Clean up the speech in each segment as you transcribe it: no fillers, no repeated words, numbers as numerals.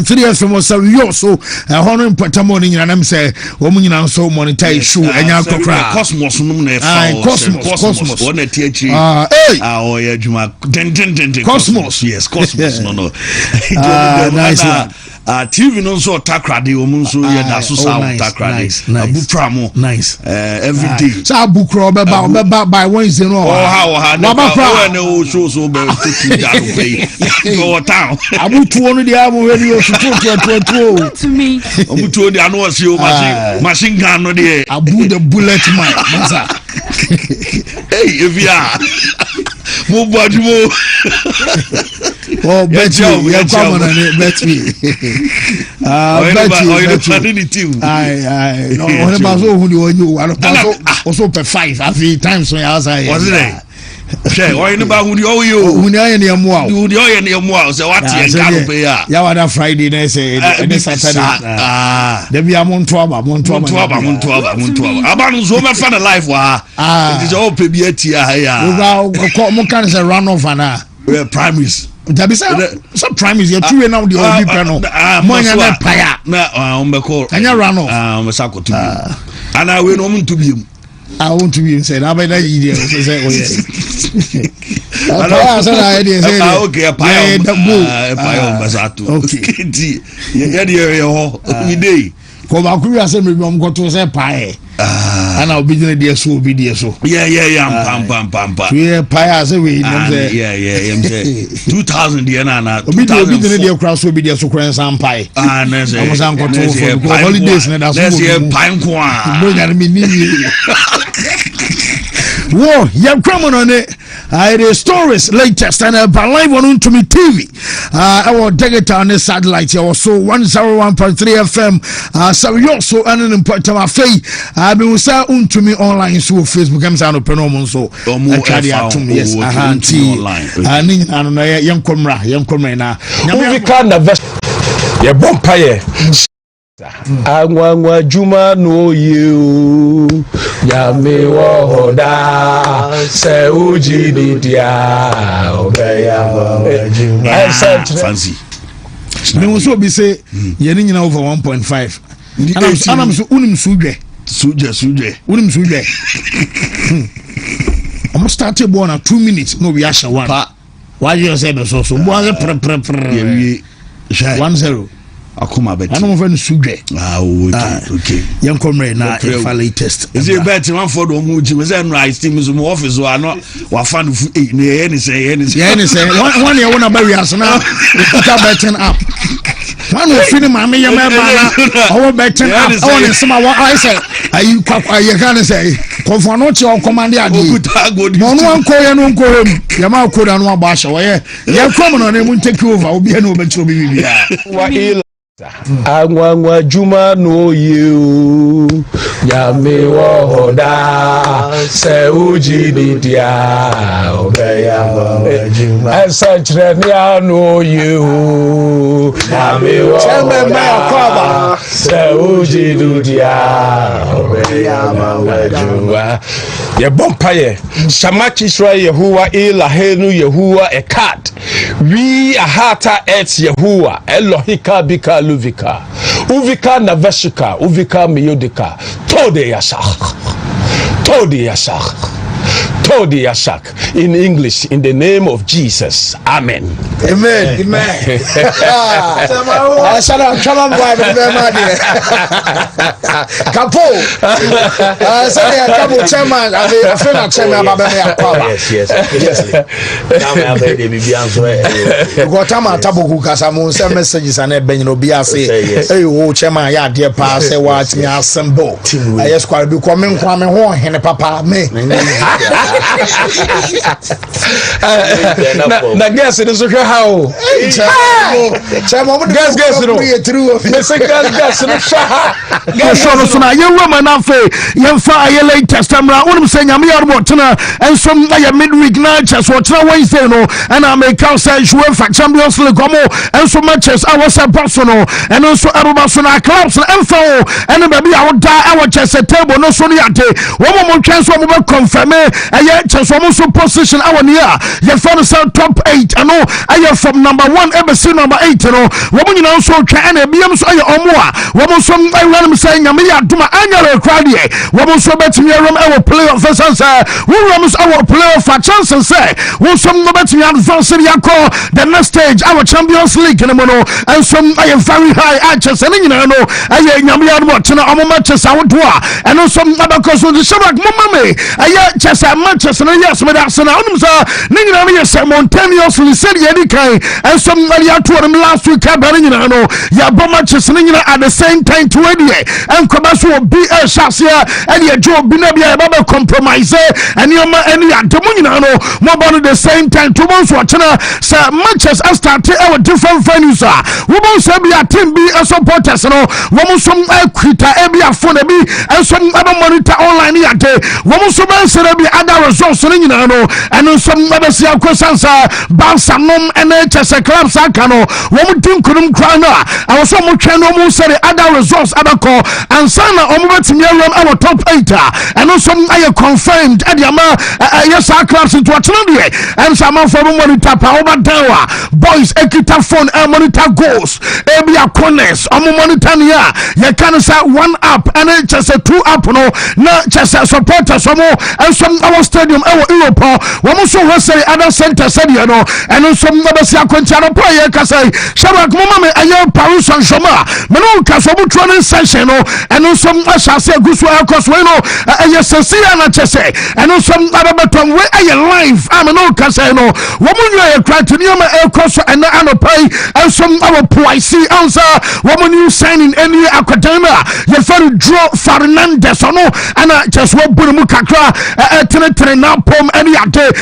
3FM was so yo so hono important morning and I'm say woman so monetize show enya kokra Cosmos no na Cosmos one TH oh yeah juma den Cosmos yes Cosmos no nice TV no so takrade omun so ye da so sa takrade abupra mo nice every day so abukro be by Wednesday no how na o so be take down pay go town abutu no dia mo we to me abutu dia no was you machine gun no there abu the bullet man masa hey if ya mo badmo oh bet you come on bet me bet you no one about so who you also per 5 every time so outside was it Che, o inu ba hudi o yo. Hudi aye ne amu a. Hudi o ye ne amu a. Se what ye garo pe ya. Ya wada Friday na say ne Saturday. Da bi amonto aba. Aba no so me fa na life wa. It is all pe bi ati ya ya. Wo mo kan say run off na. Primaries. Da bi say some primaries you two now the obi pe no. Mo nya na paya. Na on be call. Anya run off. Me sakoto bi. Ana we no mo nto bi. I want to be said. I bet that idea. Say, oh yes. I said I idea. Say, okay. Payam Basatu. Okay. You day. Come back. We are saying we am going to say pay. And I'll be doing the so be the so. Yeah. Pam. We pay. Say we. Yeah. 2000 the na. We doing the cross so be the so cross and pay. Na say. I was on control for holidays. That's pay kwa. No, that me. Whoa, young criminal on it. The stories latest and live on Wontumi TV. Our digital on the satellite also 101.3 FM. So we also an important affair. I've been say Wontumi online so Facebook I'm saying open on so. Yes, online. And young comrade na. We can invest. Ya bompaye. Angwa juma no you ya me wo hoda se uji dia obeya juma fancy me wo so be say ye ni nyina over 1.5 and I'm so unim suje unim suje I'm started born at 2 minutes no we asha one why you say so bo pre 1-0 akoma bet I don't sugge okay young comrade na if latest is it bet one for the muji was an right team is mo office wa no wa fan ne say one year wanna bury us now start betting up one will feel my me na our betting up on some I say you can say for no che command ade no one call no call him ya ma call no abasha we ya come no na mun take over obi na obetro bibia Angwa juma no you ya me wo hoda se uji dia obeya juma sanchre ya no you ya me wo hoda se uji dia obeya juma ya bompaye shamachi Israel Yehovah Elahenu Yehovah Ekad we ahata et Yehovah Elohika bika Luvika, Uvika Naveshika, Uvika Miyodika, Tode Yasak. In English, in the name of Jesus. Amen. Amen. Shut up, come on, boy, Capo. Capo chairman, I feel chairman Got a tabu Casamu, some messages and a benobia say, hey, oh, chairman, ya dear pass, say, watch me assemble. I just quite be coming, and papa, me. Na guess it is okay how guess no so na you woman afa you fa your latest amra wonum say nyame yarbo tena and some na midweek na chess what na Wednesday no and I make out say UEFA Champions League gomo and so matches I was a personal and also Herbal so na clubs and fo and baby I would die I would chess table no so ni ate wo mo twen so mo be confirm aye chesomo so position our near ye found top 8 ano aye from number 1 embassy number 8 no womo nyina so twa na biam so aye omo a womo so ayi say nyame ya duma anyare crowd ye womo so betimi ram our playoff versus womo so our playoff for chances say wo so no betimi advance yakọ the next stage our Champions League no no and some aye very high achese ni nyina no aye nyame ya duma tena omo matches awodo a and some abakos the shabak momame aye chese matches no yes me that na onum sa ni nyina no yes simultaneously said ye kai and some ya to them last week abere nyina no ya bo matches ni nyina at the same time to any and kobaso obi shasia and ye job bi na bia ba compromise and you any adomu nyina no mo born the same time to months watchna say matches start our different venues we bon say bia team bi supporters no wo mo som equita e bia phone bi and some aba monitor online yate wo mo so ban say bia other results ni nyina no and some aba sia kwasansa Barca nom NHS clubs aka no wo mo tin kunum kra na I was so mo twa no mo say other results abako and sana omo betimi awam our top 8 and some are confirmed at yama yes our clubs into atene and some for monitor pa over down boys ekita phone and monitor goals e bia corners omo monitor ya you can say one up and just a two up no na just supporters omo and some our stadium our Europe wo mo so say other center said you know and some nebesia kwantara po ye ka say shabak mama me aye Paris Saint-Germain me no ka so bu training session no and some ashase gusu akos we no aye sesia na chese and some ababeton we aye live am no ka say no wo mo nyu aye kratinium ekos and anopai and some our poisi answer wo mo new signing any academia ye for draw Fernandez no and just wo buru mu kakra tene na pom any ade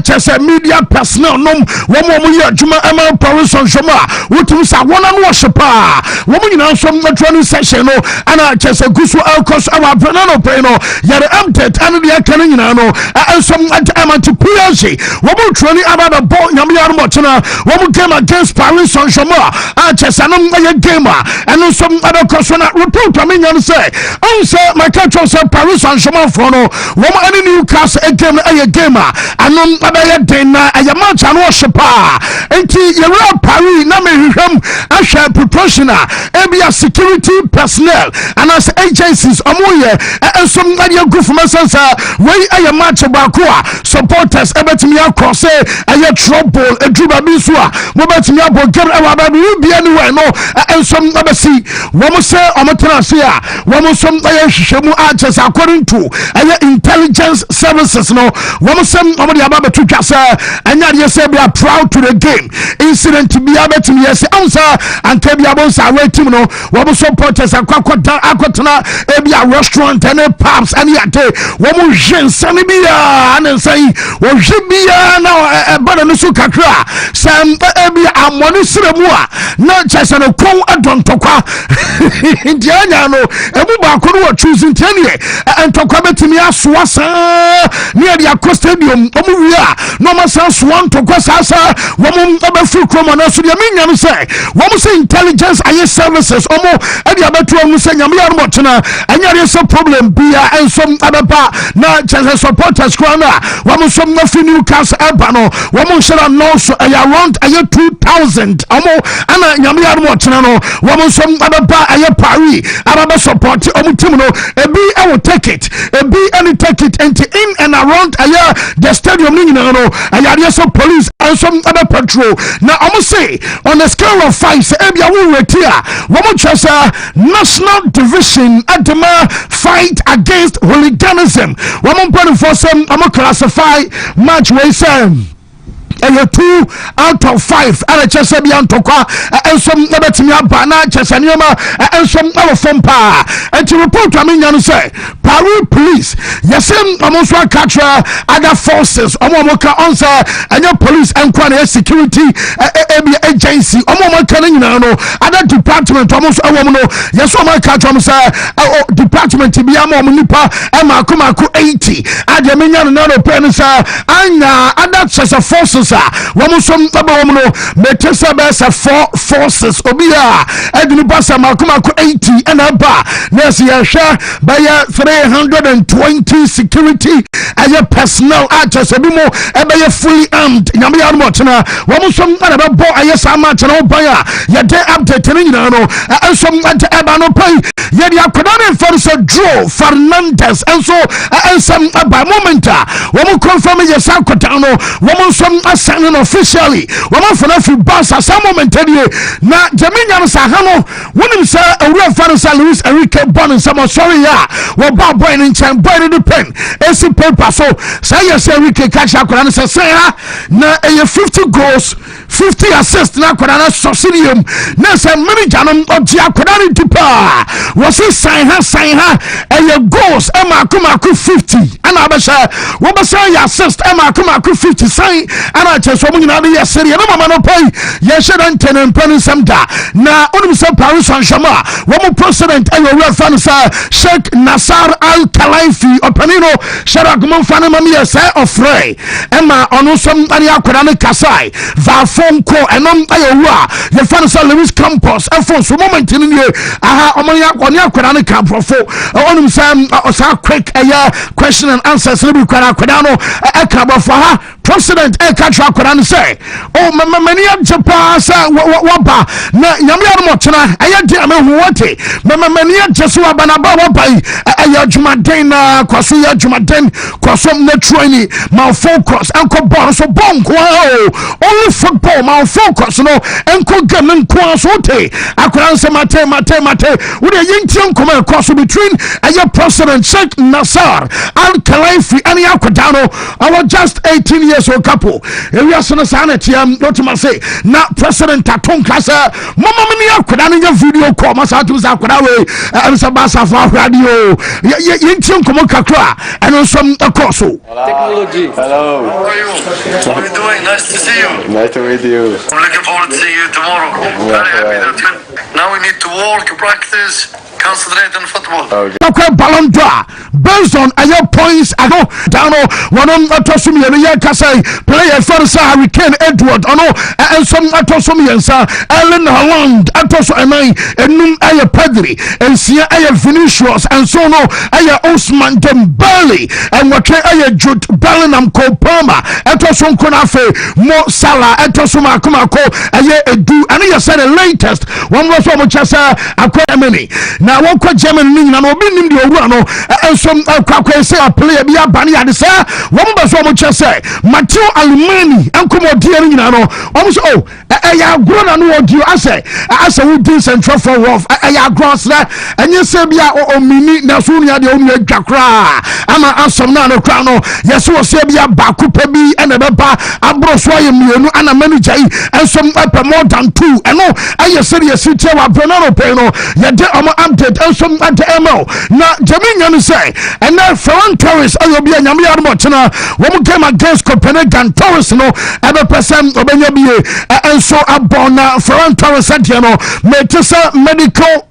just media personnel no wo mo ye adwuma am Paris Saint-Germain wotum sa wona no worshipa wo mo nyina some training session no and just gusu alkos our no pay no yare update and the kan nyina no and some am to PSG wo mo training about the ball nyame yar mo tena wo mo game against Paris Saint-Germain just an gamer and some other personnel report I mean you say answer my country say Paris Saint-Germain for no wo mo any Newcastle game a gamer and no about den na a match and worshipa enti yare Paris na me hwem ahwa proportional ebia security personnel and as agencies omoye and some na dey go for sense we a match baako supporters ebetimi across a trouble edruba bi so mo betimi abogere e wa ba bi anywhere no and some abasi wo mo say omotena se wo mo some aye hwehwemu agents according to aye intelligence services no wo mo say omo dey aba betu twase anya dey say be proud to the game incident bi abetimi yes answer and kebi abonsa we team no wo mo supporters akotena e be a restaurant and pubs and yate wo mo jensane bi and say wo hwebia na bana no so kakra sam e be amone sremu na chese no kon adontokwa ndianya no ebu ba ko no choose ntanie entokwa betimi asoa sa ne dia ko stadium omu wia no ma san so ntokwa sasa wo mo abafu kromo na so dia menyam say wo mo say intelligence aye services omo e dia betu omu say nyame ya no tena anyare so problem bia ensom ababa na chese supporters kwana wo mo som na fi Newcastle eba no wo mo shara no so around aye 2000 omo ana nyame ya no tena no wo mo som ababa aye Paris ababa support omu team no ebi e will take it ebi any take it into in and around aye the stadium ni nyina no aye so police and some other patrol na omu say on a scale of 5 say ebi awu retia wo mo chesa national division adema fight against hooliganism wo mo put for some omu classify match we say 2 out of 5 ala chese bi antokwa ensom na betimi aba na chese nioma ensom na fom pa enti report amenya no say Paris police yesem amonso akatra other forces omo ka onsa anya police enkwa na security agency omo ka nyina no other department amonso awom no yeso omo akatra mo say department bi ama omo nipa makomako 80 ade menya no no pen say anya other forces woman some no metesa besa 4 forces obia edini basa makuma ko 80 and aba na yes by 320 security personnel actors ebimo fully armed nyame ya mo tena wo so be bo ayesa ma tena obaya ye dey update ni nyina no ensom ante eba no pai ye dia kodane for so draw Fernandez enso ensam by moment wo confirm ye sa kota no wo so assign officially wo for na fi boss at some moment na jaminya sa ha no wonim sa awura Faransa Luis Enrique Bon some sorry ya wo ba boy in chan boy the pen esi paper so say yes Enrique catch akora no say ha na 50 goals 50 assists na akora na subsidium na say manager no oji akora ni tipa wo say sign ha goals maku 50 ana abasha wo ba say assist maku 50 sign ana cheso mo nyina de yes na mama no pay ye shedan tenen pen da na onim say Paris Saint-Germain wo mo president ayo refa no say Sheikh Nasser Al Khelaifi opanino sharak mo fa na mami say ofrey ema ono som ani akora ne kasai va fonko enom ayo wa ye fa no say Luis Campos efo so moment ni aha omani akora ne kamprofo onim say quick question and answers we kwara no ekabofo ha president catch akora say oh many Japan say waba na nyame mo tena di amehuwote many jesu abanaba waba jumaden na kwaso ya jumaden kwaso na training ma focus enko ball so bonko only football ma focus no enko game nko so te akora say mate we dey yintiam come cross between president Sheikh Nasser Al Khelaifi and Yakodano our just 18 years old couple we are so sanity not to say na president Taton Kasa mama mini Yakodano your video call masa to Zakurawe and Sabasa for radio yintiam come kakra and some akoso technology. Hello. How are you? What are you doing? Nice to see you. Nice to meet you. I'm looking forward to seeing you tomorrow. Very happy that now we need to walk, practice, concentrate on football. Okay, Ballon d'Or based on your points. I know down one atosumi and Kasai player for Hurricane Edward. I know and some atosumi and Ellen Holland atoso and num aya Pedri and Sia aya Vinicius and so no aya Osman Dembele and what aya Jude Bellingham Kopama atoso Konafe Mo Salah atoso Makumako aya Edu and you said the latest one was from Chasa Akwemeni. Now one kwa Germany na no bi nim de owura no ensom akwa say a player bi abane ade say one ba so mo chese Matthew Almani enkomodie ni na no omo so ya agro na no odio ase we do central for rough ya agro sra enye se bia o mini na so nya de o nya dwakra ama asom na no kra no yeso o se bia ba kupa bi ena beba abro so ye mienu ana manager yi ensom up more than 2 eno aye serious tie wa bronaro pe no ye de omo update ensom ante emo na jaminya no say and now Ferran Torres ayobi anyame ya mo tena wo mu game against Copenhagen Torres no ebe person obenya bie enso abona Ferran Torres ante no metesa medical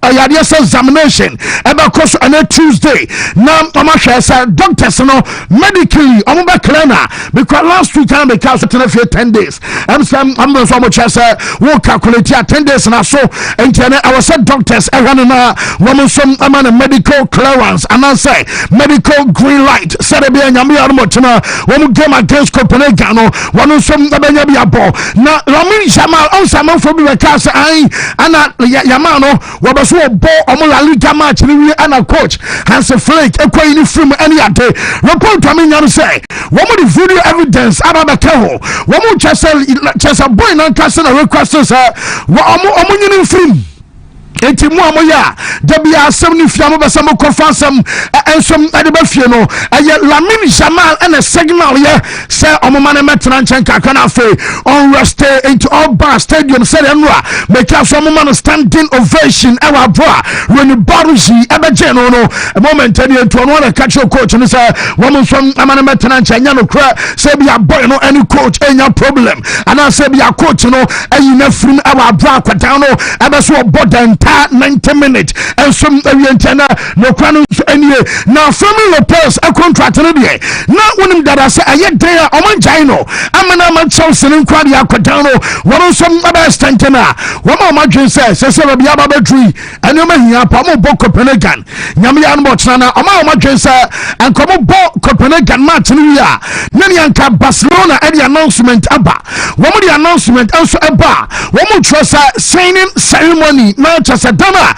examination ebe course on a Tuesday na omo say doctors no medically omo be clear na because last week time because it for 10 days I'm so much say we calculate 10 days na so entiane I was said doctors na woman some amana medical clearance and I say medical green light said be nyame armotena woman game against Copenhagen no one some abenya bia ball na Lamin Jamal on some for be cast ai ana yama no wo be so ball omo La Liga match ni ana coach Hans Flick ekwa ni film any ade report to me nyam say woman the video evidence about ho woman chesa boy na cast na request say wo omo nyini film enti mu amoya da bia asem ni fia mo besa mo konfansam ensom ade ba fie no aye Lamin Jamal and a signal ye say omoma na metran chen kakra na fe on rest into all bar stadium say enra make us omoma standing ovation ewa bro when Baruji ebeje no a moment any to no na catch your coach no say woman som amana metran chen nya no kra say bia boy no any coach enya problem and I say bia coach no ayi na frum ewa bro kwata no ebe so bodan 90 minutes and some orientana no kwano anyway now Femi Lopez a contract no dey na wonim dada say aye dey o man jaino amana man Chelsea nin kwadi akwadano wono some other stantena wono ma dwen say be aba battery eno ma hia pa mo bo Copenhagen nyame ya no botsana o ma dwen say ankomo bo Copenhagen match no ya nani anka Barcelona e the announcement aba womo the announcement also aba womo trust signing ceremony Manchester Dana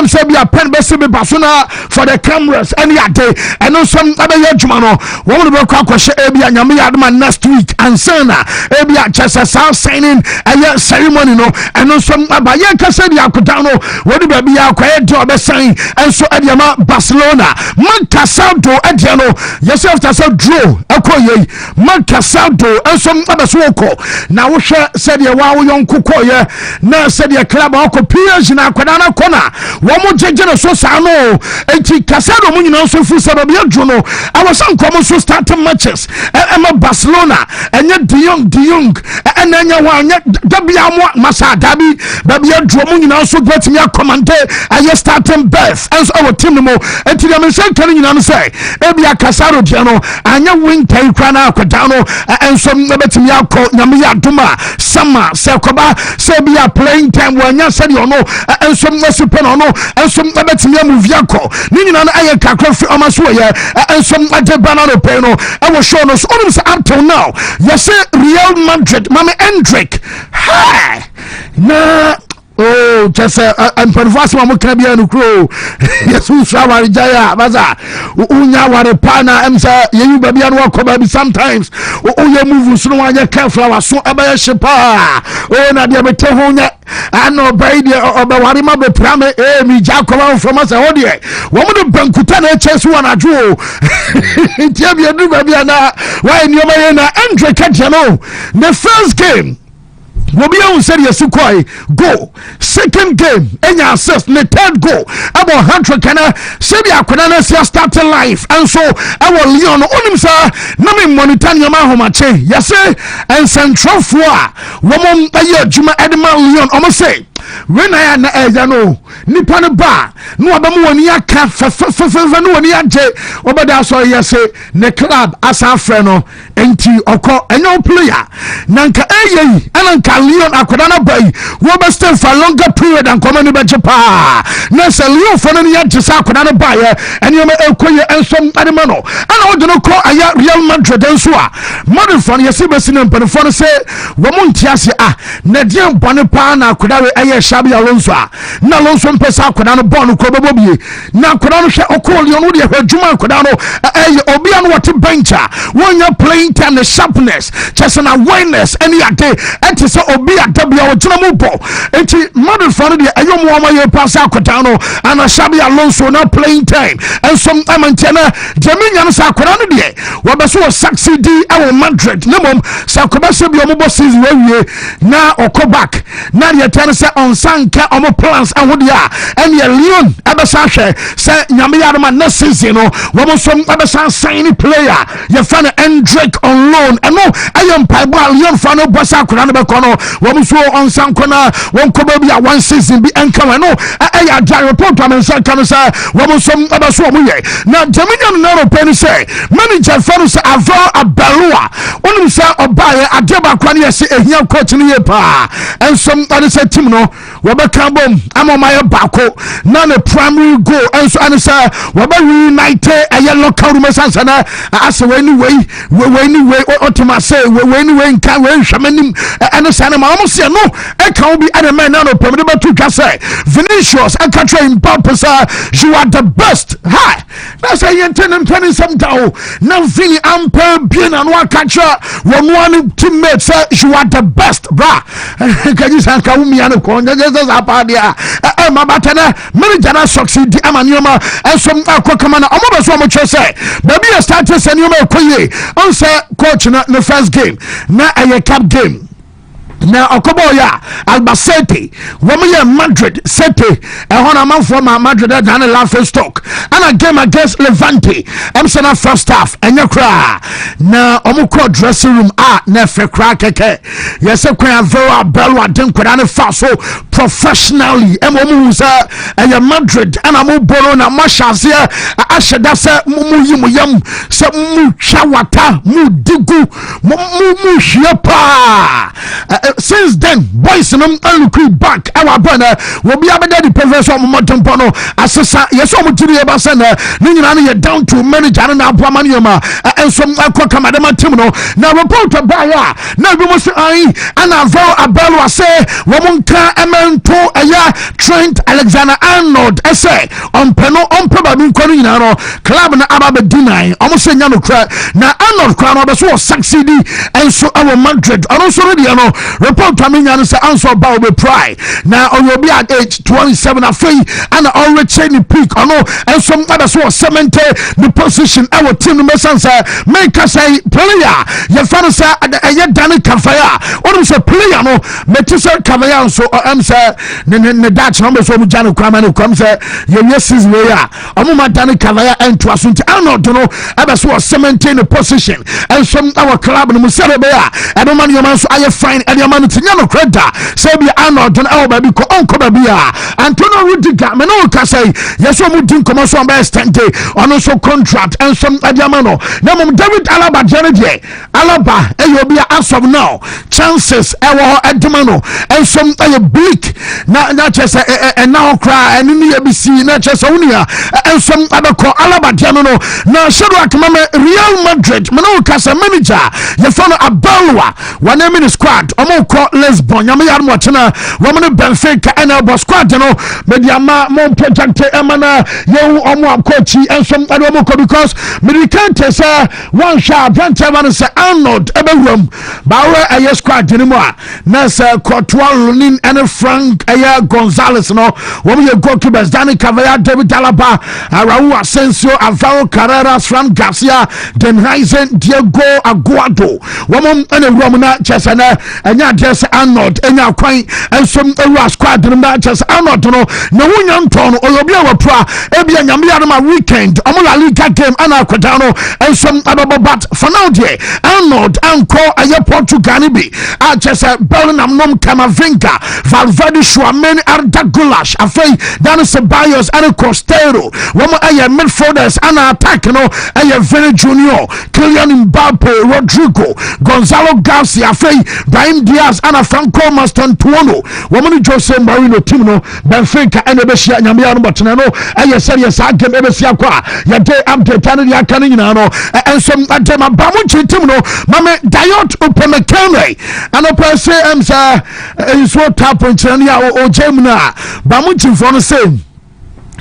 say be a pen bese be Barcelona for the cameras any day and no some other juma no womo be kwa kwhye e bia nyame ya adoma next week and sana e bia Chelsea signing a ceremony no and no some aba ye kase dia akodan no wodi ba bia akwaye de obesan enso adiama Barcelona Mancasado adia no yourself to say draw akoye Mancasado enso abeso oko na wo hwe se dia wa wo yonko koye na se dia club akọ PSG na akodan na kona wo mo jeje no so sa no enti Casado mo nyina so fu se ba bia dro no awasan komo so starting matches Emma Barcelona enye De Jong enenya wa anya dabia mo masa dabi babia dro mo nyina so gwatimi akomande aye starting best enso our team mo enti dem say kan nyina no say ebia Casado dia no anya win tai kra na akoda no enso betimi akọ nyame ya doma sama se koba se bia playing time wanya se de ono enso super no enso betimi amuvia akọ ni nyina na aye kakra fi omaso ye enso ade banana pe no e wo show no so onum say up till now yes Real Madrid mama Endrick hi na oh just I'm pervasive mo kan bia no kro yesu shawari jaya baza unya ware pana emsa yeyu babia no akoba bi sometimes ye move so no anya careful waso abaya shepa na dia bete ho nya ano bai dia obawari ma be prame mi jakoba from us ho dia wo mo do bankuta na chese wana jo tie bia du babia na why ni o ma ye na Andre Katiano the first game Wobia who said yes go second game enya assist the third goal about 100 kana said ya kwana sia starting life and so our Leon onim sa na me monitor nyama homache yes and central four womon aye adwuma Edman Leon omo say when I na eja no nipa no ba no abamu woni aka fa no woni age obada so yes ne club asa frɛ no enti okɔ enyo player nanka eyi ananka Leon akoda na bai wo be stay for longer period and come ni be pa na se Leon for no ya tisa akoda na bai enyo me ekoye ensom adema no ana wo de no kɔ aya Real Madrid enso a modern for yes be sinem pen for no say wo mo ntiase na dia bone pa na akoda we aye Shabi Alonso na Alonso mpesa akoda no ball no ko bobie na akoda no hwe okɔ Leon wo de hwadwuma akoda no obi an what bencha wonya playing time the sharpness just an awareness any ade enti so obi adabia wo gyina mu ball enti modern for no de ayom wo ma ye pass akoda no ana Shabi Alonso na playing time and some amantena Jaminya no sa akoda no de wo be so succeed e Madrid na mom sa akoda se bi o mo bo season we na okɔ back na de tell say on sanka omo plans ahodia and ye Leon abesa hwe say nyame yarema na season no wo mo som abesa sign player ye fan Endrick on loan and no ayem paibo Leon fan no bossa akora no be kono wo mo so on sanko na won ko ba bia one season bi enka we no aya ja report am sanka no say wo mo som abeso mo ye na Jaminya no Europe say manager fan say Ava Abelua onim say obaye adeba kwa ne say ehia coach no ye pa and some other say team no wabɛka bom ama my bako na ne primary goal enso ane say waba reunite aye local room sansana ase we anyway otoma say we anyway nka we hwamanim ane sana ma omo se no e ka obi ane man na no pemde batu twa say Vinicius and Catherine Pampasa you are the best hi na say yenten some down na Vini amper bien and one catcher one teammate say you are the best bra can you say ka umi ane ko Jesus apadia mabatana manager na succeed amanioma ensom akokama na omo beso omo chese baby start senioma ekoye on say coach na the first game na a cup game na okoboya Albacete womoye Madrid City ehona manfo ma Madrid na laughing stock and a game against Levante emsena first half enya kra na omukro dressing room na fe kra keke yese kwan very belo aden kwada ne fa so professionally emomu sa enya Madrid and amu boro na mashase asheda se mu yim se mu shawata mu digu mu hiepa since then boys no look back our brother will be able to professor motompono asesa yeso mutiri e basa na ni nyina no down to manager na aboama nioma enso akwa madama team no na report by ya na bi mo se ai ana vo abelo ase wo monka emento aya Trent Alexander-Arnold ese on probably kwani nyina no club na aba be dinai omo se nya no kra na Arnold kra no be so succeed enso our Madrid also ready no report amenya no say answer ba be pry na oyobi at age 27 afei and already chain peak ono enso aba so cement the position our team no sense make us say player you fan say aye Dani Kafaya onu say player no metisa Kafaya so am say ne Dutch no so mu jano kwama no come say yes is way omo ma Dani Kafaya ento asunti Arnold no aba so cement the position enso our club no serebe and man your man so aye fine and your man tinya no credit say be Arnold no our baby ko onko baby Antonio Rudiger me no ka say yes o mu din komo so am extend ono so contract and some adamano na mom David Alaba Jenede Alaba eyobia as of now chances ewo adamano and some bleak na chese and now cry and ni ABC na chese unia and some abako Alaba Jenano na Shadrack mama Real Madrid me no ka say manager ye follow Abalwa one name squad omo ko Lisbon yama yar mo chena woman Benfica and Herbal squad no mediama mon project emana ye omo coach and some because American say one shot Brentman say Arnold ebewum bawe aye squad anymore na say Courtois Lunin and Frank aye Gonzalez no wo ye goalkeepers Dani Kavaya David Alaba Raul Asensio Alvaro Carreras Fran Garcia Den Heisen Diego Aguado woman and a Romana Chesana anya dress Arnold enya kwan and some squad na chess Arnold no na wonyan ton oyobia wa pra ebia nyame ma weekend La Liga game and Aquadano and some other but for now dear Arnold Anko Aya Portugal be just a Bellingham Nom Camavinga Valverde Schumann Arda Gulash Afei Dan Ceballos and Costero Woman Aya midfielders and attack no Aya Vini Junior Kylian Mbappe Rodrigo Gonzalo Garcia Afei Brahim Diaz and Franco Mastantuono Woman Jose Marino Timo Benfica and Ebesia Nyamia Botanano Aya serious game Ebesia kwa day update and ya kan nyina no and some adema bamuchi team no mama Dayot Upamecano and opa say is what happened to ya o Gemna bamuchi for the same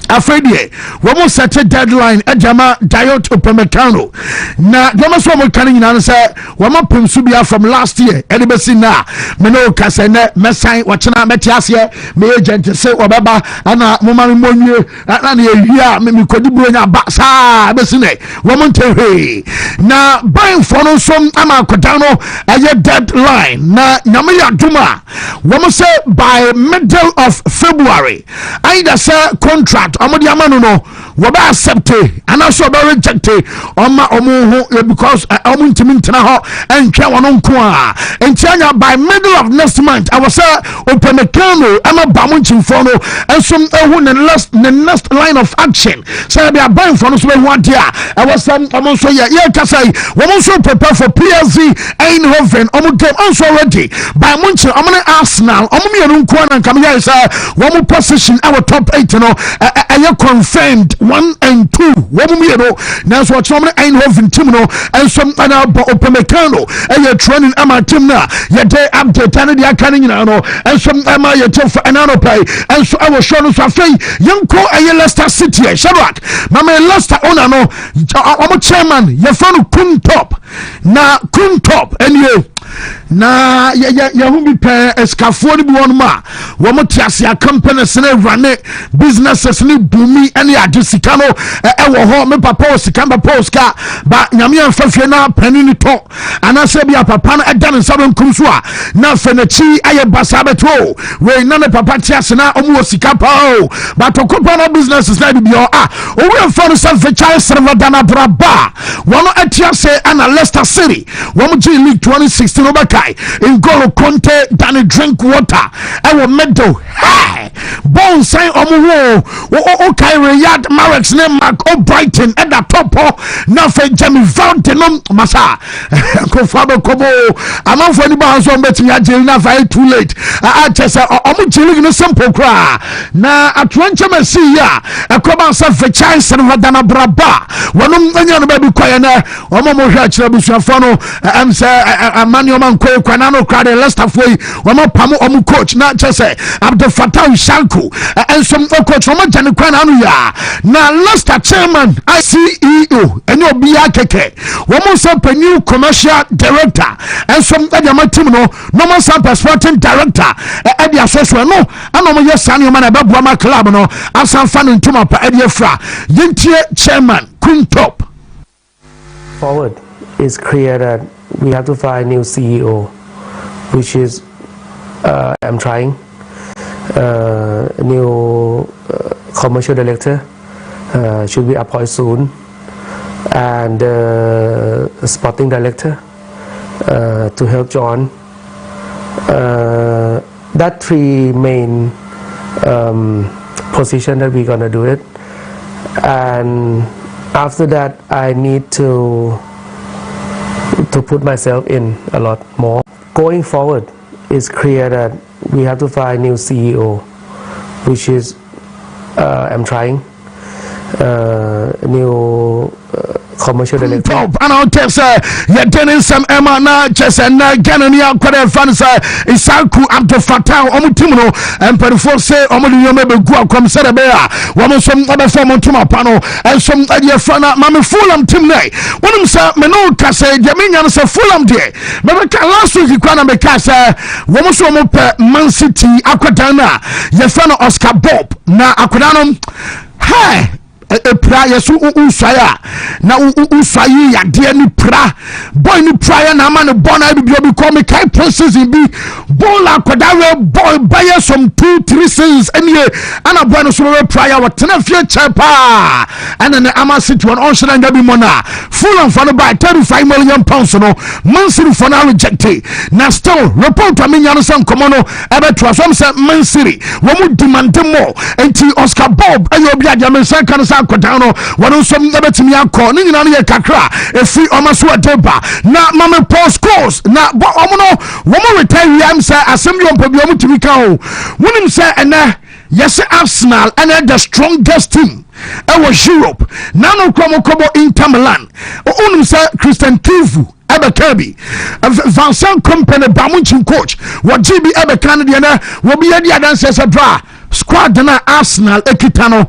afedie wo mo set a deadline adama Dayot Upamecano na dama so mo kan nyina say wo mo pemsu bia from last year edebesi na me no kase na mesan wo chena metiase me agent say obeba ana mo ma mo nwie na na ehia me kodi buronya ba sa besi ne wo mo ntehe na buying for no so ama kodano aye deadline na nyame ya duma wo mo say by middle of February either say contract omodi amanu no wo ba accept and also be reject oma omo ho because omo ntimi ntena ho entwa wono nko a entianya by middle of next month I was Upamecano ama bamunchi for no ensom ehu the next line of action say be buying for no so be want dia I was omo so ye kasai wo so prepare for PSV Eindhoven omo game also ready by munchi omo Arsenal omo me no nko na kam ya say wo position our top 8 no confirmed 1 and 2 womu me no na so chomne Eindhoven team no and some ana Upamecano training ama team na ye day update and dia kan nyina no and some ama ye team for anano play and so I was show no so afei yenko Leicester City Shadrack mama Leicester owner no omo chairman ye fa no Kuntop na Kuntop and you na ya hu bi pe escafo ni bi won ma wo mo tiasia companies na run businesses ni bumi ene ade sika no e wo ho me papa o sika ba poska ba nyame amfafie na pani ni to anase bia papa no eda ne sabo nkum so a na fenachi aye basa beto we na ne papa tiase na omo sika pa o ba to kopa no businesses na bi o we amfa no self chai server dana braba wono atiase ana Leicester City wo mo G League 2016 obakai in Golo Conte than drink water I will meadow hey bon say omo o kai Riyad Marek's name Mark O'Brighton at the top na fe Jamie Fountain masa ko fabo kobo amon for anybody so metin ya je na fa too late I just omo G League no simple cry na atwanche masi ya akoba sa fe chance no dana braba wono anya no ba bi kwaya na omo mo hwa kira busuafo no am say amani oman kwana no crowd Leicester foi womo pamo omo coach na chese Abdul Fattah Shanku and some coach womo jani kwana no ya na Leicester chairman CEO ene obi akeke womo so new commercial director and some adama team no mo some sporting director e dia so no ana mo yesane man ababua ma club no asan fa no ntuma pa e dia fra yentie chairman Quintop. Forward is clear that we have to find new CEO, which is I'm trying new commercial director should be appointed soon, and sporting director to help John. That three main position that we're gonna do it, and after that I need to put myself in a lot more. Going forward, it's clear that we have to find new CEO, which is I'm trying new commercial director. And I'll tell say you're doing some Emma na just and Ganani Aqua fans Isaku Abdul Fattah Omutimo and Perfor say Omodio maybe go come Serbia one some other form on Tuma Pano and some idea fana Mammy Fulham team nay one of them Meno Cassa Jaminian say Fulham day but last week you can't make Cassa one so Man City Aquadana Yefana Oscar Bob na Aquadanum hey a prayer so usaya na usayi ya de ni pra boy ni prayer na man born I be become a kind process in be bola kodawe boy buy some 2-3 seasons anyway and a boy no so prayer what na future pa and then ama city one on should be mona full and for by 35 million pounds no Man City for now rejected na still report to me yan some komono ebe to some say Man City wo mu demand more enti Oscar Bob ayo bia dia men say kan Kodano wanu som ebetimi akọ ni nyina ye kakra efi omaso adeba na mama post course na omo no retire yam say assembly on pobi omo timi kan o wonim say ena yes Arsenal and the strongest team Europe na no komo Inter Milan wonim say Christian Kivu Kirby Vincent Company Bamunchin coach what GB Canada na wo bi adi adanse se bra squad na Arsenal ekitano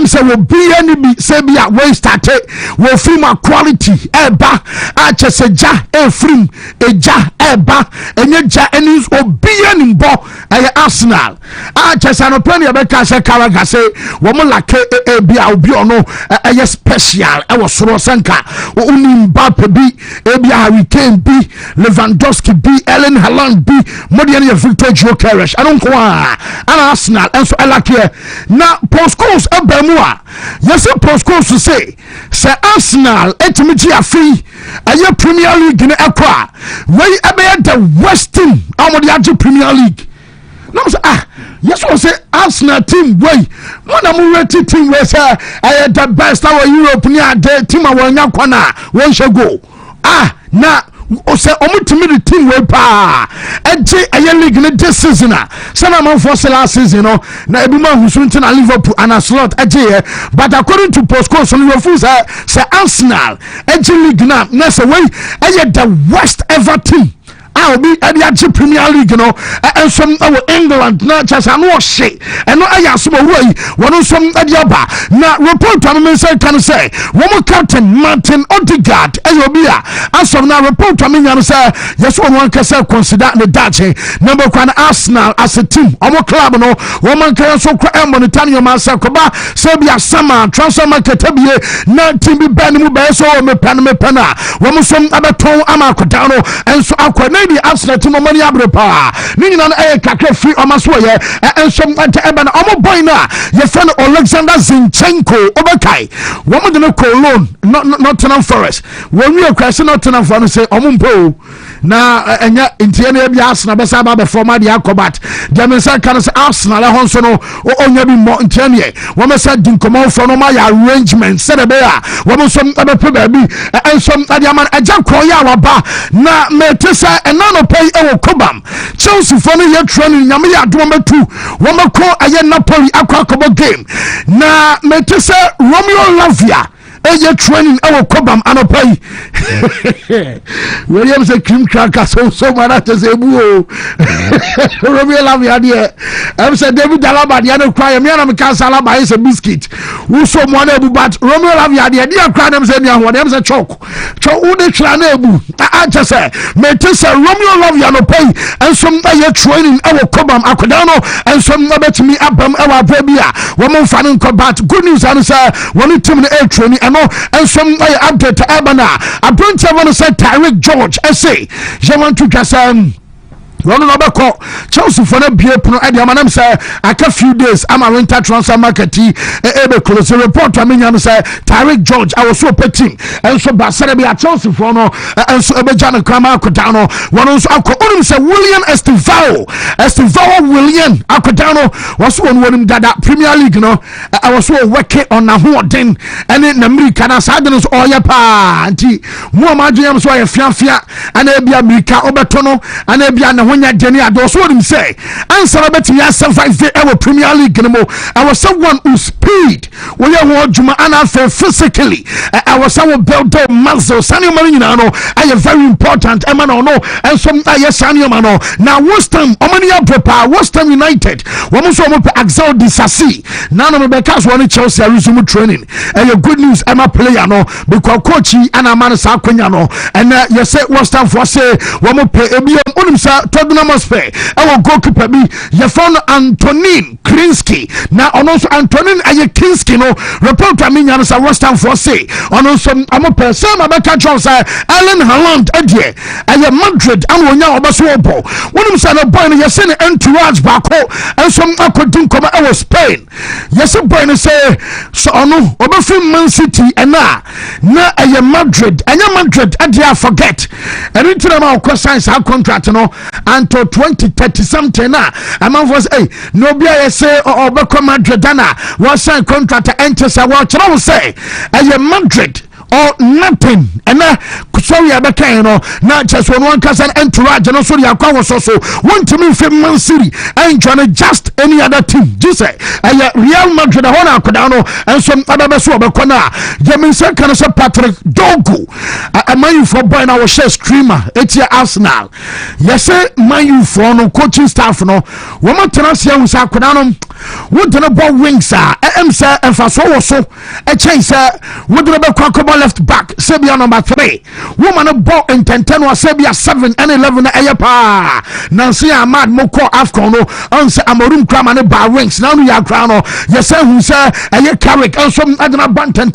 say will be any be say be a way started will film quality eba a cheseja e film eja eba enye ja enis obi any bo Arsenal a chesano plan be ka se karaga say wo mo like e be a obi ono e special e wo soro senka uni Mbappe bi e be Harry Kane bi Lewandowski bi Erling Haaland bi modian ye Victor Gyokeres anonko ana Arsenal so elake na postcodes abamua yes postcodes say Arsenal etimichi afi aye Premier League ne ekwa wey ebe the Western amodi Premier League no say yes we say Arsenal team wey one am rate team we say aye the best our Europe ni ade team awanya kwana won shego na o say omutimi the team we pa eje aye league ne this season sana man for last season no na ebuma husunti na Liverpool and a slot eje but according to postcode so you say Arsenal eje league na say we aye the worst ever team a obi ade agye Premier League no ensom England na chasa no hye eno ayasoma woi wono nsom ade aba na report am say kan say wo captain Martin Odegaard obi a asom na report am nya no say yes wo wan kase consider the dache number one Arsenal as a team omo club no wo man kan so kra monetary man say koba say bia sama transfer market bie na team bi ban mu ba so me pan wo mo som abeton ama akoda no enso akwa di Arsenal to money abrepa ni nyina na kakra free omaso ye enso ante eba na omo boy na ye friend Alexander Zinchenko obekai wo mo de no Cologne Nottingham Forest wo wi akwase Nottingham Forest say omo mpo na enya ntie na bia Arsenal be sa ba be forma dia kobat dia men say kan say Arsenal ho nso no onya bi mo ntie ne wo me say dinkomo for no ma ya arrangement say be a wo mo so ebe pe ba bi enso ade man aja kroya waba na metesa enano pay ewo kobam Chelsea for no ye training nyame ya do metu wo mako aye Napoli akwa kobo game na metesa Romeo Lavia eye training ewo kobam anopai William say cream cracker so mara to say bu Romeo Lavia de am say David Alaba de no cry me na me can Alaba is a biscuit wo so mo na ebu but Romeo Lavia de cry dem say nia ho dem say chok wo de try na ebu a just say metesa Romeo Lavia no pay and some eye training ewo kobam akodano and some betimi abam ewa abia wo mo fa no but good news and say one team na air training and some update Ebana. I don't want to say Tyreek George. I say, you want to just Rono no beko Chelsea for na bie pono e dia manam say aka few days am a winter transfer market ebe close report am nya no say Tyreek George I was so petting and so basere be a Chelsea for no and so ebe jana krama akodano wono so akọ onim say William Estevao William akodano was one wonim dada Premier League no I was so working on na hoden and in America na sadeno so oya pa anti mo ma dwem so oya fiafia and e bia America obeto no and e bia na nya jeni ado so dem say answer betimi survive the Premier League no mo I was someone who speed we are juma and physically I was someone build up muscles sani man nyina no I very important e man no and some yes sani man no now West Ham omani prepare West Ham United wo mo so mo Axel Disasi now no be cause one Chelsea resume training and your good news I'm a player no because coach and a man sa kwanya no and you say West Ham for say wo mo play ebiam onim sa Dynamospe our goalkeeper be your phone Antonin Krinsky now also Antonin aye Krinsky no report to me yana sa West Ham for say also am a person abeka Jones Erling Haaland adie aye Madrid am wonya obaso obo wonum sa no boy no you say entourage bako and some akodin koma e was Spain yes boy no say so ono obefi Man City na aye Madrid anya Madrid adie forget anything about questions our contract no until 2030 something na among us no be I say or Madrid na was sign contract enter say what you say Madrid or nothing and sorry abeka you know not just one person entourage no so yakwa was so Wontumi from Man City and join just any other team just say Real Madrid hona akoda no and some other beso obeko na Jamin say kan say Patrick Dogu a man for boy na we share streamer etia Arsenal yes say man for no coaching staff no wo matena sia hu sa akoda no wo de no ball wings am say emfaso wo so e chen say wo de no be kwa left back Sebia number 3 woman ball in 10 was Sebia 7 and 11 pa Nancy Ahmad moko Afcon no on say Amorum Krama ne bar wings now you crown no yes who say Carrick and some adana band 10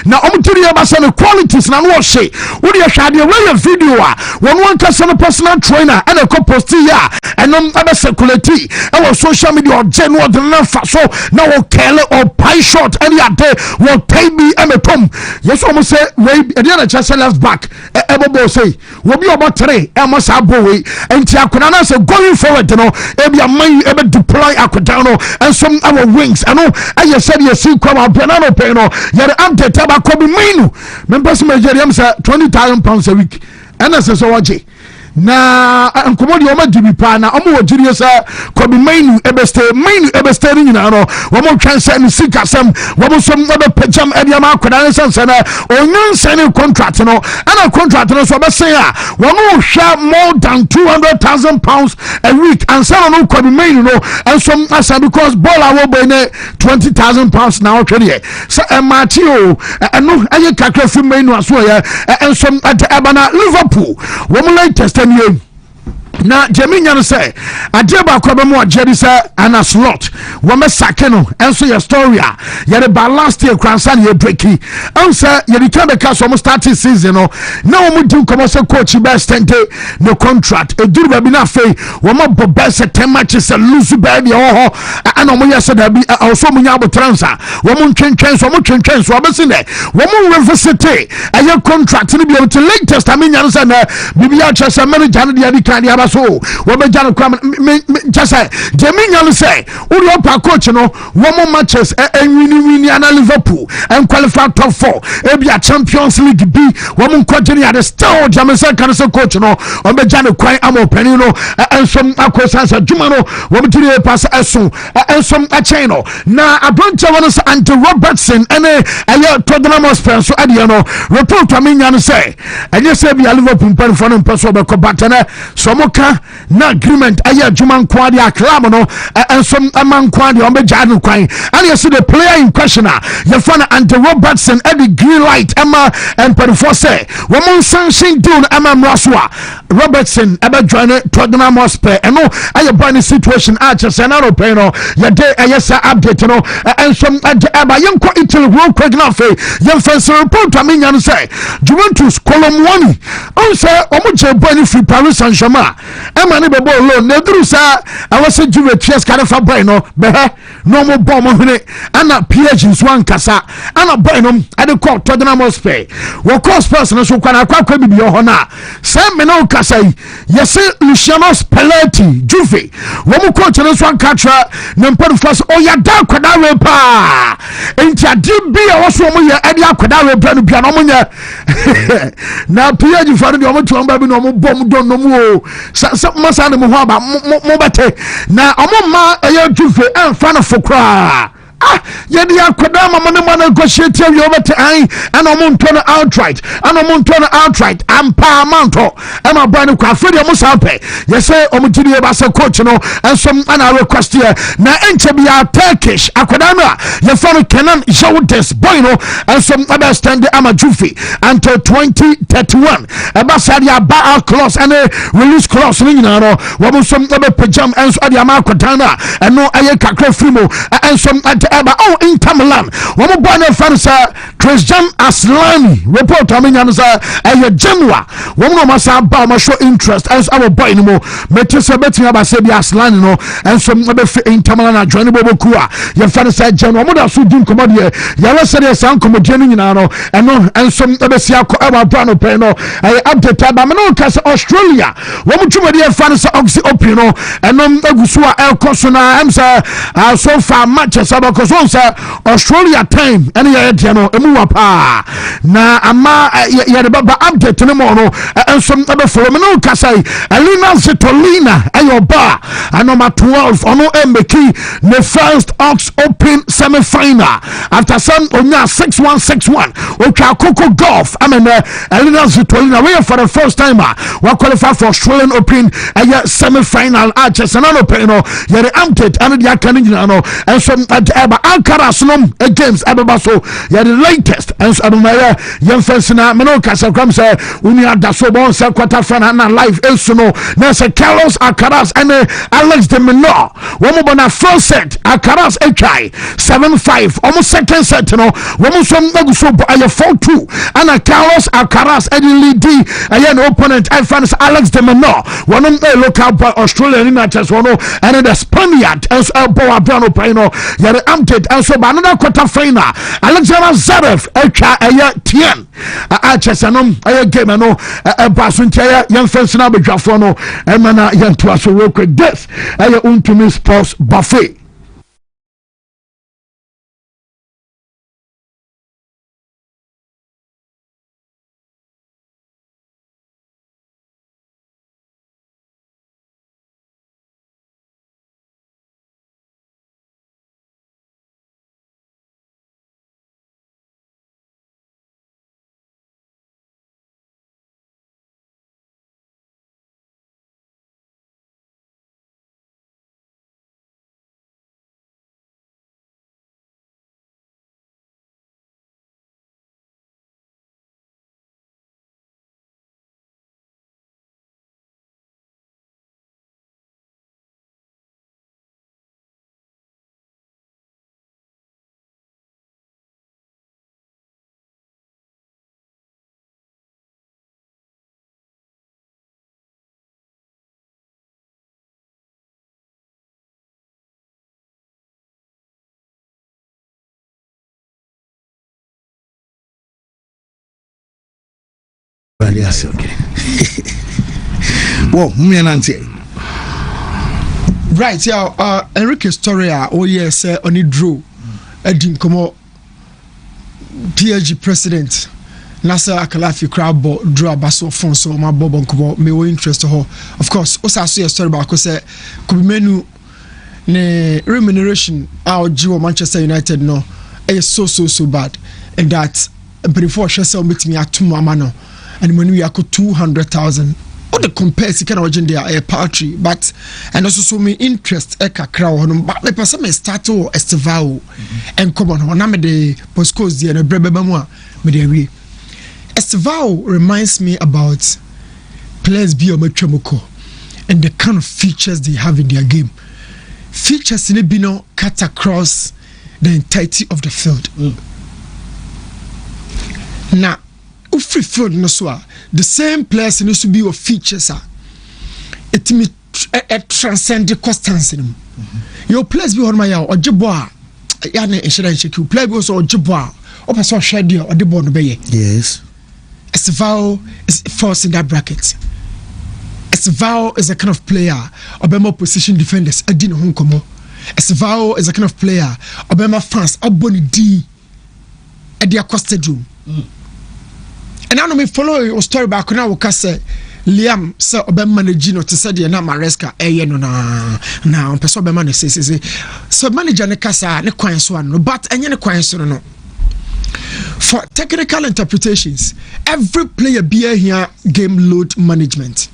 now omtiri ba say no qualities na no she wo de hwade we video one person personal trainer and a post here and other circulate our social media or general the left so now okay or pie shot any day will pay me and a tom yes almost say we the chance left back ebobo say we be about 3 almost abo we and akona na say going forward no e be man e be deploy akona no and some our wings I know I said you see come up no pay no you update about ko be menu members Nigerians say £20,000 a week and as so waje na nkomo de o ma dibi pa na o mo wogiri sa Kobe Mainu ebeste ni nyina no wo mo twanse ni sika sam wo mo som be pejam ade ma akoda ne sense na onyan sene contract no ana contract no so be say a wo mo hwa more than 200,000 pounds a week and so no Kobe Mainu no and some asa because ball awo boy ne 20,000 pounds now twede so mati o no aye kakra fi Mainu aso ya and some at Ebana Liverpool wo mo latest and na Jeminya no say ade ba ko be mo ageri say ana slot wo me sake no enso your story a ye ba last year kransa ye breaki answer ye di kan ka so mo start season no na wo mo din komo say coach be extend no contract eduru ba bi na fei wo mo bo best 10 matches lose ba bi ho ana mo ye say da bi also mo nya bo transfer wo mo twentwen so mo twentwen so be sin wo mo revisit aye contract ni bi o to latest amenya no say na bibia chese manager no dia di kan dia so we be jano kwam just say Jeminya no say uri opa coach no wo mo matches win ana Liverpool and qualify top 4 e bia Champions League B wo mo kwageni at the still Jamaican kan say coach no o be jano kwan am opani no ensom akosansa djuma no wo mo tiri pass eso ensom a chain no na abronche wono say Andy Robertson ene aye Tottenham Hotspur so ade no report amenya no say enye say bia Liverpool pan for no person be ko batana so mo na agreement aye adwuma nkwade akram no ensom amankwade o be jano kwan and you see the player in question you find Andy Robertson at the green light emma and for say woman sanction down emma Mraswa Robertson ebe join Tottenham Hotspur and no aye burning situation arches and no pay no your day aye say update no ensom eba yenko Italy World Cup na fe yen fence report amenya no say Juventus Colomwani on say omo je burning free Paris Saint-Germain emma ne bebo loan ne duru sa awase Juventus kan fa boy no be no mo bom hene ana PSG so ankasa ana boy no ade call Tottenham Hotspur wo cost person so kwana akwa bibi ho na say me no kasa yese Luciano Spalletti Juve wo mo coach no so ankatra na mpadu first oya da kwada we pa enti ade bi a wo so mo ye ade akwada we bra no bia no mo nya na PSG fa no mo to ba bi no mo bom don no mo sa masa ne mo ho aba mo bete na omo ma eya Juve enfa no fokra yedi akwada mama ne man negotiate we obete an ana mo nto outright ana mo nto outright ampa amanto ema boy no kwa fedi mo sape yese omo gidi e ba se coach no ensom ana request here na enche bia Turkish akwada no ye fano Kenan Jawdes boy no ensom aba stand ama Juve until 2031 eba sadia ba clause and release clause ni nyina no wo mo som aba pejam enso ade ama akwada no eno aye kakra frimo ensom eba Inter Milan womo boy na fansa Christian Aslani report amenya no sa aye Genoa womo no masa ba ma show interest as our boy no mo metese betin aba se bi Aslani no enso be fi Inter Milan na join boboku a ye fansa Genoa mo da so dim komode ye wa sere san komode no nyina no eno enso be sia ko aba bra no pe no aye update aba me no kase Australia womo twumade ye fansa oxy open no eno agusu a elkoso na emsa so far matches aba ko so Australia time and ye no emu wapa na ama ye de baba update no mo no ensom ebe follow me no kasai Elina Zitolina ayoba anoma 12 ono emeki the first Ox Open semi-final after some onya 6-1 otwa Coco Golf amena Elina Zitolina we for the first time we qualify for Australian Open semi-final arches and no pay no ye the update and the akanina no ensom eba Alcaraz nom games ababa so ya the latest and so adumaya yem fensina meno kasa kram say uni adaso bon say quarter final na live elsuno na say Carlos Alcaraz and Alex de Minaur womo bona first set Alcaraz HI 7-5 almost second set no womo so naguso aye 4-2 and Carlos Alcaraz and lead aye opponent fans Alex de Minaur wono local boy Australian matches wono and the Spaniard as Boa Brano Pino ya the update and so another quarter final Alexander Zverev aya 10 chesanom aya game no basuntia yan fensina bedwafo no emana yan to aso real quick this aya Wontumi Sports Buffet. Yes, okay. Well, right, yeah, Enrique Storia, oh yes, only drew a dinkomo PLG president. Nasa Akalafi crowd draw a basso phone so my bob on kubo me wo interest to her. Of course, also see a story about say could menu ne remuneration our Geo Manchester United no is so bad and that before she sell meet me at 2 mama and when we are 200,000 all the compares can origin there a paltry but and also so me interest e kakra ho but the person me start o Estevao and come on na me the postcodes there na brebe mu a me dey we Estevao reminds me about players be ometwemoko and the kind of features they have in their game. Features in be no cut across the entirety of the field. Now, free field no so the same players need to be your features it me transcend the constance in your players be on my or jiboa ya na insurance check you play be so jiboa or person share there or the ball no be yes. Estevao is forced in that bracket. Estevao is a kind of player obema position defenders adin ho nkomo. Estevao is a kind of player obema fans aboni d at their cost room. And I know me follow your story back now we say Liam so obema manage no to say the na Maresca no na person obema no say so manager ne kasa ne kwan so no but enye ne kwan so no. For technical interpretations, every player be here game load management.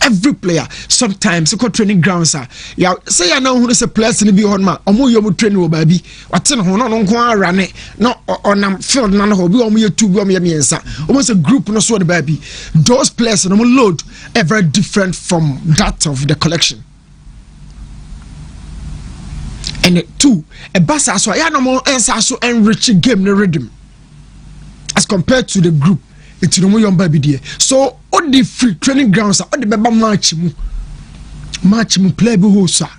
Every player sometimes you training grounds yeah say you know who is a players in be on ma omo yo training baby what no no run no on field na no be omo ye two be omo ye miensa almost a group no so the baby those players no load are very different from that of the collection. And two, a bass so ya no more so enrich game the rhythm as compared to the group. It's no more young baby there. So all the free training grounds, all the baba match mu play be hosa.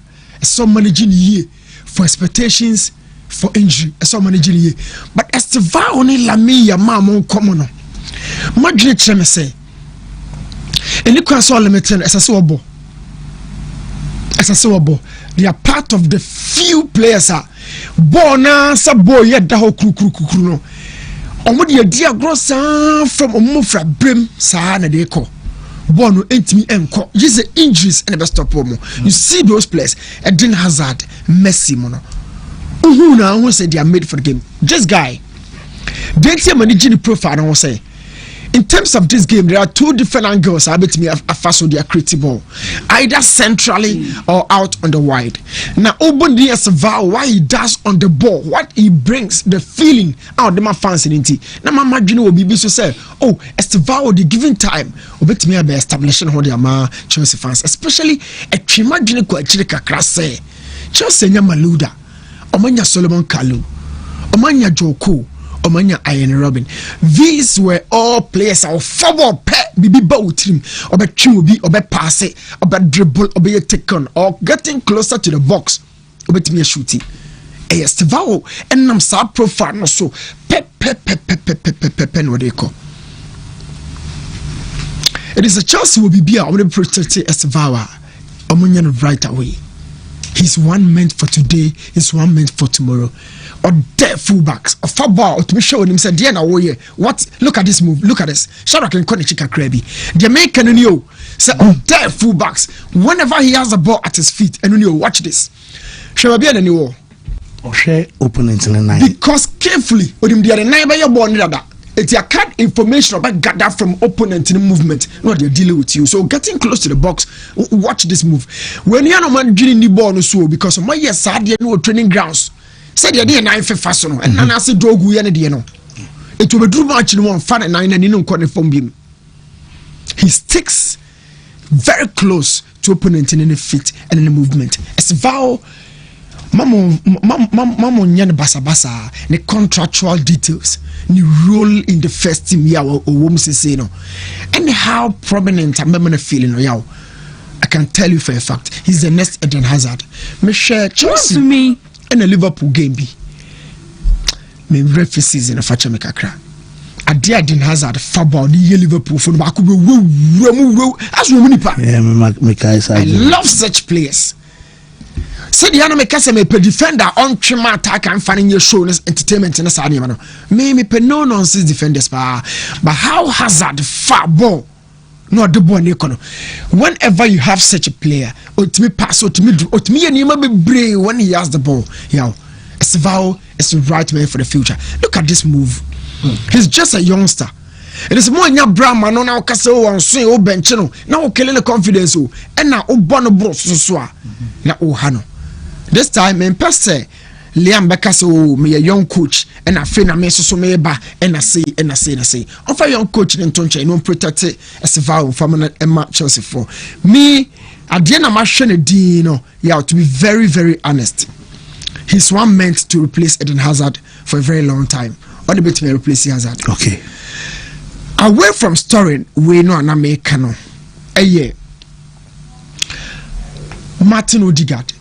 Some managing year for expectations for injury. Some managing year, but as the va only la me ya mama common. Madrid cheme say. And you can so limited as a sobo. They are part of the few players bona sa boy ya da ho kru no. Omo de dia grossa from omofra brem sa na de ko ball no entimi enko use injuries and best stop omo. You see those players Eden Hazard, Messi mono who na who say they are made for the game. This guy didn't managing the profile and say in terms of this game, there are two different angles. I bet me a fast with their creative ball, either centrally or out on the wide. Now, Obondi Estevao, why he does on the ball, what he brings, the feeling out the my fans in it. Now, my imagine will be so say, oh, Estevao, the given time, bet me be establishing how they are Chelsea fans, especially a Chimagine Kwachika Krase, Chelsea Maluda, Omanya Solomon Kalu, Omanya Joko. Omanya Iron Robin. These were all players of football bibi bow team or be chubi or be pass it or be dribble or be take on or getting closer to the box or be me shooting. Estevao and nam sa profile no so pe no they call. It is a Chelsea will be beer or the protect Estevao Omunyan right away. He's one meant for today, he's one meant for tomorrow. Or dead fullbacks or football to be showing him said Diana Woye. What look at this move, look at this. Sharak and Konichika Krabi. The American you say on dead fullbacks whenever he has the ball at his feet and you watch this. Shall be any war? Or share opponents in the night. Because carefully with him the other night by your ball that it's your card information about gather from opponent in the movement. Not they're dealing with you. So getting close to the box, watch this move. When you're no man drilling the ball no so because of my yes sad no training grounds. Said the idea 9 fason and I said dogu ya ne no. It will be true much in one fan and 9 and no corner from him. He sticks very close to opponent in the feet and in the movement. Estevao Mamo nyane basa the contractual details the role in the first team ya o wom say no and how prominent a member feeling yaw. I can tell you for a fact he's the next Eden Hazard. Me share Chelsea to me in a Liverpool game be me referee season of Facha Mekakra. Ade Eden Hazard football the Liverpool for back as woman I love such players. Said the enemy case me defender on trima attack and finding your show entertainment in the stadium. Me no nonsense defenders but how Hazard football no the boy nekono. Whenever you have such a player, ultimate pass, ultimate and you might be brave when he has the ball. It's the right man for the future. Look at this move. He's just a youngster. It is more nya Brahma no now castle on swing o bench no. Now killing the confidence and now o bono bro so na o hano. This time in person Liam Bekaso me a young coach and I feel na me so me ba and I say offer young coach in tonche no protect as a vow from a match Chelsea for me at the end of my dino to be very very honest. He's one meant to replace Eden Hazard for a very long time. What the bit me replace Hazard? Okay. Away from storing, we know an American. A year. Martin Odegaard.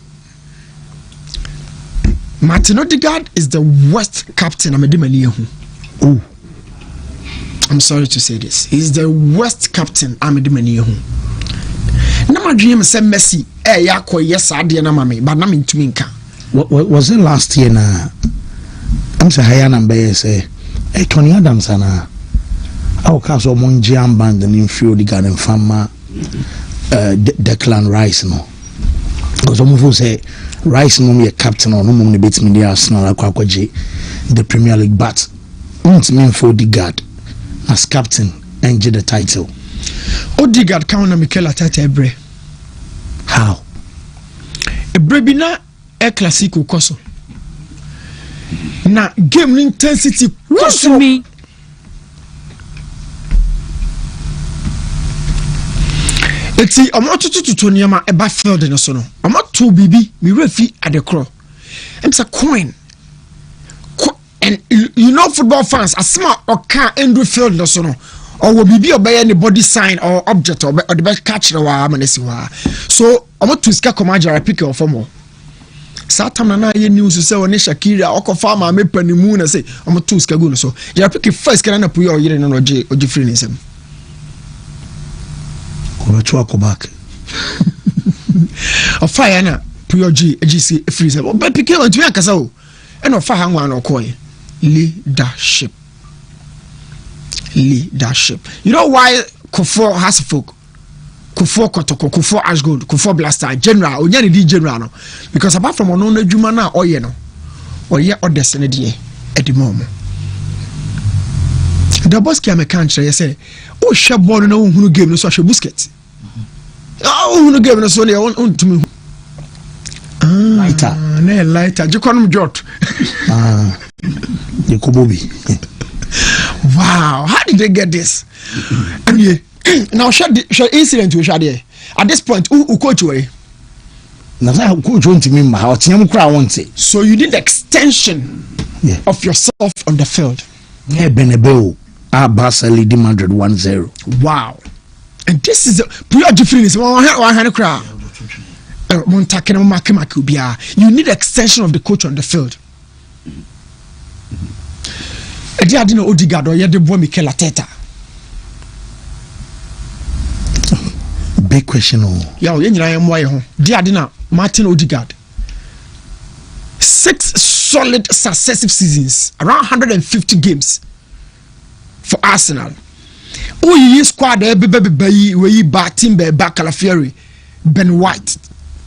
Martin Odegaard is the worst captain Oh. I'm sorry to say this. He's the worst captain Nama dream say Messi. Yako yes idea na mame, but na mintumi nka. Was it last year na? I'm say higher number say. Tony Adams na. Our castle Monjian band and infield the garden farmer Declan Rice no. Because some say Rice no me a captain or no me beats me the Arsenal akwaje the Premier League but won't mean for Odegaard as captain and get the title. Odegaard count na Mikel Arteta ebre. How? Ebre bina El Clasico koso. Na game intensity koso me. Eti omo tutu niama eba field no so no. Omo to bibi mi refi at the crow. It's a coin. And you know football fans asma oka endro field no so no. Or will be any body sign or object or the best catch the wa manesi wa. So omo to ska komaja pick or formo. Satam na ye news say one Shakira okofa ma me panimu na say omo to ska go no so. Ya pick first kana na puyo yire no oje free nsem. Ko back. Of fire na puyo GC free nsem. But pick on to akasa o. E no fa hanwa na okoye. Leadership. You know why Kufo has folk? Kufo Kotoko, Kufo Ashgold, Kufo Blaster, General, Onyani di General no. Because apart from Onona Jumana or no, or ye or destiny at the moment. The boss came a country, I say, oh, Shabon no who gave no such a biscuit. Oh, who gave us only on to me. Lighter, Jacob Jot. Yakubobi. Wow, how did they get this? And now share incident we share there. At this point, who coach way? Now I coach want to me how want it. So you did the extension of yourself on the field. Yeah, Benebeu. Barca leading Madrid 1-0. Wow. And this is a pretty difference. You need extension of the coach on the field. I didn't know Odegaard or the boy Mikel Arteta. Big question. Martin Odegaard. 6 solid successive seasons, around 150 games for Arsenal. Oh, you squad baby where you Timber back Calafieri, Ben White,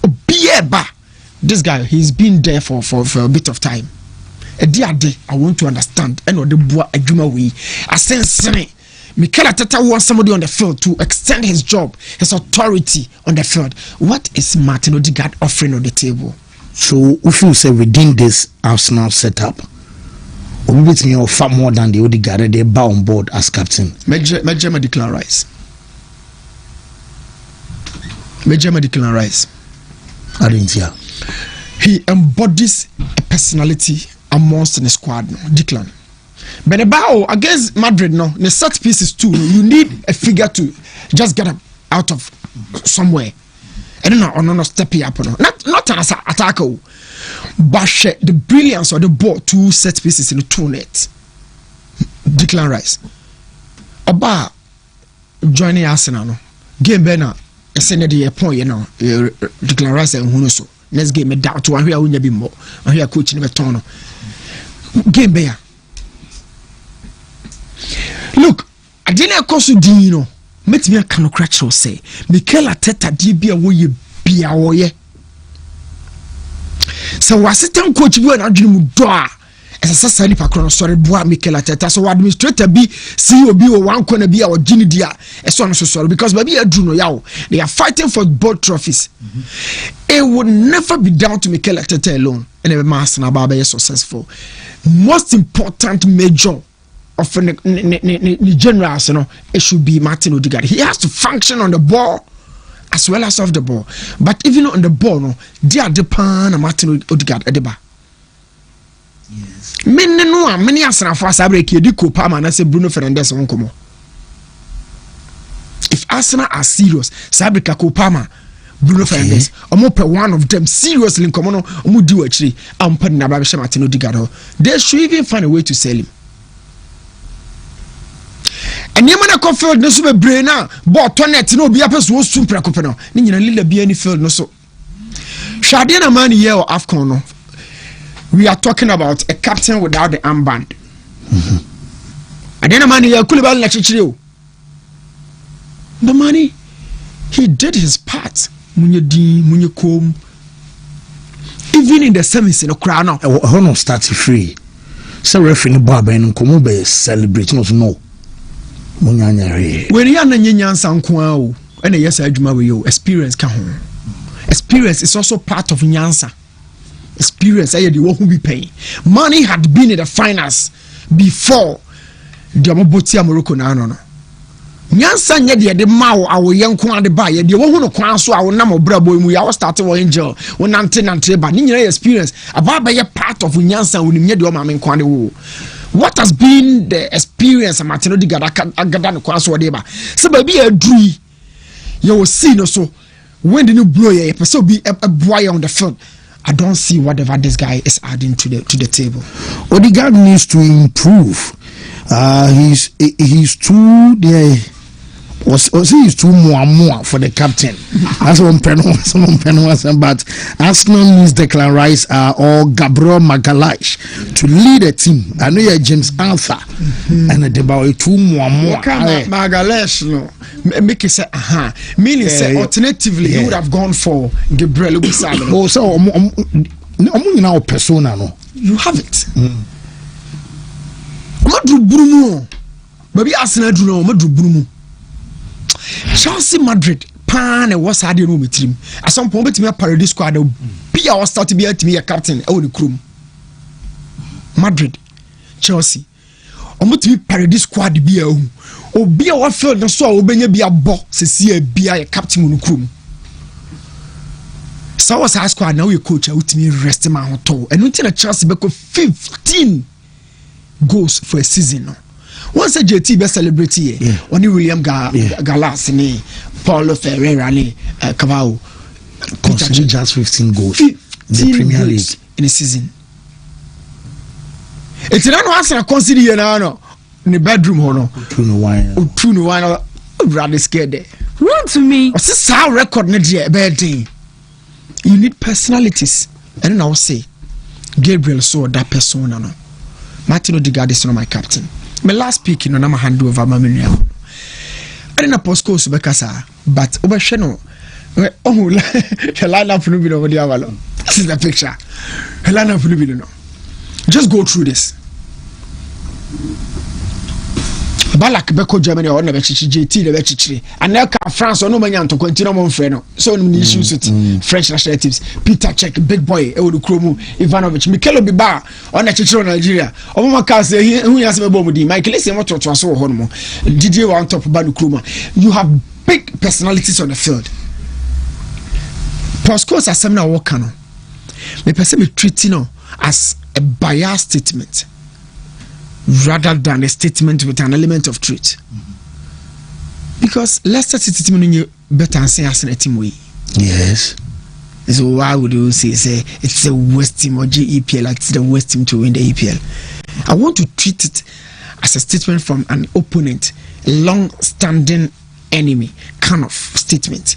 Bieba. This guy, he's been there for a bit of time. A dear day, I want to understand. And the boy a juma we. I sense Mikel Arteta wants somebody on the field to extend his job, his authority on the field. What is Martin Odegaard offering on the table? So if you say within this Arsenal setup, we bet me far more than the Odegaard they bow on board as captain. Major Declan Rice. I didn't hear. He embodies a personality amongst the squad, Declan. But about against Madrid, no, the set pieces too. You need a figure to just get out of somewhere. And no step up, no. Not an attacker, but the brilliance of the ball, 2 set pieces in the 2 net. Declan Rice. Oba joining Arsenal no. Game Bena send the point Declan Rice and who so. Next game me doubt to here unya bi mo. Here coach never turn. Game Bear. Look, I didn't cause you dino. Met me a cano crash or say Mikel Arteta dibia wo ye bia wo ye. So was it time coach you and dream do as a sani pa krono sorry boa Mikel Arteta so administrator be CEO be one corner be our genie dia so no so sorry because baby adru no they are fighting for both trophies. It would never be down to Mikel Arteta alone and every master na baba is successful. Most important major of the generals, it should be Martin Odegaard. He has to function on the ball as well as off the ball. But even on the ball, they are the pan Martin Odegaard at the bar. Yes. Many Arsenal fans are breaking the Copa and I say Bruno Fernandes won't come. If Arsenal are serious, Sabrika Kopama, Bruno Fernandes, one of them seriously come on, do actually. I'm putting a Martin Odegaard. They should even find a way to sell him. And you man a field no so be brain na but toilet no be apes wo sum prekope no ni nyina lila be any field no so hwade na man here or AFCON no we are talking about a captain without the armband and then man here Kulibali na chichire o the money he did his part munye din munye kom even in the semis no crowd now no start free so referee bo aben nkomo be celebrate no when you are nyansa nkoa o and yes adwuma we yo experience ka ho experience is also part of nyansa experience I the wo hu be pay money had been in the finals before the Mobotia Morocco na no nyansa nye de ma wo awo yenko ade ba ye de wo hu no kwan so awo na mo brabo mu ya wo start wo angel wo nante ba ni nyina experience aba ye part of nyansa wo nim nye de wo ma men kwan de wo. What has been the experience of Martin Odegaard agada no kwaso wode ba se ba bi adui you will see no so when the new blow ye person be a boy on the field. I don't see whatever this guy is adding to the table. Odegaard needs to improve. He's too he's too more for the captain. That's one penalty. But Arsenal needs Declan Rice or Gabriel Magalhaes to lead the team. I know you're James Arthur and the about two more. Magalhaes no make it say meaning say alternatively he would have gone for Gabriel Ubisalo. Oh, so now persona no. You have it. Madrid Bruno. Baby Arsenal do no Madrid Bruno. Chelsea Madrid pan was had no team. At some point me a parody squad be our start to be a captain e the crew. Madrid Chelsea omo parody squad be a obi a what field no so obenya be a bo se see be a captain no crew. So was our squad now you coach ultimately rest my hotel and until Chelsea be 15 goals for a season no. Once a JT be celebrate here, only William Gallas ni Paulo Ferreira ni Cavao consider just 15 goals in the Premier League in a season. It's not Arsenal consider you now in the bedroom hono. Two no wine rather scared there. Run to me. What's this how record next bad thing? You need personalities, and then I will say Gabriel saw that persona no. Martin Odegaard is not my captain. My last pick in my hand over my menu. I didn't post course because but over channel. Oh, Helena Fulubino over the Avalon. This is the picture. Helena Fulubino. Just go through this. Balak Beko Germany or never JT the Bechichi. And now France or no man to continue on Freno. So many issues with French national teams. Peter Cech, big boy, Ewodu Kromu, Ivanovic, Mikel Biba, on a Chicho Nigeria. Oma Kase, who has a bomb with Michael is what to so hormone. DJ on top of Banu Kruma. You have big personalities on the field. Postcodes are seminar workano. Me person be treating as a biased statement rather than a statement with an element of truth. Because Leicester City team better and say as a team way. Yes. So why would you say it's the worst team or GEPL, like it's the worst team to win the EPL? I want to treat it as a statement from an opponent, long-standing enemy kind of statement.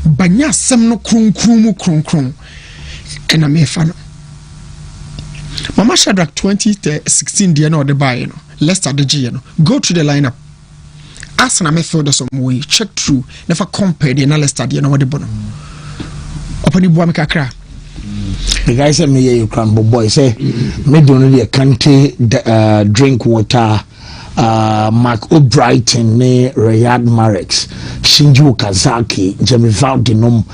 Banya sem no krum and I'm a fan. Mama Shadrach 2016 dear no the buy no Leicester the G no go through the lineup. Ask na me feel some way check through never compare the Leicester dear no what the bono. Open the boy me kakra. The guy said me you can boy say me don't need a country drink water. Mark O'Brighton, ne Riyad Marex, Shinju Kazaki, Jamie Valdinom,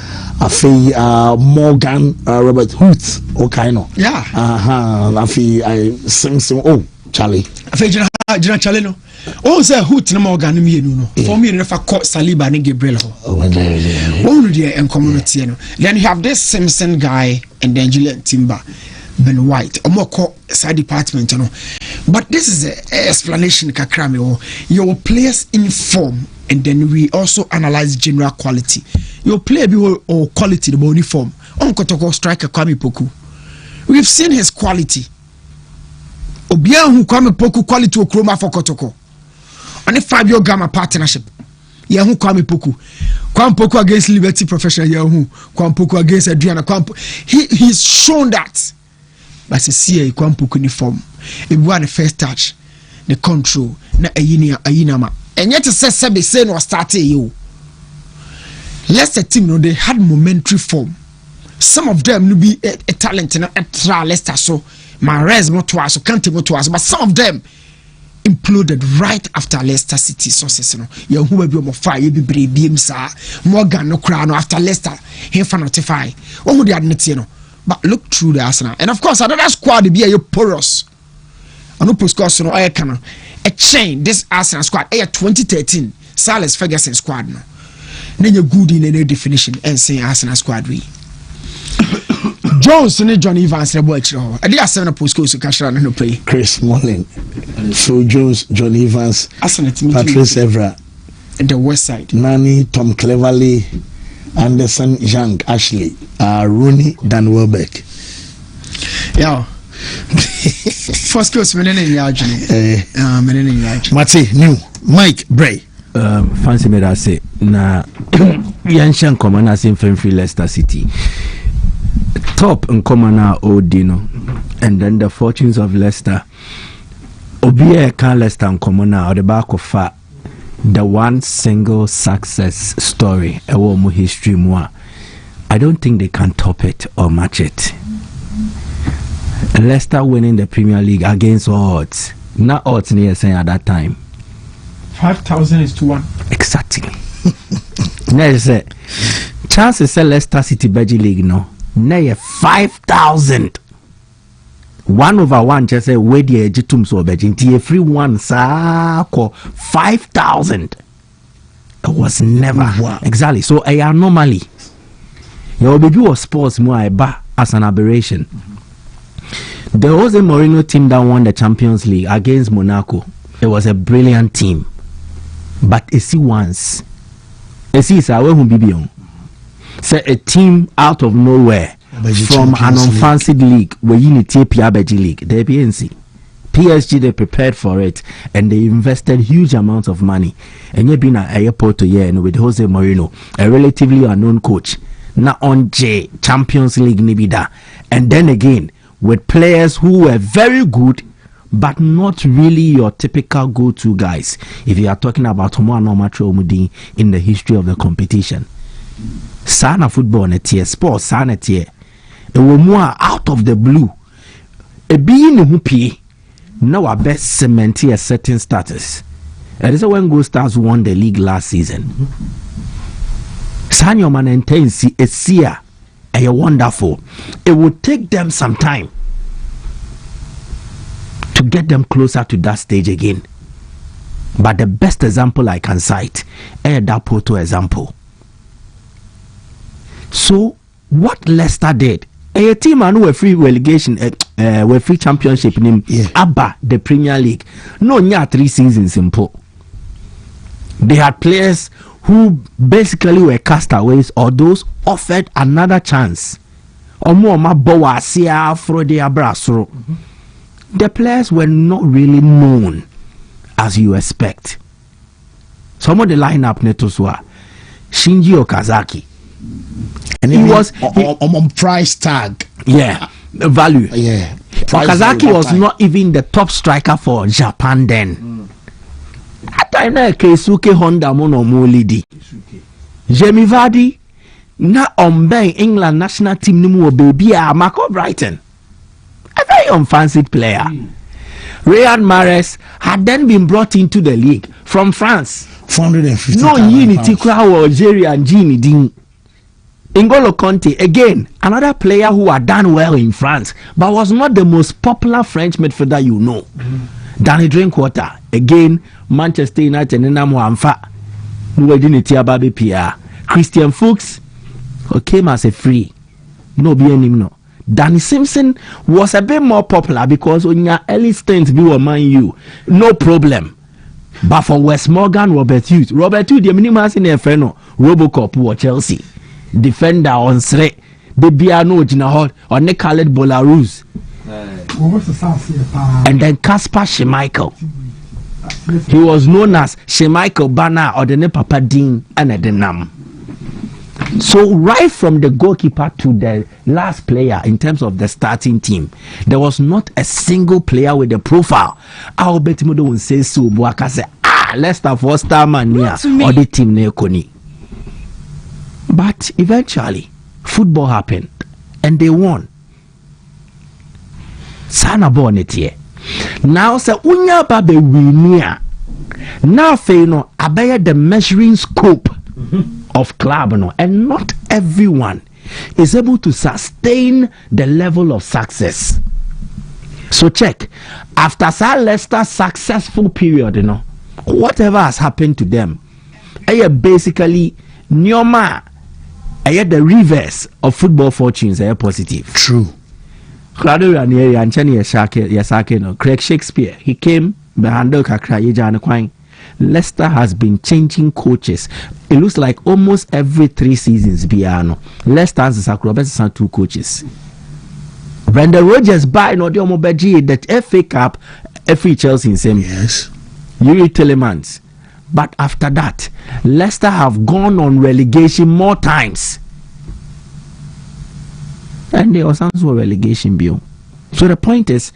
Morgan, Robert Hoots, Okaino. Yeah. I sing some. Oh, Charlie. Jina Charlie no. Oh, say Hoot no Morgan me no. For me, never caught Saliba and Gabriel. Oh, dear, and community. Then you have this Simpson guy and then Julian Timber. Ben White, or more side department, you know. But this is an explanation, Kakrami, or your players in form, and then we also analyze general quality. Your player or quality, the body form. Onkotoko striker Kwame Poku. We've seen his quality. Obian who Kwame Poku quality or Chroma for Kotoko. On a 5-year gamma partnership. Yahu Kwame Poku. Kwame Poku against Liberty Professional Yahu. Kwame Poku against Adriana Kwame. He's shown that. But see a Kwampuku uniform. It was the first touch, the control, na ayinama. And yet, Sebe saying was starting you. Leicester team, no, they had momentary form. Some of them will be a talent in a Leicester, so Mahrez Motoa, so Kante Motoa, but some of them imploded right after Leicester City success. You who will be more fire, you be brave, Morgan no crown after Leicester, he fan notify. What would you admit, you know? But look through the Arsenal. And of course, another squad be a porous. And no post no I can a chain this Arsenal squad 2013 Silas Ferguson squad no. Then you good in any definition and say Arsenal squad we. Jones and John Evans the boy chiro. I did 7 post so cash run no play. Chris Smalling. So Jones, John Evans, Arsenal Patrice Evra and the west side. Nani, Tom Cleverley, Anderson, Young, Ashley, Rooney, Dan Welbeck. Yeah. First course, Mate, new Mike Bray. Fancy me that say na Yanshan Common in Free Leicester City. Top and Common Odino, and then the fortunes of Leicester. Obia can Leicester and Common or the back of fat. The one single success story, a warm history more. I don't think they can top it or match it. Leicester winning the Premier League against odds. Not odds near saying at that time. 5,000 is to 1. Exactly. Next, chances say Leicester City Belgian League no. Nay 5,000. 1/1 just say where the Jitum so Belgian tea free one sa 5,000. It was never exactly. So I are normally your baby was sports more as an aberration. There was a Mourinho team that won the Champions League against Monaco. It was a brilliant team. But see once. See is away from Bibion. Say a team out of nowhere from an unfancied league where you need PRBG League. The PNC. PSG they prepared for it and they invested huge amounts of money. And you've been at airport to year with Jose Mourinho, a relatively unknown coach. Now on J Champions League Nibida. And then again with players who were very good but not really your typical go-to guys if you are talking about Tomo Anomatro Omudi in the history of the competition. Sana football net here, sports sana here. It was more out of the blue. A being who pay now our best cement a certain status. And this is when Gold Stars won the league last season. Sanyo man intense a seer. Are wonderful. It would take them some time to get them closer to that stage again. But the best example I can cite is that Porto example. So what Leicester did, a team and were free relegation, were free championship name, ABBA, the Premier League. No, not 3 seasons simple. They had players who basically were castaways or those offered another chance. The players were not really known as you expect. Some of the lineup netoswa Shinji Okazaki. And he was on price tag. Yeah, value. Yeah. Okazaki was not even the top striker for Japan then. At time na Keisuke Honda mono molidi. Jamie Vardy na omben England national team ni mu baby a Marco Brighton. A very unfancied player. Riyad Mahrez had then been brought into the league from France. 450. No unity crowd Algeria and Gini Ding. N'Golo Kanté, again, another player who had done well in France, but was not the most popular French midfielder you know. Danny Drinkwater, again, Manchester United, Christian Fuchs came as a free. No, no. Danny Simpson was a bit more popular because on your early stints, we were Man U. No problem. But for Wes Morgan, Robert Hughes, the minimum in FNO, Robocop or Chelsea. Defender on Sre, the Biano Jinahot, or Nick Khaled Bolarus. And then Kasper Schmeichel. He was known as Schmeichel Banner or the Papa Dean and the Nam. So right from the goalkeeper to the last player in terms of the starting team, there was not a single player with a profile. I'll bet you don't say so. Buaka say, Leicester 4-star man here or the team Nekoni. But eventually, football happened and they won. Sana bonnet now say unya babe winia. Now no abaya the measuring scope of club no, and not everyone is able to sustain the level of success. So check after Leicester's successful period, whatever has happened to them, basically Nyoma. Yet the reverse of football fortunes are positive. True. Craig Shakespeare, he came behind Leicester has been changing coaches. It looks like almost every 3 seasons. Leicester has 2 coaches. Brendan Rodgers by no that FA Cup, FA Chelsea in same. Yes. Yuri Telemans. But after that, Leicester have gone on relegation more times. And they also relegation bill. So the point is,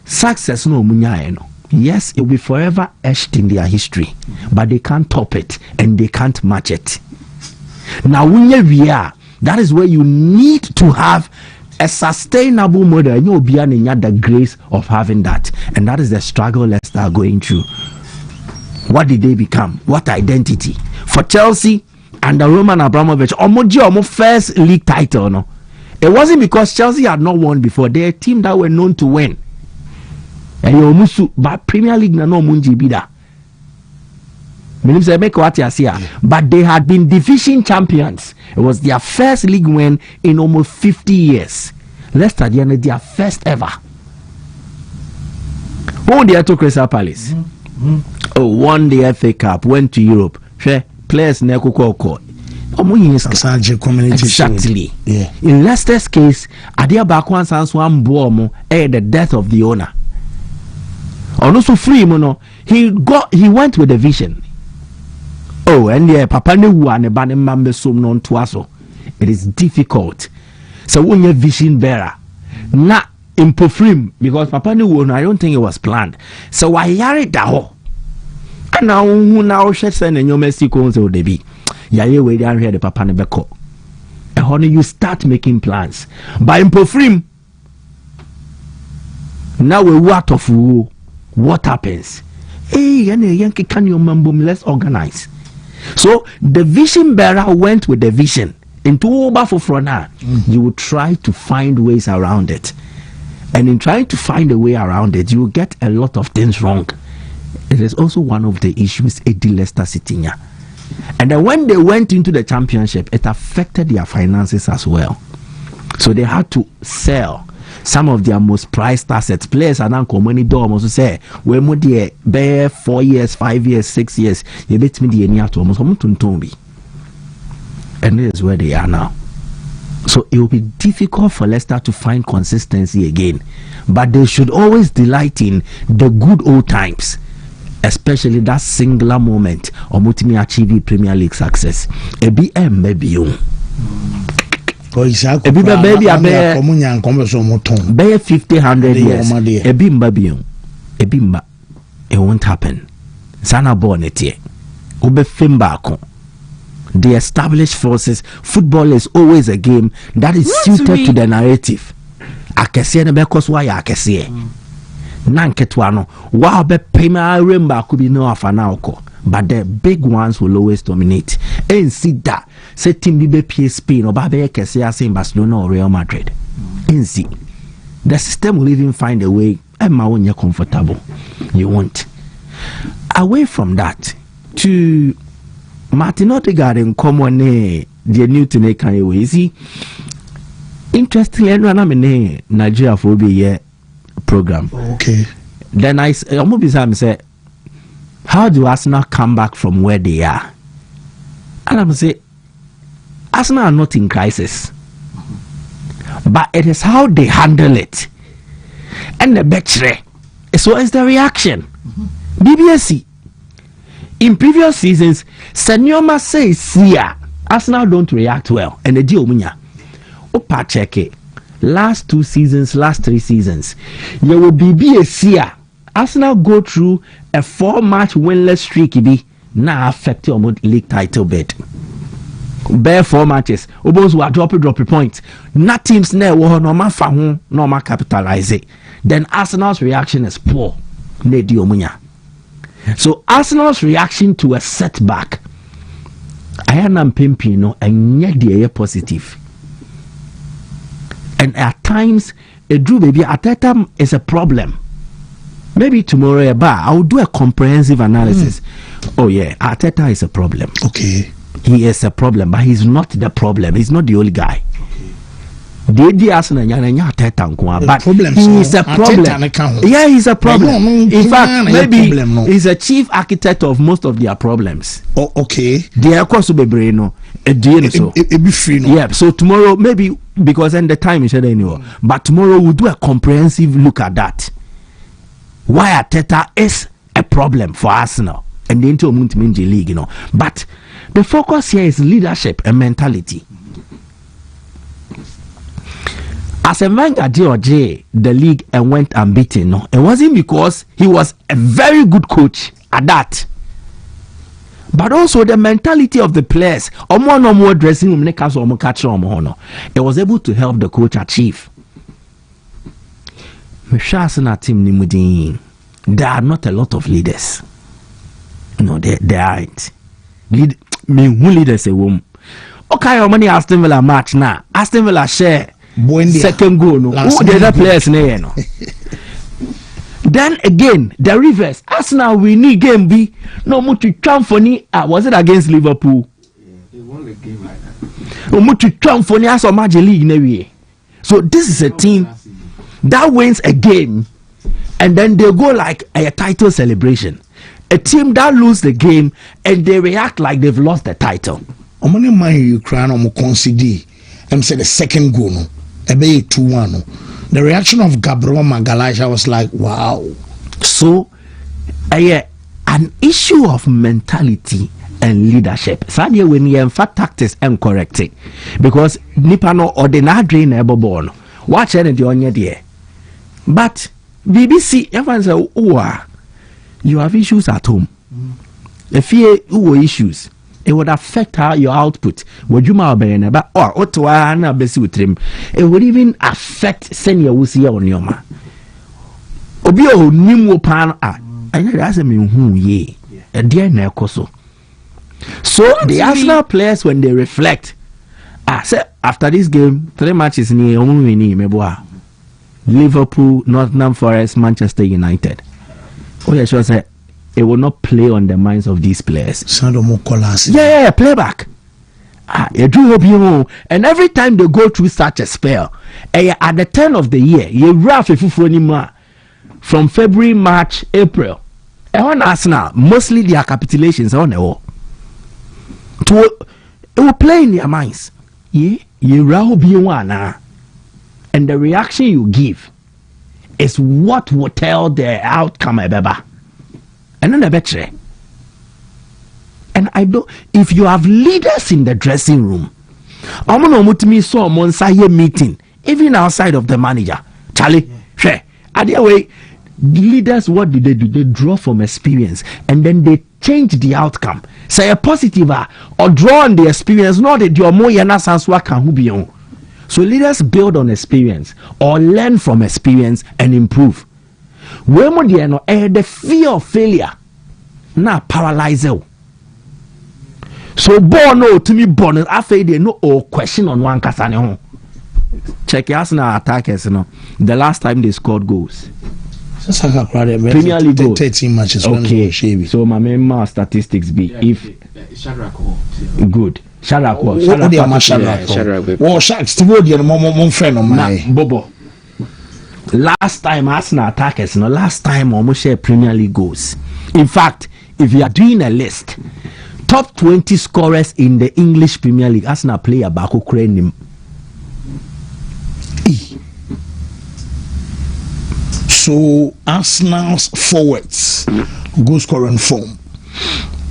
success no munya. Yes, it will be forever etched in their history. But they can't top it and they can't match it. Now we are, that is where you need to have a sustainable model. And you'll be in the grace of having that. And that is the struggle Leicester are going through. What did they become? What identity? For Chelsea and the Roman Abramovich, almost first league title, no? It wasn't because Chelsea had not won before. They're a team that were known to win. And you but Premier League no munji bida. But they had been division champions. It was their first league win in almost 50 years. Leicester, their first ever. Who they to Crystal Palace? Won the FA Cup, went to Europe. Players neko exactly. Yeah. In Leicester's case, Adia Bakwan Sans one bomb the death of the owner. Also free mono, he went with a vision. And the papa ne one mambe sum non twaso. It is difficult. So when you vision bearer, na impofrim because papa ne one I don't think it was planned. So why yare daho? And now she send and your Mexico so they be. Yaye way down here the papa ne beko. And honey, you start making plans. By impofrim. Now we what of who? What happens? Hey, Yankee can you remember? Let's organize. So the vision bearer went with the vision. Into Obafofrona, you will try to find ways around it. And in trying to find a way around it, you will get a lot of things wrong. It is also one of the issues at Leicester City. And then when they went into the championship, it affected their finances as well. So they had to sell some of their most prized assets. Players are now coming door to say, we mo de bear 4 years, 5 years, 6 years. You bet me the enya to almost Tombi. And this is where they are now. So it will be difficult for Leicester to find consistency again. But they should always delight in the good old times. especially that singular moment omutimi achieve Premier League success ebi maybe you ebi baby abe 50-100 years ebi mbabion ebi mba it won't happen sana born it here obe fimbako. The established forces, football is always a game that is suited to the narrative. Akese ne because why akese nanketwa wa be pema remember could be no afana oko, but the big ones will always dominate. And see that say team be PSP or ba be kese as in Barcelona or Real Madrid. And see the system will even find a way and when you're comfortable you won't. Away from that to Martin Odegaard in common the new to make way. See, interestingly, I'm in Nigeria for be a program. Okay. Then I almost say, how do Arsenal come back from where they are? And I'm say, Arsenal are not in crisis, but it is how they handle it, and the betray. So it's the reaction. BBSC. In previous seasons, Senyoma says here, Arsenal don't react well. And the deal munya. Opa check it. Last 2 seasons, last 3 seasons, you will be a seer. Arsenal go through a 4-match winless streak. Be now affect your league title bid. Bare 4 matches. Obos were drop points. Not teams near normal fahu, normal capitalize it. Then Arsenal's reaction is poor. Ne deal munya. So Arsenal's reaction to a setback, I am pimping and yet they are positive. And at times, a Drew baby Arteta is a problem. Maybe tomorrow I will do a comprehensive analysis. Oh yeah, Arteta is a problem. Okay, he is a problem, but he's not the problem. He's not the only guy. But he is a problem. Yeah, he's a problem. In fact, maybe he's a chief architect of most of their problems. Oh, okay. They are also be brain. Yeah. So tomorrow, maybe because then the time is anyway. But tomorrow we'll do a comprehensive look at that. Why Arteta is a problem for Arsenal and the Wontumi league, But the focus here is leadership and mentality. As a man got the league and went unbeaten, it wasn't because he was a very good coach at that, but also the mentality of the players. No more dressing room, it was able to help the coach achieve. Team there are not a lot of leaders. No, they aren't. Who leaders a woman? Okay, how many Aston Villa match now? Aston Villa share. Second goal, no. Who the other players no? Then again, the reverse. Arsenal we need game B. No much to trump for ni. Was it against Liverpool? Yeah, they won the game like that. No much to trump for ni as a major league anyway. So this is a team that wins a game, and then they go like a title celebration. A team that lose the game and they react like they've lost the title. How many man you crying on concede? I'm say the second goal no. 2-1. The reaction of Gabriel Magalhaes was like, wow. So, an issue of mentality and leadership. Sadly, when you in fact tactics and correct it, because Nipano ordinary neighborborn watch it on your dear. But BBC, everyone say, oh, you have issues at home. If you have issues, it would affect how your output. Would you mind about or it would even affect senior wusi on your man. Obio nimu pan and that's a mean ye a dear nekoso. So the Arsenal players when they reflect, say after this game, 3 matches near Liverpool, Nottingham Forest, Manchester United. Oh yeah, sure say it will not play on the minds of these players. Yeah, playback. And every time they go through such a spell, at the turn of the year, you rough from February, March, April. On Arsenal, mostly their capitulations on the wall. It will play in their minds. Yeah, and the reaction you give is what will tell the outcome. And then the better. And I don't. If you have leaders in the dressing room, I'm gonna Wontumi saw Monsaye meeting, even outside of the manager. Charlie, share. Other way, leaders, what do? They draw from experience, and then they change the outcome. Say a positive or draw on the experience, not that you're more can. So leaders build on experience or learn from experience and improve. When the fear of failure now paralyze. So born no to me born after they no question on one kasane. Check Arsenal attackers, the last time they scored goals. Premier League goals. 13 matches. Okay. So my main statistics be if good. Shadrack. Bobo. Last time Arsenal attackers, last time almost share Premier League goals. In fact, if you are doing a list, top 20 scorers in the English Premier League, Arsenal player Baku Crane. So Arsenal's forwards goal scoring form.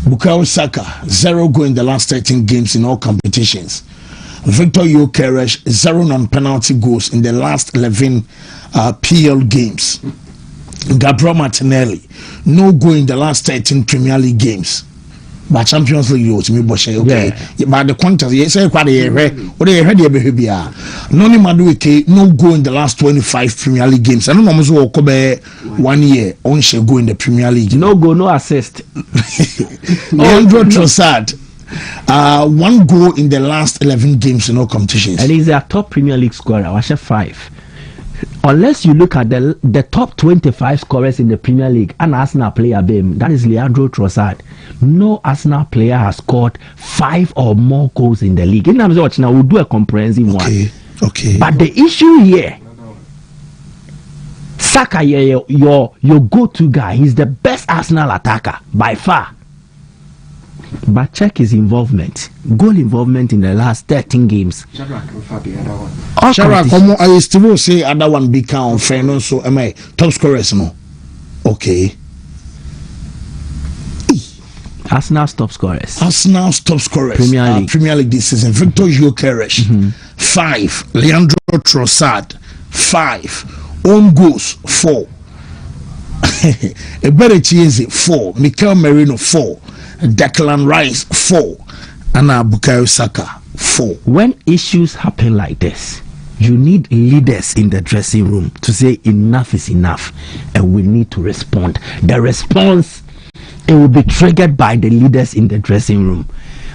Bukayo Saka 0 goal in the last 13 games in all competitions. Victor Gyokeres 0 non-penalty goals in the last 11 PL games. Gabriel Martinelli no goal in the last 13 Premier League games. But Champions League you to me okay. Yeah. But the contest you say quite Noni Madueke no go in the last 25 Premier League games. I don't know how 1 year on she go in the Premier League. No go, no assist. Leandro Trossard 1 goal in the last 11 games in all competitions. And he's a top Premier League scorer. I was 5. Unless you look at the top 25 scorers in the Premier League, an Arsenal player, that is Leandro Trossard. No Arsenal player has scored 5 or more goals in the league. In terms of now, we'll do a comprehensive one. Okay. But the issue here, Saka, your go-to guy, he's the best Arsenal attacker by far. But check his involvement, goal involvement in the last 13 games. Shadrack, I still say other one big count fair, so am I top scorers no? Okay. Arsenal's top scorers. Premier League this season. Victor Gyokeres 5. Leandro Trossard 5. Own goals 4. Eberechi 4. Mikel Merino 4. Declan Rice 4. And Bukayo Saka 4. When issues happen like this, you need leaders in the dressing room to say enough is enough and we need to respond. The response, it will be triggered by the leaders in the dressing room.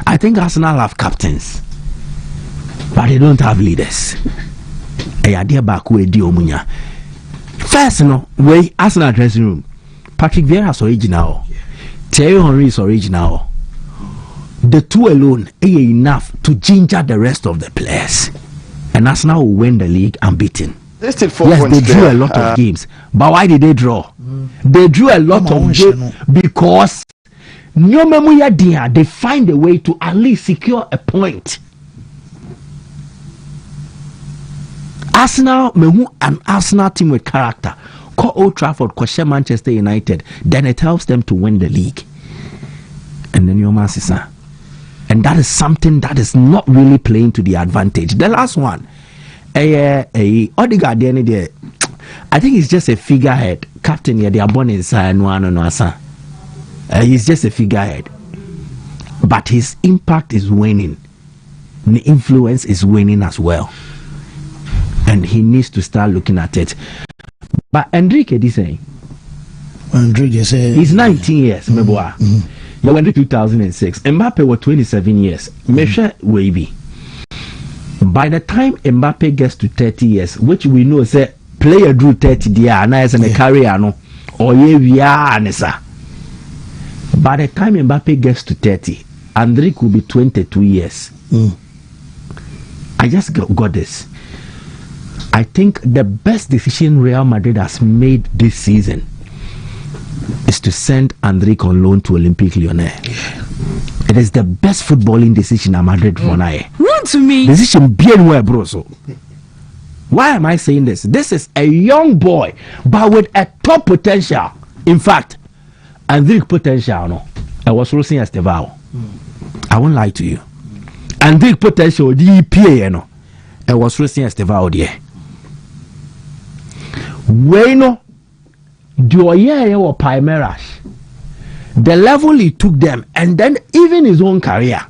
I think Arsenal have captains, but they don't have leaders. First, way Arsenal dressing room, Patrick Vieira is original. Thierry Henry is original. The two alone are enough to ginger the rest of the players. And Arsenal will win the league unbeaten. Yes, they drew a lot of games. But why did they draw? They drew a lot of games because they find a way to at least secure a point. Arsenal, an Arsenal team with character. Call Old Trafford, call Manchester United, then it helps them to win the league. And then your master. And that is something that is not really playing to the advantage. The last one, Odegaard, I think he's just a figurehead. Captain, they are born inside he's just a figurehead. But his impact is winning. The influence is winning as well. And he needs to start looking at it. But Enrique is saying, he's 19 years, You went to 2006. Mbappe was 27 years. Measure wavy. By the time Mbappe gets to 30 years, which we know say player drew 30 years and as a career no or by the time Mbappe gets to 30, Enrique will be 22 years. I just got this. I think the best decision Real Madrid has made this season is to send Enrique on loan to Olympique Lyonnais. It is the best footballing decision at Madrid for now. Wontumi. Decision bien well, bro. So why am I saying this? This is a young boy, but with a top potential. In fact, Andrick potential no. I was losing Estevao. I won't lie to you. Andrick potential DPA no. I was losing Estevao there. Bueno, Dioye or Palmeiras. The level he took them, and then even his own career.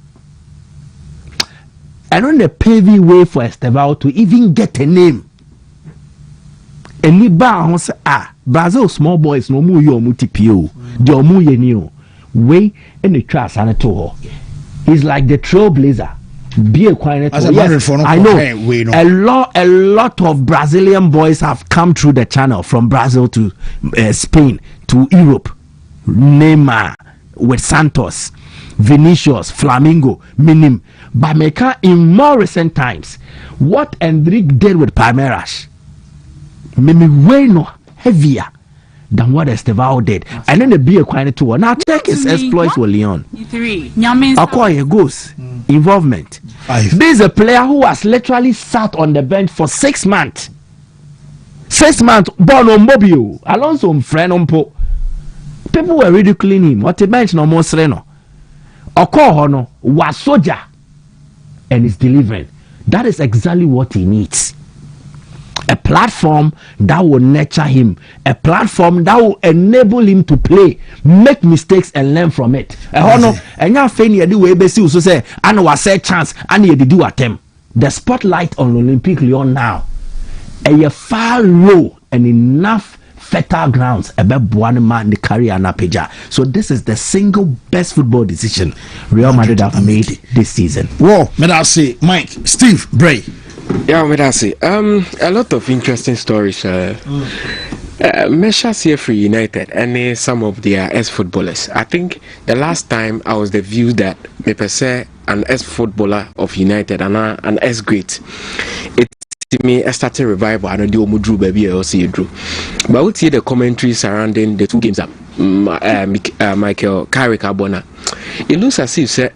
And on the paving way for Estevao to even get a name. And Niba say, Brazil small boys no more you multipio. The omu yenio. Way in the trash and at all. He's like the trailblazer. Be a quiet. Yes, I know. A lot of Brazilian boys have come through the channel from Brazil to Spain to Europe. Neymar with Santos, Vinicius, Flamingo, Minim. But Meka in more recent times, what Endrick did with Palmeiras, maybe way no heavier than what Estevao did. And then the be a quiet tour. Now check his exploits with Lyon. Acquire goals, involvement. This is a player who has literally sat on the bench for 6 months. 6 months, born on mobile. Alonso friend on po. People were ridiculing him. What a bench no more sereno. Okohono was soldier and is delivering. That is exactly what he needs. A platform that will nurture him, a platform that will enable him to play, make mistakes and learn from it. And you feel the way Bessie also say, I know I say chance, and you do attempt. The spotlight on Olympic Lyon now, a far low and enough fertile grounds about one man the career and Apeja. So this is the single best football decision Real Madrid have made this season. Whoa, may I say, Mike, Steve, Bray. Yeah, may I say, a lot of interesting stories. Measures here for United and some of their ex-footballers. I think the last time I was the view that me per se an ex-footballer of United and an ex-great. Me I started revival and do Mudru baby I see Drew. But we see the commentary surrounding the two games that Michael Carrick Abona. It looks as if say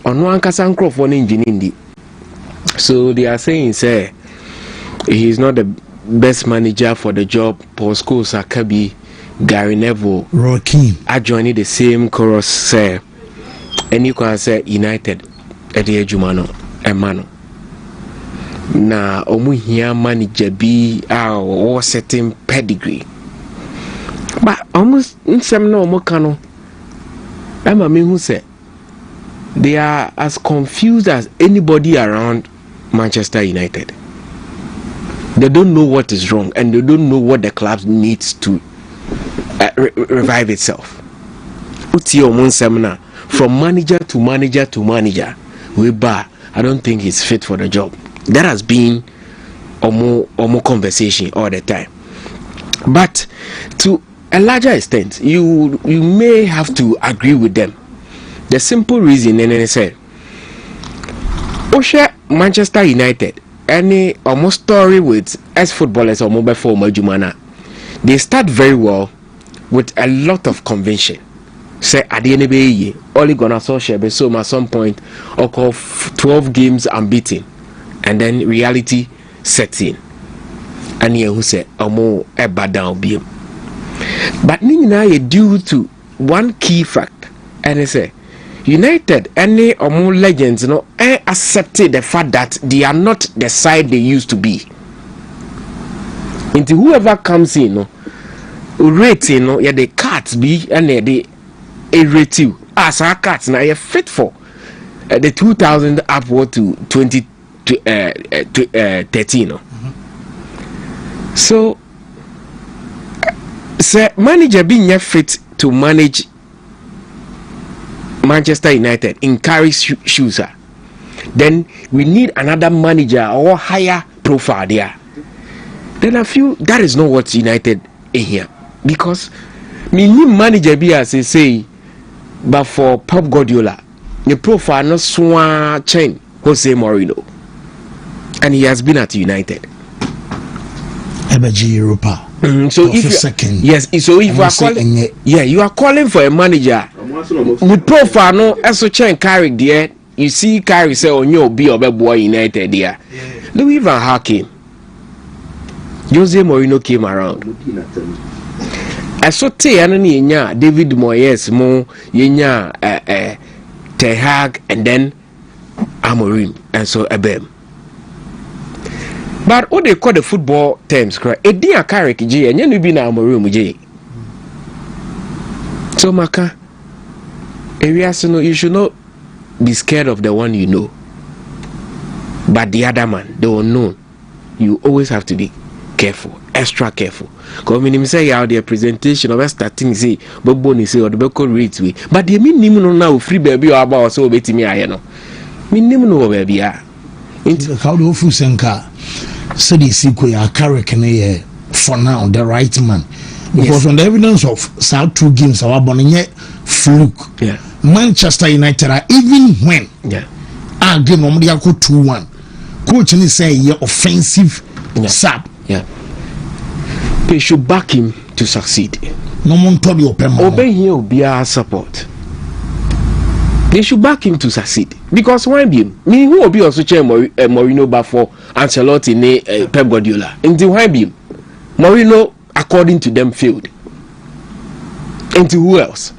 on one Kasan Croft one engine in the. So they are saying say he's not the best manager for the job. Paul Scholes Akabi, Gary Neville, Rocky. I joined the same chorus say and you can say United Eddie Jumano Emmanuel. Na omu hia manager bi or certain pedigree, but almost nsem na omu kano Emma me who say they are as confused as anybody around Manchester United. They don't know what is wrong and they don't know what the club needs to revive itself. Uti omu nsem na from manager to manager to manager we bar I don't think he's fit for the job. That has been a more conversation all the time. But to a larger extent, you may have to agree with them. The simple reason, and I said, Osha Manchester United, any almost story with ex-footballers or mobile form Jumana, they start very well with a lot of convention. Say at the end of the year, only gonna so at some point, or call 12 games unbeaten. And then reality sets in. And here who say, "Omo eba down be." But Nina due to one key fact, and they say, United any Omo legends, accepted the fact that they are not the side they used to be. Into whoever comes in, rating, yeah, the cards be and they rate you as our cards now you're fit for the 2000 upward to 20. 13. So say manager being fit to manage Manchester United in Carrick's shoes, then we need another manager or higher profile there. Then I feel that is not what United in here, because me need manager be as they say, but for Pep Guardiola the profile not swan chain Jose Mourinho. And he has been at United. Europa. So if you, second, yes, so if you are calling, you are calling for a manager with profile no so chain Carrick there. You see Carrick say on your be boy United there. Louis Van Gaal came. Jose Mourinho came around. Asote ano ni yenya David Moyes mo yenya Tehag and then Amorim and so Ebem. But what they call the football terms, correct? Edi akare kiji enye no bi na Amorim je. So Maka, you should not be scared of the one you know. But the other man, the unknown, you always have to be careful, extra careful. Because when you say how their presentation of starting say, but bonus say or the beco rate way. But they mean no now free baby or about so bet me I know. Mean no baby. Into how do you senka? So the sequel ya carry for now the right man. Because on the evidence of South 2 games our bonnet fluke. Yeah. Manchester United are even when game normally go 2-1. Coach and say yeah offensive sub. Yeah. They should back him to succeed. No one told you obey here will be our support. They should back him to succeed. Because why be him? Me who will be also chair Mourinho before Ancelotti ne Pep Guardiola. Until why be him? Mourinho according to them failed. Until who else?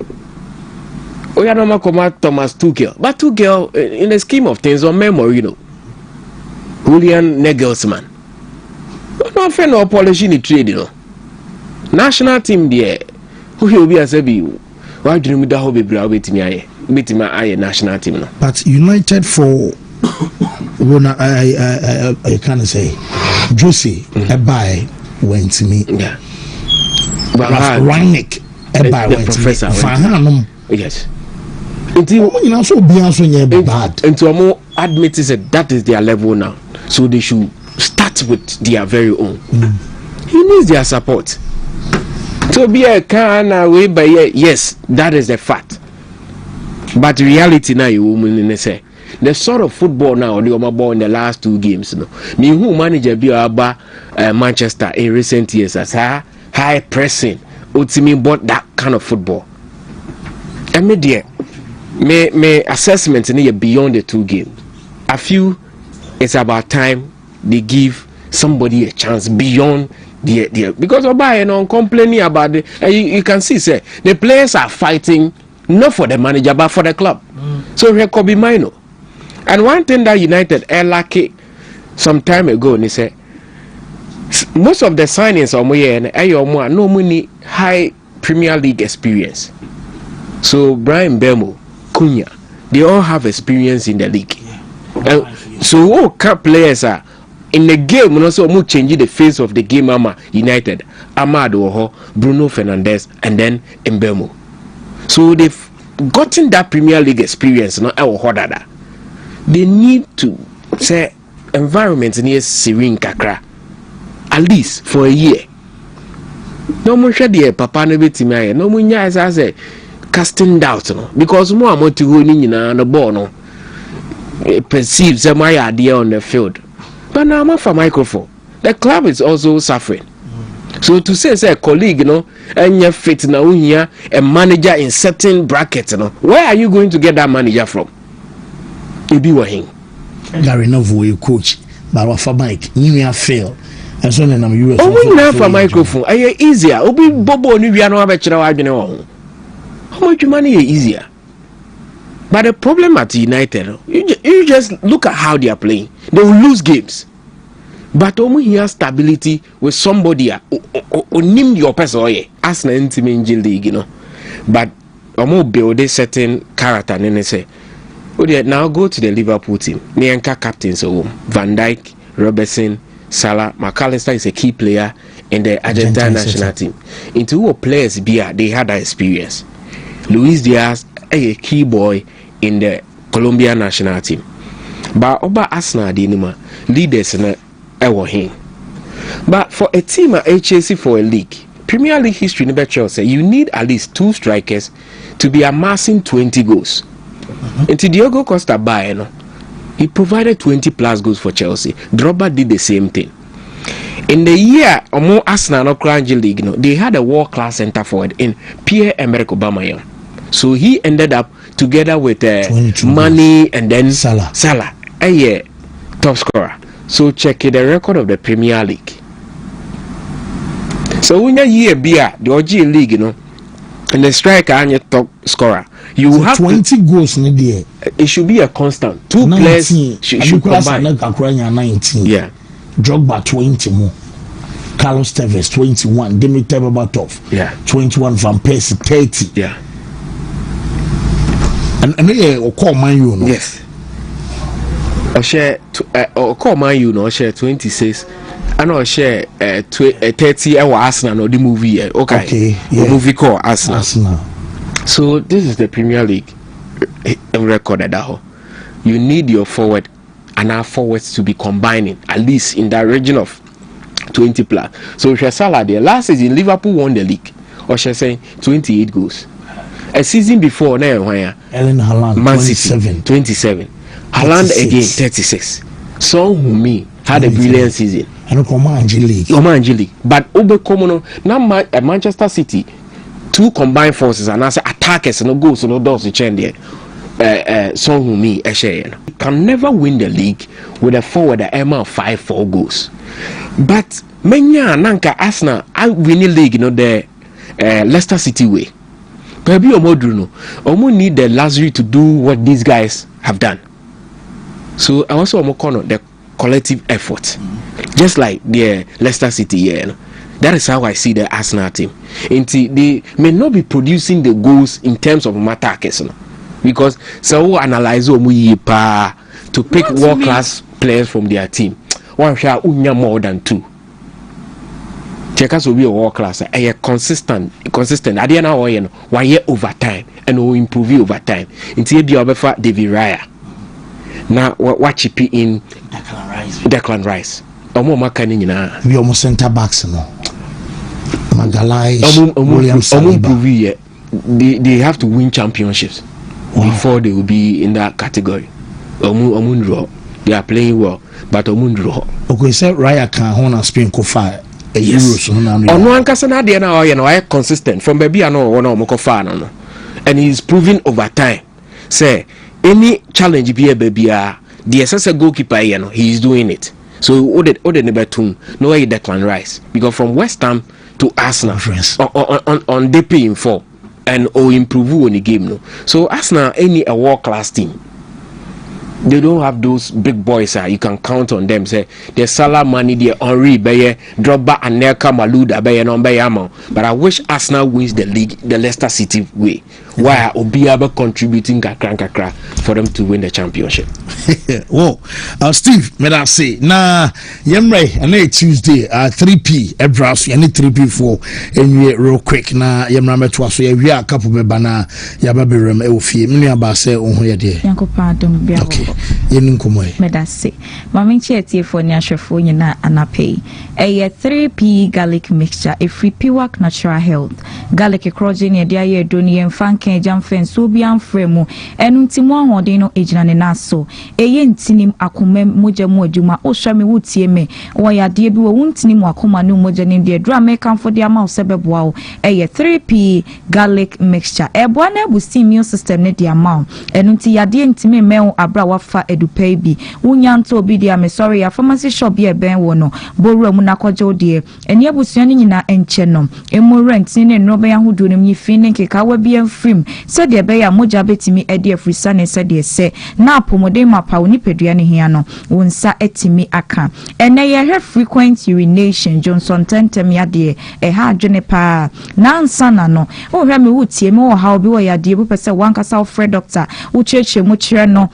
We are not come Thomas Tuchel. But Tuchel in the scheme of things on Mourinho. Julian Nagelsmann. No fair no apology in trade, you know. National team there. Who will be as a be? Why do you that be brave with me? With my national team, no. But United for I can't say Josie a buy went to me. Yeah. Rangnick a buy went to me. Yes. Until you know so bad. Until more admit that is their level now. So they should start with their very own. He needs their support. To be a kind of way by yes, that is the fact. But reality now, you woman say the sort of football now the ball in the last 2 games. No, me who manager be about Manchester in recent years as high pressing. Ultimately, bought that kind of football. And me dear, my assessment in beyond the 2 games. I feel it's about time they give somebody a chance beyond the because Oba complaining about the you can see say the players are fighting not for the manager but for the club. So here could be minor. And one thing that United are lucky some time ago, they say most of the signings are no money high Premier League experience. So Brian Bemo, Cunha, they all have experience in the league. So all players are in the game, also more changing the face of the game. United, Amado, Bruno Fernandes, and then Mbemo. So they've gotten that Premier League experience. They need to say environment near serene kakra at least for a year. No more shadi papa no betimi no more nya as say casting doubt no because more amount to go ni na the ball no perceives them my idea on the field. But now I'm for microphone. The club is also suffering. So to say a colleague, and you're fit now here, a manager in certain brackets, where are you going to get that manager from? You be working. Gary Novo, you coach, but for Mike, you fail. And so then I'm US. Oh, we have a microphone. Are you easier? Obi Bobo, you are no better. How much money is easier? But the problem at United, you just look at how they are playing. They will lose games. But only here stability with somebody who name your person. As an intimate league, But I'm build a certain character and they say, now go to the Liverpool team. Nianka captains Van Dijk, Robertson, Salah, McAllister is a key player in the Argentine national team. Into who players they had that experience. Luis Diaz, a key boy in the Colombian national team. But Oba Arsenal dinima leaders in him. But for a team at HAC for a league, Premier League history never say you need at least 2 strikers to be amassing 20 goals. Until Diogo Costa he provided 20 plus goals for Chelsea. Drogba did the same thing. In the year more Arsenal no Crown League, they had a world class centre forward in Pierre-Emerick Aubameyang. So he ended up together with Mane and then Salah, a top scorer. So check the record of the Premier League. So when you be the OG league, you know, and the striker and your top scorer, you will have 20 goals in the year. It should be a constant. 2 players should combine. 19. Yeah. Drogba 20 more. Carlos Tevez 21. Dimitri Berbatov 21. Van Persie 30. Yeah. And they call Man U, no? Yes. I share call Man U, no? I share 26. I know I share 30. I was Arsenal, no? The movie. Okay. Yeah. The movie called Arsenal. So this is the Premier League record that you need your forward and our forwards to be combining at least in that region of 20 plus. So if you're Salah there, last season Liverpool won the league, or shall say 28 goals. A season before now, Erling Haaland Man City 27. Haaland again 36. So Wontumi had a brilliant season. And Omanji League. But Obe Komono now Manchester City, 2 combined forces and as attackers no goals no doors to change there. Son Wontumi can never win the league with a forward that of 5-4 goals. But menya nanka Arsenal I win the league, you know, the Leicester City way. Maybe Omo need the luxury to do what these guys have done. So I also Omo the collective effort, just like the Leicester City. Yeah, that is how I see the Arsenal team. They may not be producing the goals in terms of attackers, because so analyze to pick world class players from their team. One shall unya more than 2. Checkers will be a world class. A consistent. At the end of 1 year over time, and will improve over time. Until you be for David Raya. Now what you put in Declan Rice. Omo makani na. We almost center backs no. Magalhaes, William Saliba. They have to win championships before they will be in that category. Omo they are playing well, but Omo. Okay, so Raya can hold and Spain Kofa. Yes. Ono ankasa na de na oye consistent from baby ano one omokofa no, and he's proving over time say any challenge be a baby the assessor goalkeeper he is doing it. So ode never tune no way Declan Rice, because from West Ham to Arsenal on DP in 4 and improve on the game no. So Arsenal any a world class team. They don't have those big boys. You can count on them. Say the Salah money, the Henry, Drogba, and Nelka Maluda, but I wish Arsenal wins the league the Leicester City way. Why Obiaba contributing kakra for them to win the championship. Whoa, Steve, may I say na Yemre and Tuesday 3p every any 3p for anyway real quick na Yemra metwa so we a couple be bana yababerem e ofie me aba say ohun ye de Yankopa adom bia. Okay. Yenin komo e. May I say mama nchi for ni ahwefo nyina anape. A 3p garlic mixture a free pure natural health. Garlic crogin ye dia ye doni emfa kan jamfen so bi amfremu enu ntimo ahode no ejina ne naso eye ntinim akoma moja mu adwuma o hwa me wutie me wo yade bi wo ntinim akoma ne moja ne de dra me kan for de ama osebeboa o eye 3p garlic mixture eboa na boost immune system ne de ama enu nti yade ntimi me abra wafa edupai bi wunya nto obi de am sorry ya pharmacy shop ye ben wo no boru mu na kwaje ode eni abusua ne nyina enche no emu rent ne no be yahodo ne myifi ne keka wa bi amfrim said de be ya moja betimi ede afrisa ne said de se na apomode mapa oni pedua ne hia no wonsa etimi aka ene ye he frequent urination Johnson tentem ya de ha adwene pa na nsa na no o hwa me wutie me wo ha obi wo ya de bu pese wankasa wo frɛ doctor wo cheche mu kire no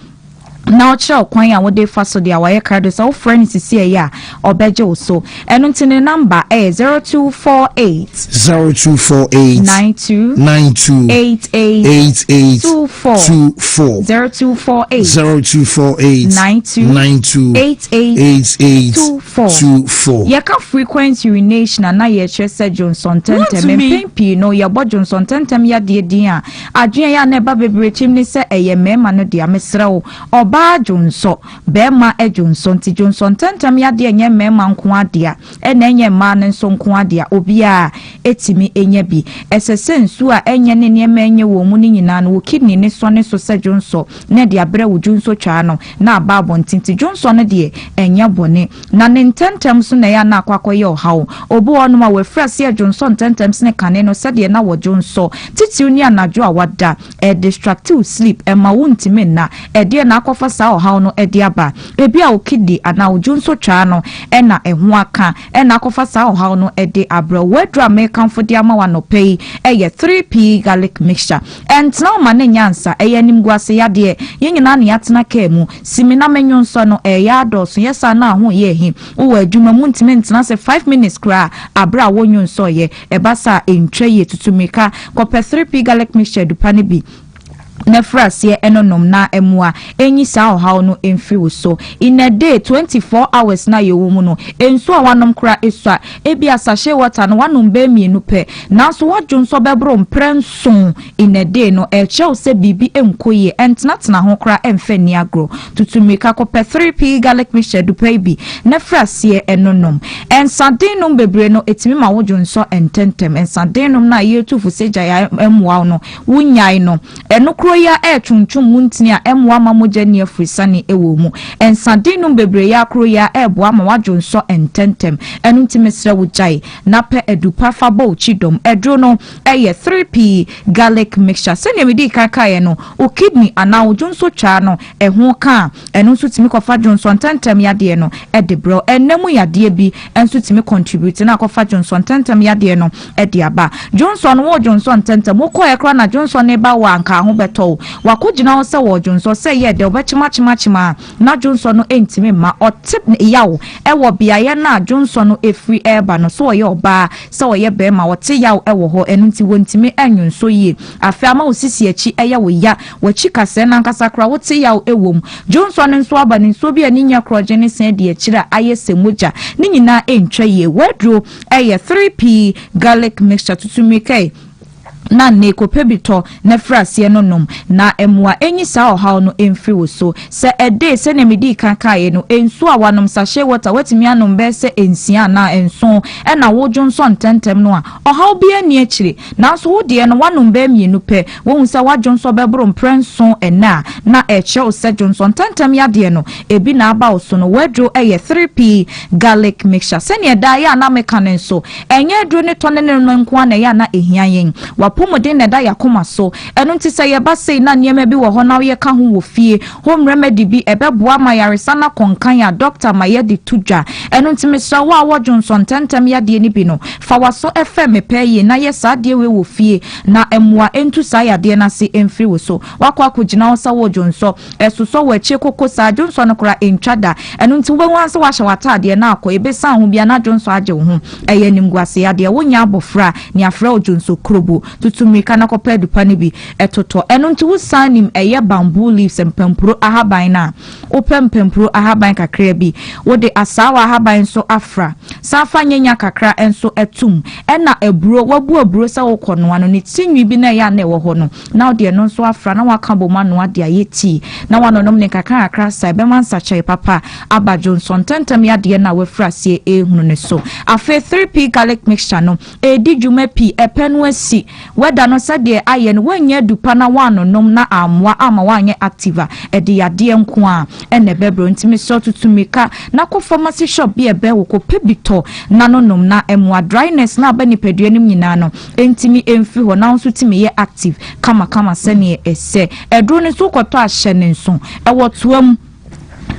na ochira kwan ya wo dey faso dia wa ye card so friend sisi e ya obeje wo so eno ntine number 0248 92 88 0248 ya ka frequent urination na ye chese Johnson tentem pempi no ya bo Johnson tentem ya de din a adwen ya na ba bebre chim ni se eye mema no dia mesrewo Oba Johnson Bema Johnson ti Johnson tentam ya de enye mema nko adea ena enye ma ne nso nko adea obia etimi enye bi esese nsu a enye ne niema enye wo mu ni nyina no kidney ne so ne so se Johnson ne de abre wo Johnson twa no na aba tinti Johnson ne de enye bone na ne tentam so na ya na akwakoye ohawo obo onuma we frase Johnson tentam ne kane no se de na wo Johnson titi uni anajo awada distractive sleep ema wontimi na de na akofa sa ohawo no de aba ebi a okidi ana wo Johnson twa no ena eho aka ena akofa sa ohawo no de abra wedra me kamfo de ama wa no pay 3p garlic mixture and now mane nyansa nim guase ya de yenyina na yatena ka mu simina menwonso no ya doso yesa na ho ye hi wo adwuma mu ntime ntena se 5 minutes kra abra wonwonso ye ebasa entwe ye tutumika kope 3p garlic mixture dupane bi na frase enonom na emua enyi sa ohaw no emfi so in a day 24 hours na ye wo mu no enso awanom kra esua ebi asahye water no wanom be mienu pe nanso wadwonso bebro mprenso in a day no echew se bibi enkoye entnatna ho kra emfa ni agro tutumika ko pe 3p garlic mixture du pe bi na frase enonom ensadenum bebre no etimi ma wodwonso ententem ensadenum na ye tufu seja ya emua no wunyai no eno ya chunchum muntini a emwa mamoja ni afrisani ewo mu ensadinum bebre ya kro ya ebo ama wadwonso ententem enu ntimesra wujai na pe edupa fabo chidom edro no 3p garlic mixture sene medi kakaye no o kidney ana wodwonso twa no eho ka enu nso timi kofa dwonso ententem yade no edebro enemu yade bi enso timi contribute na kofa dwonso ententem yade no ediaba Johnson wo Johnson ententem wo koye kra na Johnson ne ba wa nka ho beto wakujina wo se wo Johnson se ye de obechimachimachima na Johnson no entimi ma otip yawo ewo biaye na Johnson no efri eba no so ye oba se wo ye be ma wote yawo ewo ho enu nti wontimi anwunso ye afiama osisi achi eye wo ya wachi kase na nkasa kra wote yawo ewom Johnson nso aba ne nso bia ni nya kroje ne sen de akira aye semoja ni nyina entwa ye wedro 3p garlic mixture tutumike na neko pebito na frase no nom na emua enyi sa ohaw no emfi wo so se ede se ne medi kankaye no ensu a wanom sahye water watimi anom be se ensia na enso e na wo Johnson tentem no a ohaw bi ani akire na so wo de no wanom be mienu pe wo se wa Johnson be bro mprenso ena na eche se Johnson tentem ya de no ebi na aba so no wedro 3p garlic mixture se ne da ya na mekanen so enye dro ne tonne ne no nko na ya na ehia yen pomodin na da yakoma so enu nti se ye ba sei na niema bi wo ho na ye ka ho wo fie home remedy bi ebeboa ma yaresa na konkan ya doctor ma ye de tudwa enu nti mesra wo Johnson tentem ya de ni bi no fa waso fm pe ye na ye sa de we wo fie na emua entu sa ya de na se emfiri wo so wakwa akogina wo sa wo Johnson esoso wo achi kokko sa Johnson kora entwada enu nti wo wanse wa hye wata de na akọ ebe san ho bia na Johnson age wo ho eye nimguase ya de wo nya abofra ni afra Johnson krobo tutumika na kopa dupane bi etoto eno nti wusanim eye bamboo leaves mpempuro ahaban na opempempuro ahaban kakra bi wode asawa ahaban so afra safa nyenya kakra enso etum ena eburo wabu eburo sa wokono ano ne tinwi bi na ya na ewo ho no na ode no so afra na waka boma no ade ayeti na wanonom ne kakra kakra sa be man sache papa aba Johnson tentem ya de na wefra sie ehunu ne so afa 3p garlic mixture no edi dwuma pi epenu asi weda no sade aye no wanya dupa na wanonom na amwa ama wanye activa ede yade nko a ene bebro ntimi so tutumika na ko pharmacy shop bi ebe wo ko pebito na nonom na emwa dryness na aba nipadua nim nyina no entimi emfi ho na nso timi ye active kama sene ese edro ne so koto ahye ne nso ewo toam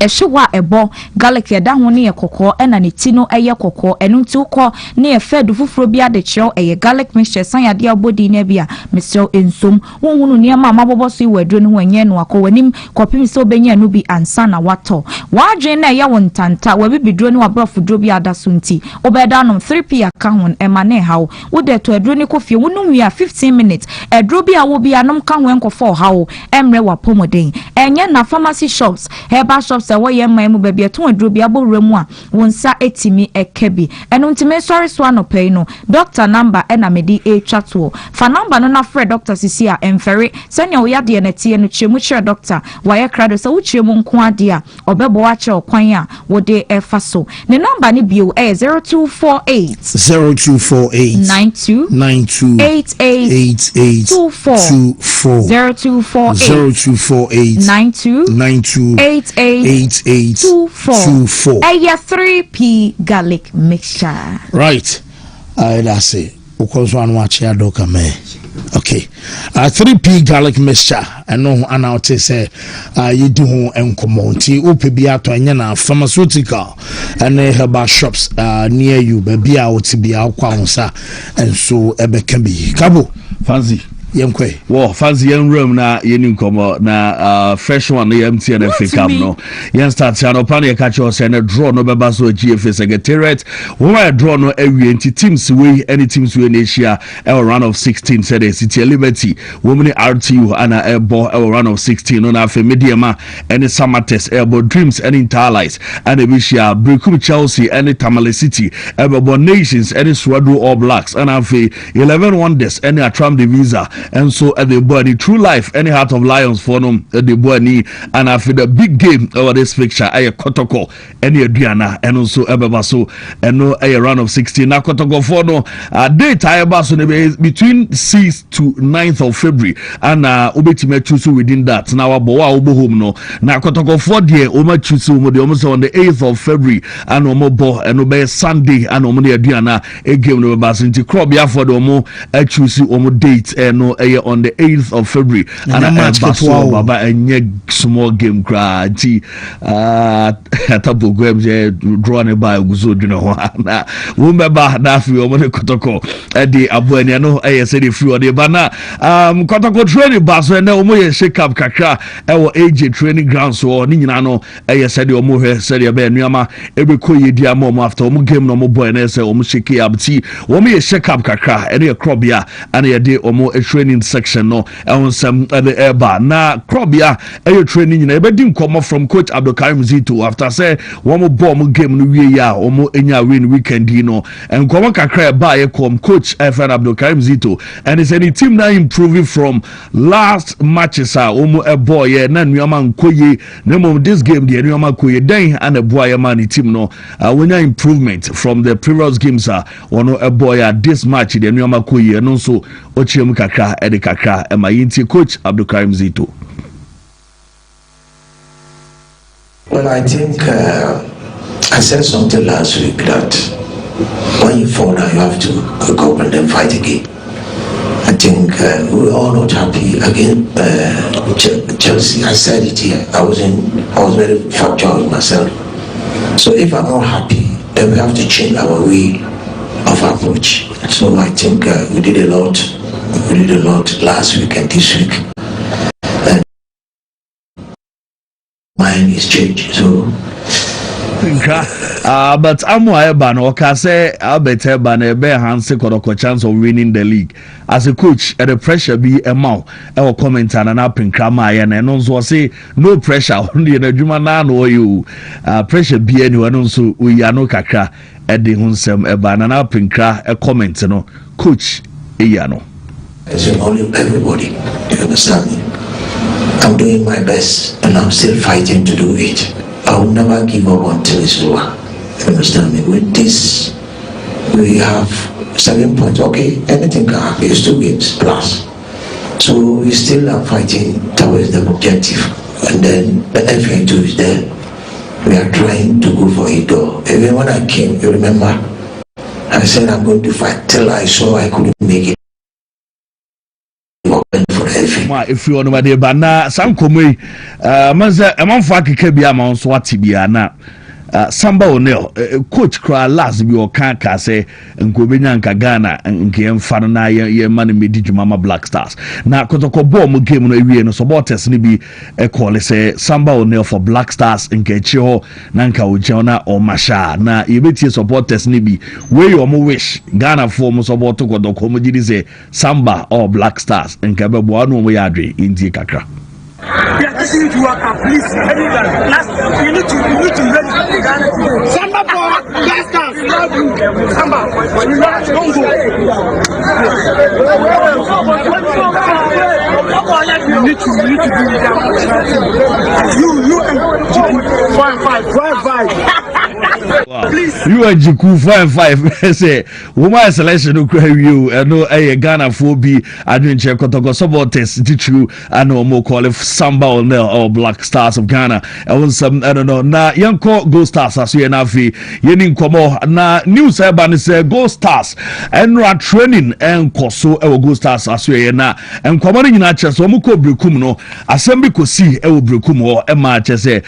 ehwa ebo garlic yeda ho ne yekoko ena ne ti no eyekoko enu nti ukọ ne yefedu fufuro bi ade kyerɛw eye garlic mixture san yade abodi na bia mesɛw ensom wonhunu ne ma mabobo so iwadro ne ho enye no akọ wanim kopim se obenya no bi ansa na wato wadwen na ye wontanta wa bibidro ne wabrofodro bi ada so nti obeda no 3p aka ho ema ne hawo wode to edro ne kofie wonu wi a 15 minutes edro bi a wo bi anom ka ho enkofo hawo emre wa pomoden enye na pharmacy shops herbal shops so woyɛ man mu baabi ɛto aduro bi abɔwura mu a wonsa etimi ɛkɛbi ɛno ntime sɔre so anɔpɛ no doctor number ɛna medi etwa to fa number no na frɛ doctor sisi a ɛmfɛre sɛnea woyade na tie no kyerɛ mu kyerɛ doctor wayɛ krado sɛ wokyerɛ mu nko ade a ɔbɛbɔ wakyerɛ ɔkwan a wode ɛfa so ne number ne bio ɛyɛ 0248 92 88 24 0248 92 88 24 ɛyɛ 3p garlic mixture. Right. That's it. Because one watch ya doka me. Okay. 3p garlic mixture. I know and I'll say you do encomonti upibiato and pharmaceutical and herbal shops near you baby out to be out and so ebe can be Cabo fancy. Yemkwe. Wow, fancy young room na yenim komo na fresh one na empty and FA Cup no. Yen start channel pan ye catch us and a draw no beba so GFA secretariat. When draw no every teams we any teams we in Asia our round of 16 said the City Liberty women RTU and a ball our round of 16 on afa mediama any summer test airbo dreams and interlies and a Bishia Brekum Chelsea any Tamale City airbo nations any Swadu All Blacks and afa 11 wonders any Atram de Visa and so at the boy true life any Heart of Lions for them the boy ni and after the big game over this picture I Kotoko any Adriana and also Ebebaso and no a round of 16 na Kotoko for no day tie baso between 6th to 9th of February and ubetime choose within that now boa obo home no na Kotoko for there oma choose almost on the 8th of February and omo and obey Sunday and omo Adriana a game no baso into crop ya for the omo choose omo date and on the 8th of February and Baba and small game cry tapo games drawn by Guzo na wumba na fi o mo Kotoko the abuani no say the free the bana Kotoko training baso na o mo ye shake up kakra e wo AJ training ground so ni nyina no say the o mo he say the be nuama e be ko ye dia mo after o mo game no mo boy na say o mo shake up ti o mo ye shake up kakra e the crop ya and ye dey o mo training section no on some the airbar na crobia ayo training na ebedi nkomo from coach Abdulkarim Zito after say one more bomb game no wie ya omo enya win weekend no nkomo kakra ba ye come coach FN Abdulkarim Zito and he said the team now improving from last matches omo a boy na nuama nkoye na mom this game the nuama koye den and a boy man team no when improvement from the previous games one a boy this match the nuama koye no so ochiem kakra edikakra emayinti coach Abdulkarim Zito. Well, I think I said something last week that when you fall down, you have to go up and then fight again. I think we're all not happy again. Chelsea, I said it here. I was very factual with myself. So if I'm not happy, then we have to change our way of approach. So I think we did a lot. We did a lot last week and this week. And mine is changed. So but Eba no can say Albert Eba na be hanse Kotoko chance of winning the league. As a coach, the pressure be a mouth. Our comment and an Pinkra Maya and also say no pressure only in a Juma no you pressure be anyone also we are no kakra at the Hunsem Eba and an Pinkra a comment no coach Eyano. As everybody, you understand me? I'm doing my best and I'm still fighting to do it. I will never give up until it's over. You understand me? With this, we have 7 points. Okay, anything can happen. It's 2 games plus. So we still are fighting towards the objective. And then the FA2 is there. We are trying to go for it though. Even when I came, you remember, I said I'm going to fight till I saw I couldn't make it. If you want to buy na some come manza among fakike bia ma so atibia na Samba O'Neil coach cry last be o kan ka say nkobenya nka Ghana nke emfa na ye man medi Jumama Black Stars na Kotoko ball mo game no ewie no supporters ni bi call say Samba O'Neil for Black Stars nke chi ho na nka oje na o masha na yebetie supporters ni bi we o mo wish Ghana for mo support Kotoko mo gidi say Samba or Black Stars nke be bo anu mo ya adwe intie kakra. We are taking you to work out, please. Last, you need to ready Ghana to go. Samba for last dance. Samba, don't go. You need to do that. You 5-5. Wow. You are Jiku 5-5. Say, woman selection no cry you. No, Ghana 4B. I didn't check Kotoko supporters. Teach you. I know more call it Samba or Black Stars of Ghana. I want some. I don't know. Na young call Gold Stars as we na fi. Yenin komo na news. Ebani say Gold Stars. Enra training and koso. Gold Stars as we na. And komo ni na chese. Omuko brekum no. Assembly kosi. Brekum or Emma chese.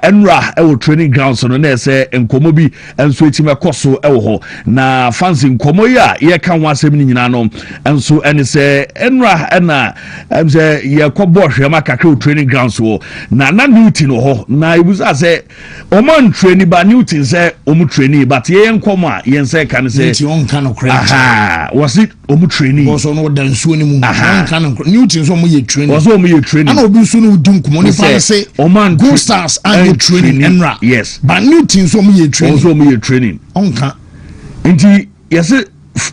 Enra training grounds on the say. Nkomo bi enso etima koso ho na fancy nkomo ya ye kan wasem ni nyina no enso ene se enra na emse ye kobo hwema kakra training grounds wo na Newton ho na ibuza se oman training ba Newton se omu training but ye nkomo a ye nse kan se Newton on kan okra aha was it omu training was on da nsuo ni mu kan Newton so mo ye training was o mo ye training ana obi nsuo no dum nkomo ni fa se oman Gold Stars and training enra yes but Newton so mo ye training also me training onka nti yes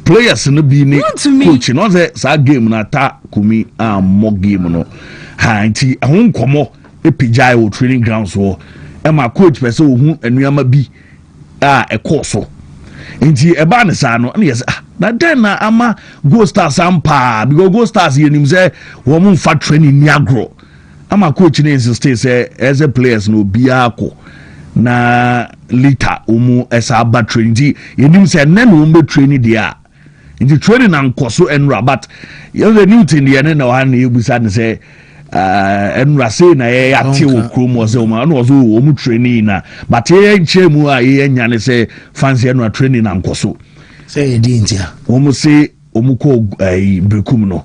players no be ni coach no say sa game na ta kumi mo game no ha nti ahun komo epijai o training grounds wo e ma coach pese ohun anuama bi e course so nti e ba ne sa no na yes na den na ama Gold Stars ampa because Gold Stars yenim say wo mo fa training ni agro ama coach na insist say as a players no bia ko na liter umu esa ba training yenim se na no be training dia nti training na nkoso enra but you the Newton ye na wa na ebusa ne se enra say na ye ate wo krom wo se o ma no wo mu training na but ye nchemu a ye nya ne se fancy enra training na nkoso say ye di ntia wo mu se o mu ko brekum no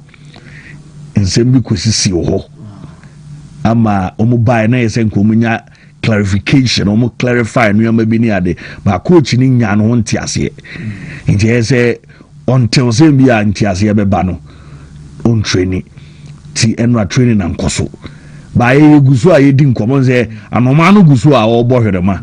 nsem bi kosisi ho ama o mu bai na ye se nkomunya clarification or clarify no yama bi ni ade ba coach ni nya no nti ase nti say until say bi a nti ase be ba no on training ti enra training na nkoso ba ye guso a ye di nkomo say anoma no guso a obo hwerema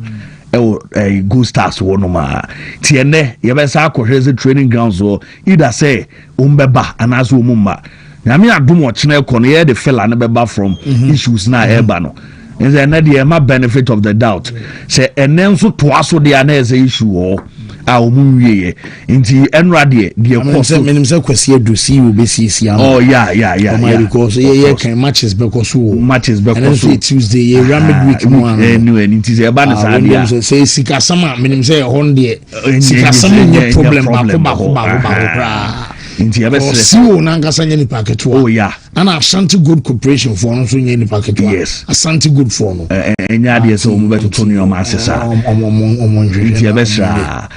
Gold Stars wo no ma ti ene ye be sa akohweze training grounds or either say umbeba anaso umumma nyame adom o chena ekono ye de fella ne beba from issues na eba no is another benefit of the doubt. Say and then so twice so the another issue or our moon ye into enradi the course minimum question do see you be see oh yeah because yeah can matches because Tuesday yeah ramid week one anyway it is a banner say sikasama minimum say on the sikasama problem bako inti si wo nangasa nyeni packet oh yeah ana Ashanti Good Corporation for no so nyeni packet yes Ashanti Good for no enya de so mo beto no ma asesa inti abesra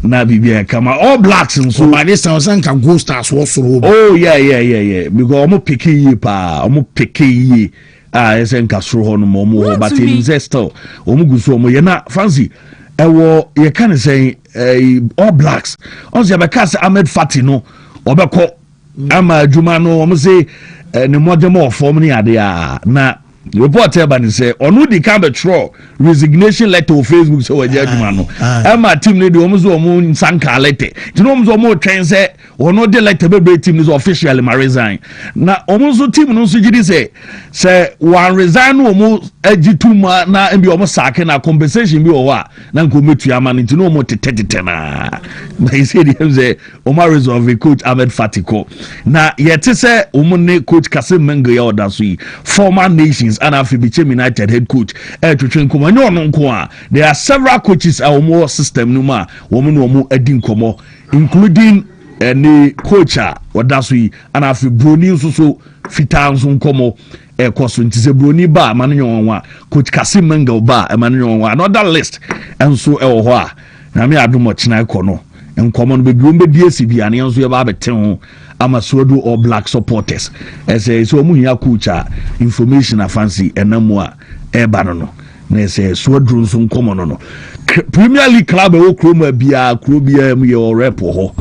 na bibia kama all blacks so by this time sanka Gold Stars wo soro oh yeah because omo pick yi esenka soro ho no mo but in still omo guso omo ye na fancy ewo ye kan say all blacks on se bekas Ahmed Fati no obeko ama adwuma no omo say ne modemo of form ni ade na report ebani say onu di kan be tro resignation letter on Facebook so waje adwuma no ama team ne de omo so omo sanka letter ti no omo so omo twen say ono de letter be team no officially ma resign na omo so team no so gidi say one resign no omo agituma na mbi omo sake na compensation bi owa na nko metu ama no ti no omo tetete na he said he say omo resolve coach Ahmed Fatiko na yete say omo ne coach Kasim Mengo ya oda so former nations and Afibichem United head coach twetwen komo nyo no nko a there are several coaches a omo system no ma omo no omo adi nkomo including any coach oda so and Afi Broni so fitan so nkomo koso ntise Broni ba ma no nwa coach Kasim Mengo ba ma no nwa another list enso ho a na me adomo chena ikono nkomo no be bi DSB ane enso ye ba beten ho amasodo or black supporters say so mu hia coach information fancy enamu a eba no na say so drum so nkomo no Premier League club e wo kroma bia mu ye rep ho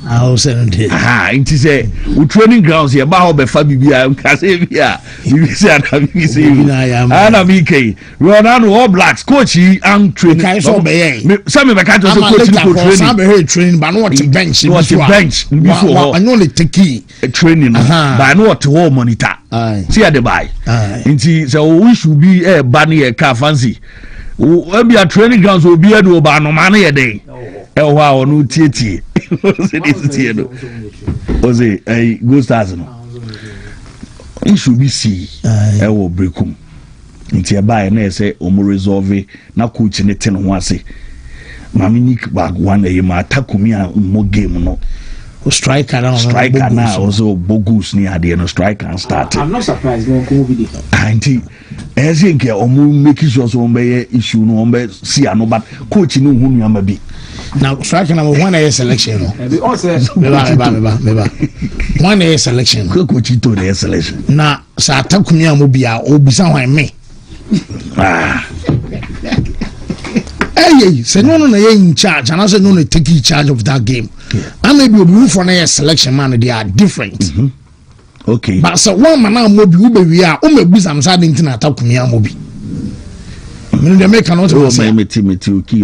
I was saying it is a training grounds here. Bah, be Fabia, Casavia. You say, I am BK. Ronaldo All Blacks coach and training. Some of the can't also training, but not to bench. Not to bench before. I know the techie training, but I know what to all monitor. See at the buy. So we should be a bunny a car fancy. Maybe a training grounds will be a do about no money a day. Oh wow, no TT. Was it a good start? It should be see. I will break him. Into a buy and say, Omo resolve na coach in the 10 one say. Mammy Nick back one day, my Takumia more game no. Striker now also bogus near the end of striker and start. I'm not surprised. Auntie, as you get Omo making sure some issue no see no but coach no who you may be. Now striker number 1 selection. Maybe 1 selection. Coach to the selection. Na sa Takumia mobia obisa wan me. Hey, say no in charge, and I said no take charge of that game. And maybe we move for a selection man, they are different. Okay. But so one man mobi we are bizam sadin tina Takumia mobi. They make an auto say me ki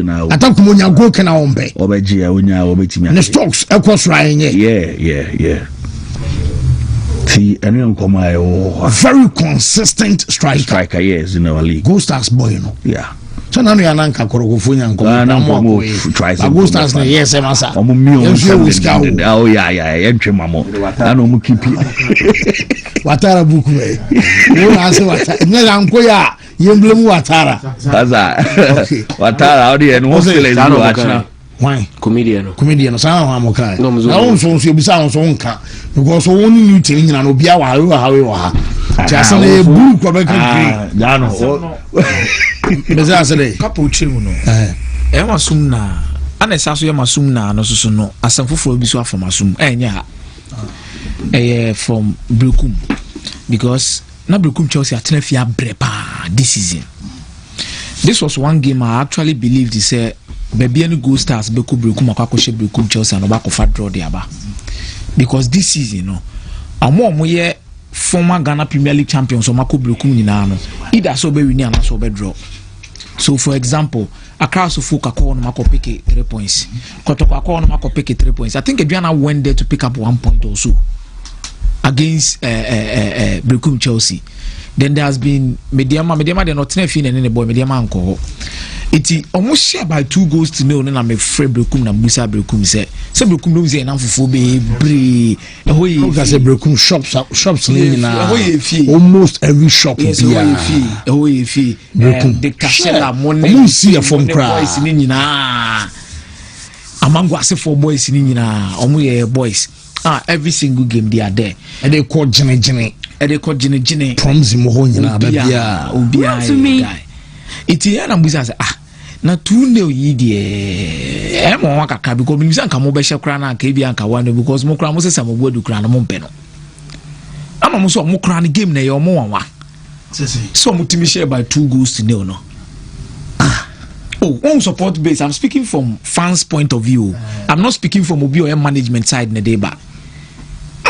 now. Atakumonya go kana ombe. Obeji onya obetimi. The stocks across right Yeah. See, anyone come a very consistent striker. Yes, in our league. Go Stars boy, you know. Yeah. So now you are not Korogofunya and Go Stars, yes, Massa. Oh, yeah, entry mamo. I know keep it. Watara Buku. You answer what Nelankoya, Yemblem Watara. Watara, and what's the why? Comedian. Sound Hamoka. No, so be sounds on car because only you telling and Obia, how you are. Just a blue Quebec. Couple children. Emma Sumna, and a Sasu Masumna, no so no, as some for Biswa from Masum, and from Brukum because na Brukum Chelsea at Tenefia Brepa this season. This was one game I actually believed he said. Baby any Go Stars Beku Brukum Akakoshe Brukum Chelsea and Obako Fat draw the Aba. Because this season, no, a former Ghana Premier League champions or Mako Brukum Ninano, either so be winning and so be draw. So for example, Accra Sofuka call on Mako pick 3 points. Kotoko call on Mako pick 3 points. I think Adriana went there to pick up 1 point or so against Brukum Chelsea. Then there has been Mediama they're not fin and any boy Mediama uncle. It almost share by 2 goals to 0. And I'm afraid Brukum na Musa Brukum say Brukum don't say enough for be Brukum shops almost every shop is the casella money see a phone cry among was for boys in boys every single game they are there and they call Jenny proms him it's here and Musa say na 2-0 yi de e mo wakaka because me san ka mo be hye kra na ka bia nka wan because mo kra mo sesa mo bodu kra na mo mpe no ama mo so mo kra na game na ye mo wanwa so mo timi share by 2 goals to 0 no on support base I'm speaking from fans point of view I'm not speaking from obi or management side na dey ba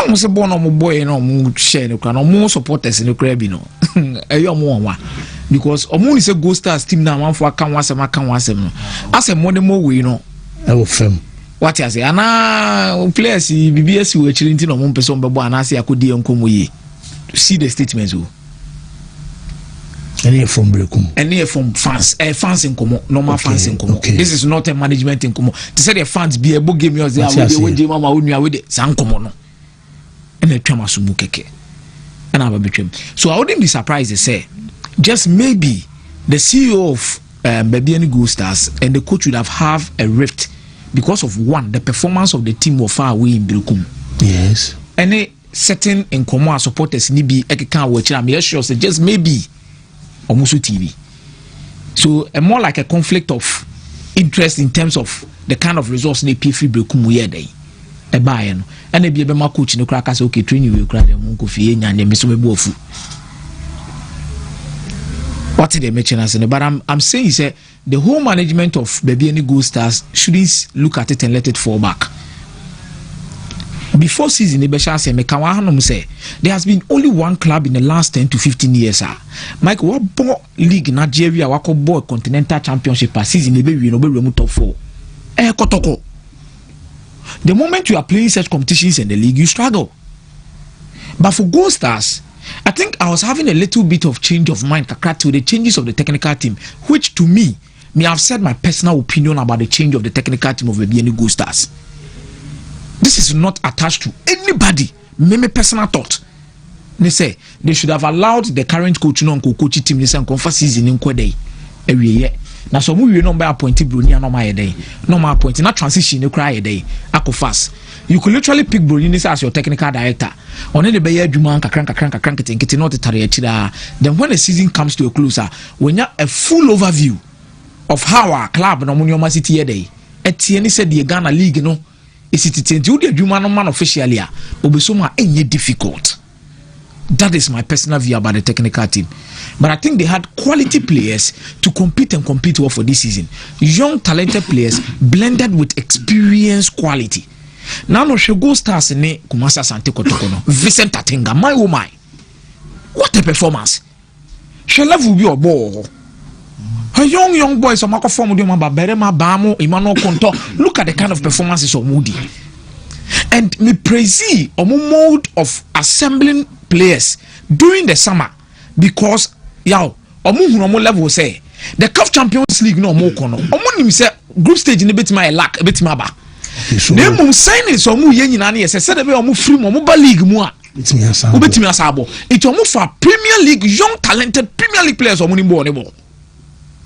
mo se born no mo boy no mo share no kra no mo supporters no kra bi no e yo mo wanwa because Omuni say Go Stars team now one for can wasem no as a money more we no I will film what you say ana players BBS we actually no mo person be bo ana say akodi enkomo yi see the statements o any from Brekum any from fans fans enkomo normal fans enkomo this is not a management enkomo to say the fans be able game yours we dey mama we nua we dey san enkomo no and e twama sumu keke and I between so I wouldn't be surprised to say just maybe the CEO of Babiani Go Stars and the coach would have a rift because of one, the performance of the team was far away in Brukum. Yes. Any certain in common supporters need be can watch. I'm sure say just maybe almost TV. So a more like a conflict of interest in terms of the kind of results they pay free Brukum we day. A buy and they be a my coach in the crackers okay train you will cry them coffee and them so bofu. What did they mention as in? But I'm saying say the whole management of Baby Any Go Stars shouldn't look at it and let it fall back. before season ebesha say meka wa hanom say there has been only one club in the last 10 to 15 years Mike what ball league Nigeria wako ball continental championship season ebe wi no be remu top 4 kotoko. The moment you are playing such competitions in the league, you struggle. But for Gold Stars, I think I was having a little bit of change of mind to the changes of the technical team, which to me have said my personal opinion about the change of the technical team of the BNI Gold Stars. This is not attached to anybody. My personal thought. They say they should have allowed the current coach coach team this and season in Kwede every year. Now so we no be appointed Bruni and normal appointed not transition you cry a day ako fast. You could literally pick Bruni as your technical director. Only the Bayer Juman crank not the then when the season comes to a close, when you have a full overview of how our club no Munio City day. Etienne said the Ghana League no is it the Juman man officially obesoma any difficult. That is my personal view about the technical team. But I think they had quality players to compete well for this season. Young, talented players blended with experience quality. Now, no Gold Stars ne Kumasa Sante Kotokono. Vincent Tatenga, my oh my. What a performance. Shella will be a ball. A young boy, so Marco Formudium, Berema Bamo, Emmanuel Conto. Look at the kind of performances of Moody. And me praise a mode of assembling players during the summer because omu level say the CAF Champions League no more kono omu nim say group stage ni betima lack betima ba na mum signing so omu ye nyina na ye say say be omu free omu ba league mu a betima asabo it omu for Premier League young talented Premier League players omu ni ball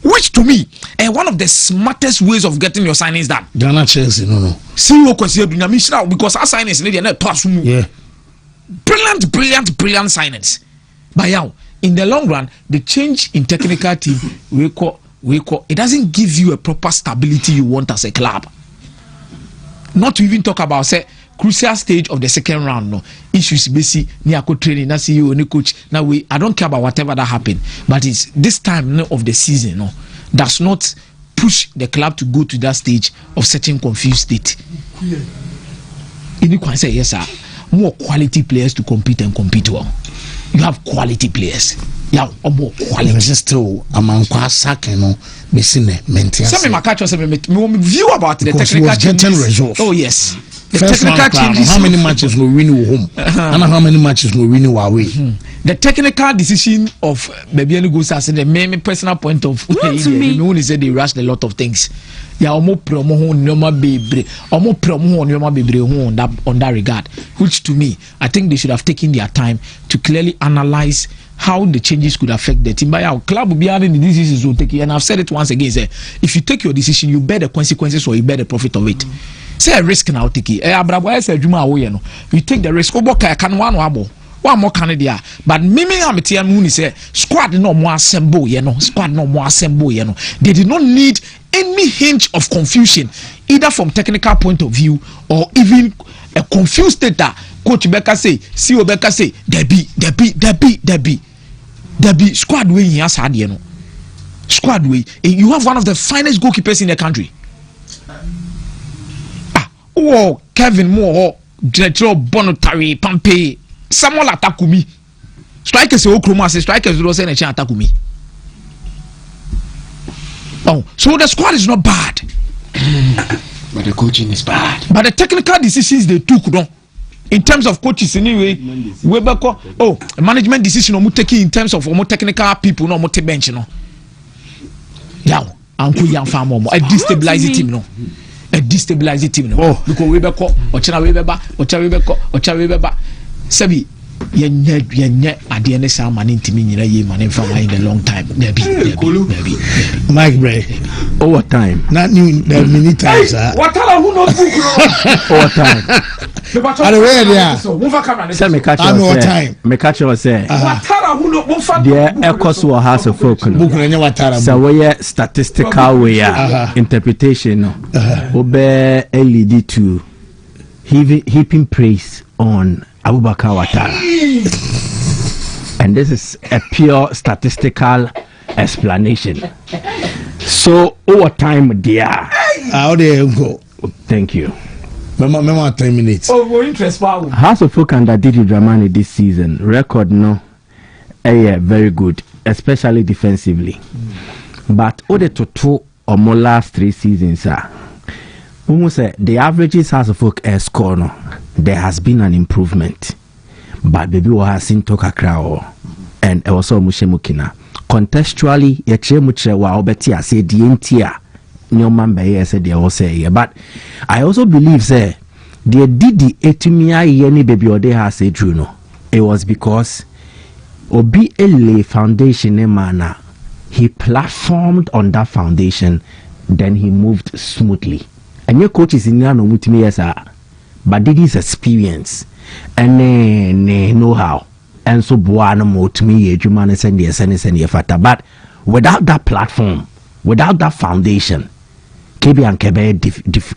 which to me one of the smartest ways of getting your signings done. Ghana Chelsea no see what kwesi adunya mi shira because our signings ni dey na pass mu. Yeah. Brilliant signings. But now, in the long run, the change in technical team, it doesn't give you a proper stability you want as a club. Not to even talk about say crucial stage of the second round. No issues, basically, niako training, na CEO, ni coach. Now I don't care about whatever that happened, but it's this time of the season. No, does not push the club to go to that stage of certain confused state. You can say yes, sir. More quality players to compete well. You have quality players. Yeah, more quality. Still, among Kwasake, no, Messine, maintain. Some of my catchers have view about the technical getting results. Oh, yes. The first technical changes. How many matches will win home? And how many matches will win away? The technical decision of Bebiani Gusa said the main personal point of view. Only said they rushed a lot of things. Yeah, omo promo ho nyoma bebre. Omo promo ho nyoma bebre ho on that regard. Which to me, I think they should have taken their time to clearly analyze how the changes could affect the team. By our club will be having the decisions will take it. And I've said it once again, say, if you take your decision, you bear the consequences or you bear the profit of it. Say a risk now take it. You take the risk. One more Canada, but Mimi Amitian Mooney say squad no more assemble, squad no more assemble, They did not need any hint of confusion, either from technical point of view or even a confused state that Coach Becca say, CEO Becca say, Debbie, squad way has had, Squad way. You have one of the finest goalkeepers in the country. Kevin Moore, General Bonotari, Pompey. Someone attack me. Strikers say Okroma say strikers don't say anything attack me. Oh, so the squad is not bad. But the coaching is bad. But the technical decisions they took, no, in terms of coaches anyway, management decision no taking in terms of more technical people, no more bench, no. Yeah, Uncle Young Farmer, a destabilize team, no. A destabilize team, no. Because we be call, Ocha Sabi, yenye adiene sa mani ntimi nyina ye mani from in the long time. Debbie. Mike Bray. Overtime. Not new many times. What are who knows overtime. Are we there? Say me catch you say. The echoes will have a focus. So we statistical way interpretation. Obe lead to heaping praise on Abubakar Watara, and this is a pure statistical explanation. So over time, dear. How do you go? Thank you. Mema 10 minutes. Oh, interest power. House of Folk under Didi Dramani this season record no, very good, especially defensively. But all the total or more last 3 seasons almost the averages House of Folk score no, there has been an improvement. But baby we have seen Toka Krao and also Mushemukina. Contextually, Yachemuche wa obetia say DNTia. No man by said they all say, but I also believe say the Didi etumia yeni baby or they has said Juno. It was because Obi Ele foundation emana. He platformed on that foundation, then he moved smoothly. And your coach is in no Wontumi but Didi's experience and know-how. And so Buana Wontumi Ejumane send the fata. But without that platform, without that foundation, KB and Kebe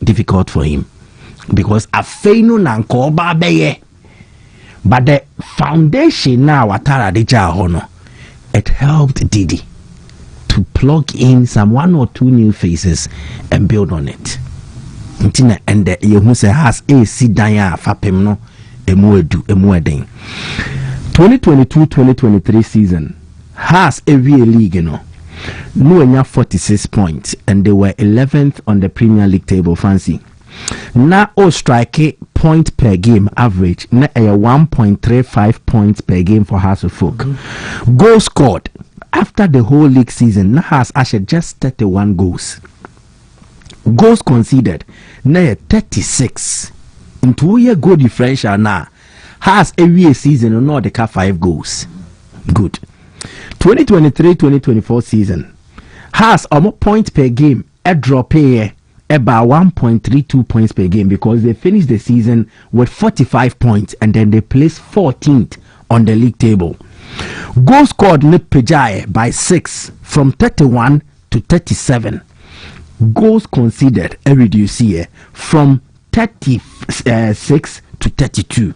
difficult for him. Because a feinu nanko beye. But the foundation now Watara Deja Hono, it helped Didi to plug in some 1 or 2 new faces and build on it. And the Yehuse has a sidanya fapem no emueding. 2022-2023 season has a real league, no 46 points, and they were 11th on the Premier League table. Fancy. Now, strike point per game average, na 1.35 points per game for House of Folk. Goals scored after the whole league season, na has actually just 31 goals. Goals conceded, na 36. In 2-year goal differential now has every season no the 5 goals. Good. 2023-2024 season has a point per game a drop here about 1.32 points per game because they finished the season with 45 points and then they placed 14th on the league table. Goals scored Pejai by 6 from 31 to 37. Goals conceded reduced here from 36 to 32.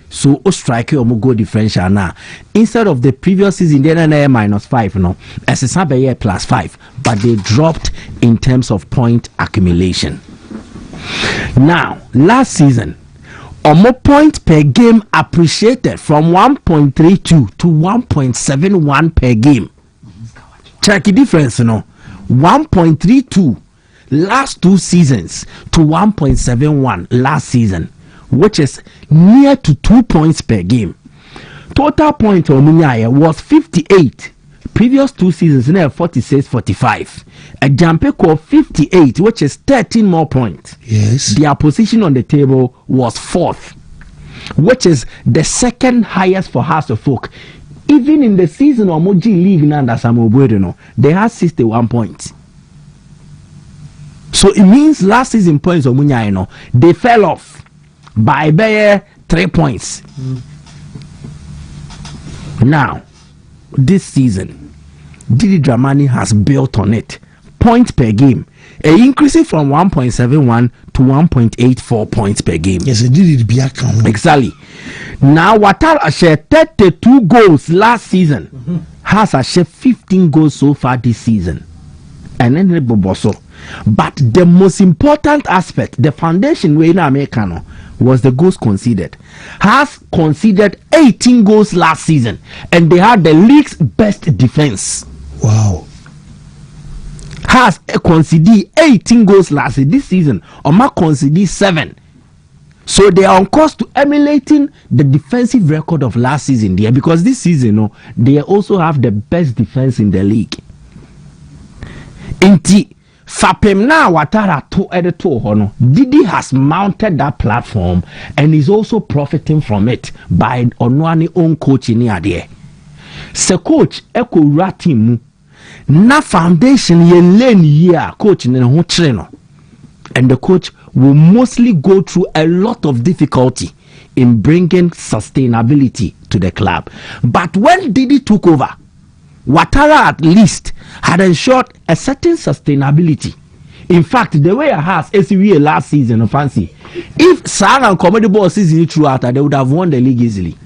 So strike or goal differential now. Instead of the previous season, they are -5 no. As a Sabaye +5, but they dropped in terms of point accumulation. Now, last season, more point per game appreciated from 1.32 to 1.71 per game. Check the difference, 1.32 last 2 seasons to 1.71 last season, which is near to 2 points per game. Total point on Munyaya was 58. Previous 2 seasons, now 46, 45. A Jampeko 58, which is 13 more points. Yes. Their position on the table was 4th, which is the 2nd highest for House of Folk. Even in the season of Moji League, they had 61 points. So it means last season points of Munyaya, they fell off by 3 points. Now, this season, Didi Dramani has built on it. Points per game, increasing from 1.71 to 1.84 points per game. Yes, it did be account. Exactly. Now, Watara shared 32 goals last season. Has a share 15 goals so far this season. And then Boboso. But the most important aspect, the foundation way in Americano, was the goals conceded. Has conceded 18 goals last season, and they had the league's best defense. Wow. Has conceded 18 goals last season. This season, Oma conceded 7. So they are on course to emulating the defensive record of last season there, because this season, they also have the best defense in the league. Inti Fapem na Watara to editor hono. Didi has mounted that platform and is also profiting from it by Onwani own coaching here there. Se coach eko ratimu na foundation ye lane year coach ne ho trainer, and the coach will mostly go through a lot of difficulty in bringing sustainability to the club. But when Didi took over, Watara at least had ensured a certain sustainability. In fact, the way it has SCVA last season, fancy. If Sarah and Comedy Ball season throughout, they would have won the league easily.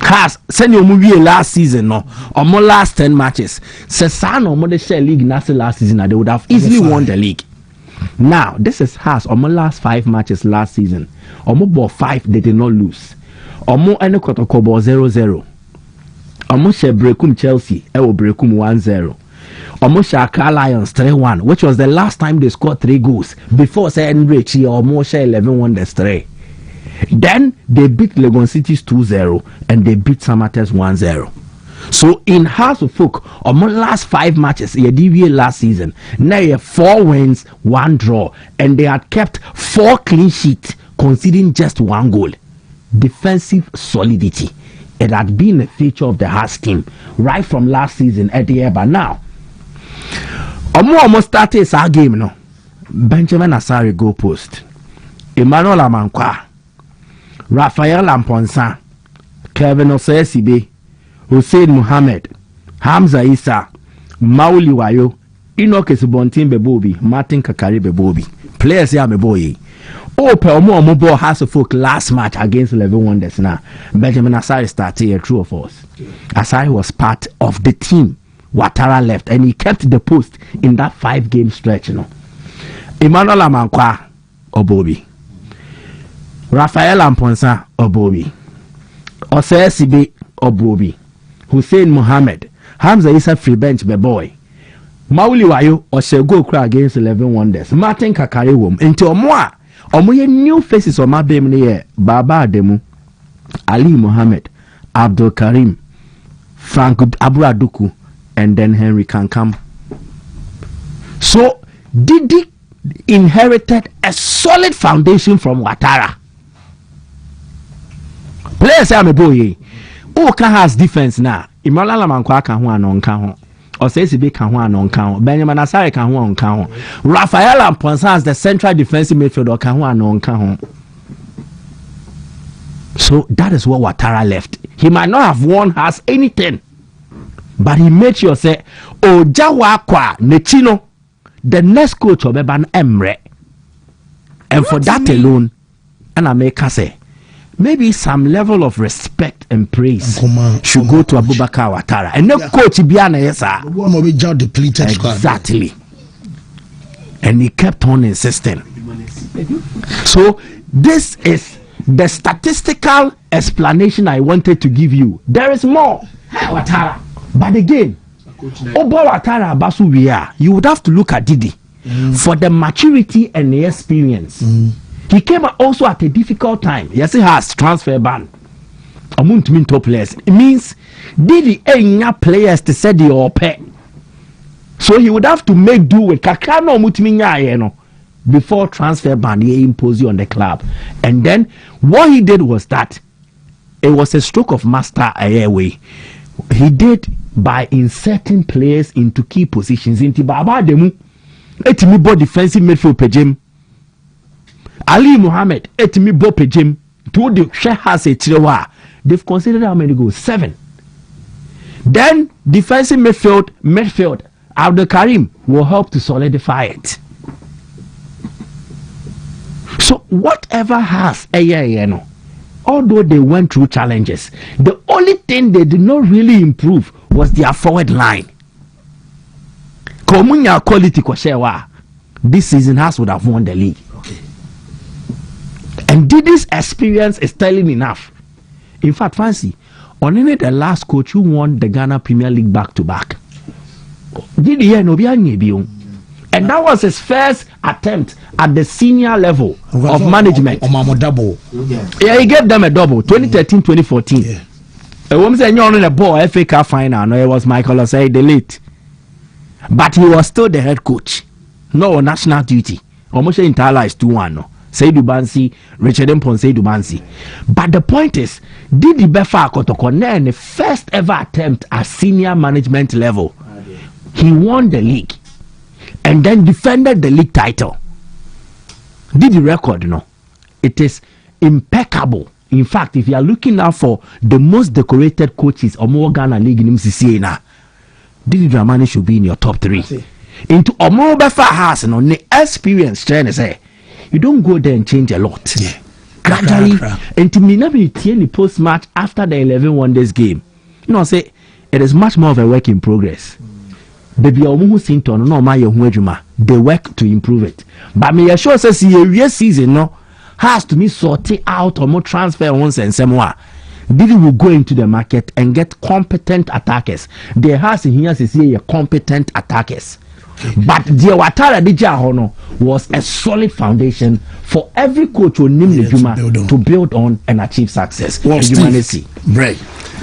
Has send your movie last season, no, or more last 10 matches. Sesano more the share league last season, they would have easily won the league. Now, this is Hearts. Omo last 5 matches last season. Omo ball 5, they did not lose. Omo ene kotoko ball 0-0. Omo she Brekum Chelsea, ewo Brekum 1-0. Omo she Accra Lions 3-1, which was the last time they scored 3 goals. Before say Enrich, Omo she 11-1 3. Then they beat Legon Cities 2-0 and they beat Samatex 1-0. So in House of Folk, Omo last 5 matches, DVA last season, now 4 wins, 1 draw, and they had kept 4 clean sheets, conceding just 1 goal. Defensive solidity. It had been a feature of the Hearts team right from last season at the year, but now Omo almost started our game, no. Benjamin Asare goal post, Emmanuel Amankwa, Raphael Lamponsa, Kevin Osesibe, Hussein Mohammed, Hamza Issa, Mauli Wayo, Enoch Esubontin Bebobi, Martin Kakari Bebobi. Players here, Beboye. Oh, Pelmo ball House of Folk last match against 11 Wonders now. Benjamin Asare started a true or false. Asare was part of the team. Ouattara left and he kept the post in that 5-game stretch, you know. Emmanuel Amankwa, Obobi. Raphael Amponsa, Obobi. Osesibe, Obobi. Hussein Mohammed. Hamza Issa free bench, boy. Mauli Wayo, Osego cry against 11 Wonders. Martin Kakari wom. Into Omoa. Omoye new faces on my baby Baba Ademu, Ali Mohammed, Abdul Karim, Frank Abu Aduku, and then Henry Kankam. So Didi inherited a solid foundation from Ouattara. Players say I'm a boy. Oka has defense now. Imala Mankwa can one on count. Or says he can one on count. Benjamin Asare can one on count. Raphael Amponsa as the central defensive midfielder can one on count. So that is what Ouattara left. He might not have won us anything, but he made sure say, "Oh, Jawa kwa Nechino, the next coach of Eban Emre," and for that alone, and I make us say, maybe some level of respect and praise should go to Abubakar Ouattara. And no coach Biana Yesa. Exactly. And he kept on insisting. So this is the statistical explanation I wanted to give you. There is more. Ouattara. But again, Obo Ouattara Abasu Wia, you would have to look at Didi for the maturity and the experience. He came also at a difficult time. Yes, he has transfer ban. Wontumi top players. It means Didi ain't players to say the pay. So he would have to make do with Kakano Wontumi before transfer ban he imposed on the club. And then what he did was that it was a stroke of master way. He did by inserting players into key positions. Into Baba Demu, etimi bo defensive midfield pejim. Ali Mohammed, etimi bo pejim. To the share has a tirewa. They've considered how many goals? 7. Then defensive midfield, Abdul Karim will help to solidify it. So whatever has although they went through challenges, the only thing they did not really improve was their forward line. Komunya quality Koshewa, this season would have won the league. Okay. And Didi's experience is telling enough. In fact, Fancy, only the last coach who won the Ghana Premier League back-to-back. Didi and that was his first attempt at the senior level of management. Yeah, he gave them a double, 2013-2014. Yeah. A woman said, "You're on the ball, FA Cup final." No, it was Michael Osei, the late. But he was still the head coach. No national duty. Almost entire is 2-1. No. Seydou Bansi, Richard Mpon Seydou Bansi. But the point is, Didi Befa Kotoko, the first ever attempt at senior management level, he won the league and then defended the league title. Did the record, it is impeccable. In fact, if you are looking out for the most decorated coaches or more Ghana League in MCCA, Didi Dramani should be in your top 3. Into Omo Befa has the experience, trying to say, you don't go there and change a lot. Yeah. Gradually, and to me, never the post match after the 11 Wonders game. Say it is much more of a work in progress. baby omu sinton no ma ye hu adwuma they work to improve it but me sure say see season no has to be sorted out or more transfer once and somewhere. Billy will go into the market and get competent attackers. There has in here to see a competent attackers. But the Watara Dija Hono was a solid foundation for every coach who named the Juma to build on and achieve success. Well, Steve, right.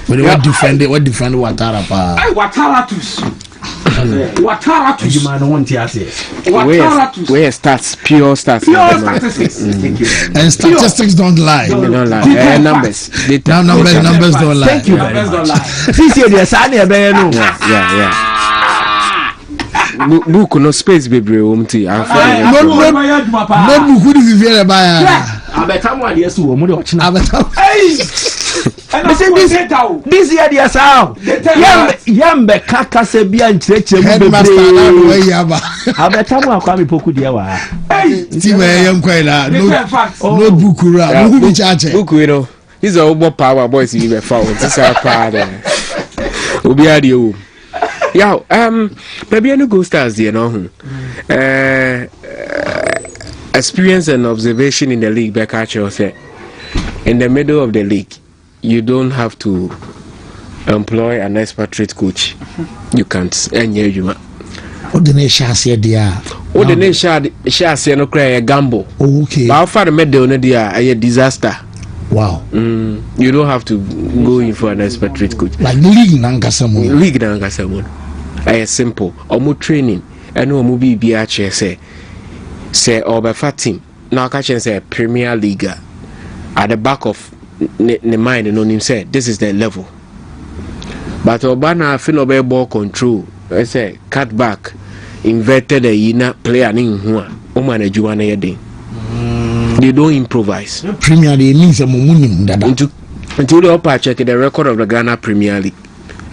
But what defend Watara pa? Watara tus. Watara tus. Juma no one tears. Where statistics, pure statistics. And statistics don't lie. Numbers. Numbers don't lie. Thank you very much. See, there's yeah. Book no space baby umti. No book who is very bad. Abetamu adiyesu wo mo de ochina. Abetamu. This year there's how. Yambe kaka se bia nchreche mu bebre. Abetamu akwa mi poku de wa. Steve yam kwaila. No book ra. Who be charge? Book we know. This is all power boys you be found. This is power there. Obi ade o. Yeah, maybe I no go stars there no. Experience and observation in the league back at you say in the middle of the league you don't have to employ an expatriate coach. You can't you what the nation say there? What the nation say no cry a gamble. Okay. But how far the middle no there a disaster. Wow. You don't have to go in for an expatriate coach. Like league nangasamon. Simple. Omo training and omo be say over team. Now catch and say Premier League at the back of the mind and on him say this is the level. But Obana feel no ball control. I say cut back, inverted the inner player in one. Omana Juana Yedin. They don't improvise. Premier League means a munim that until the upper check the record of the Ghana Premier League.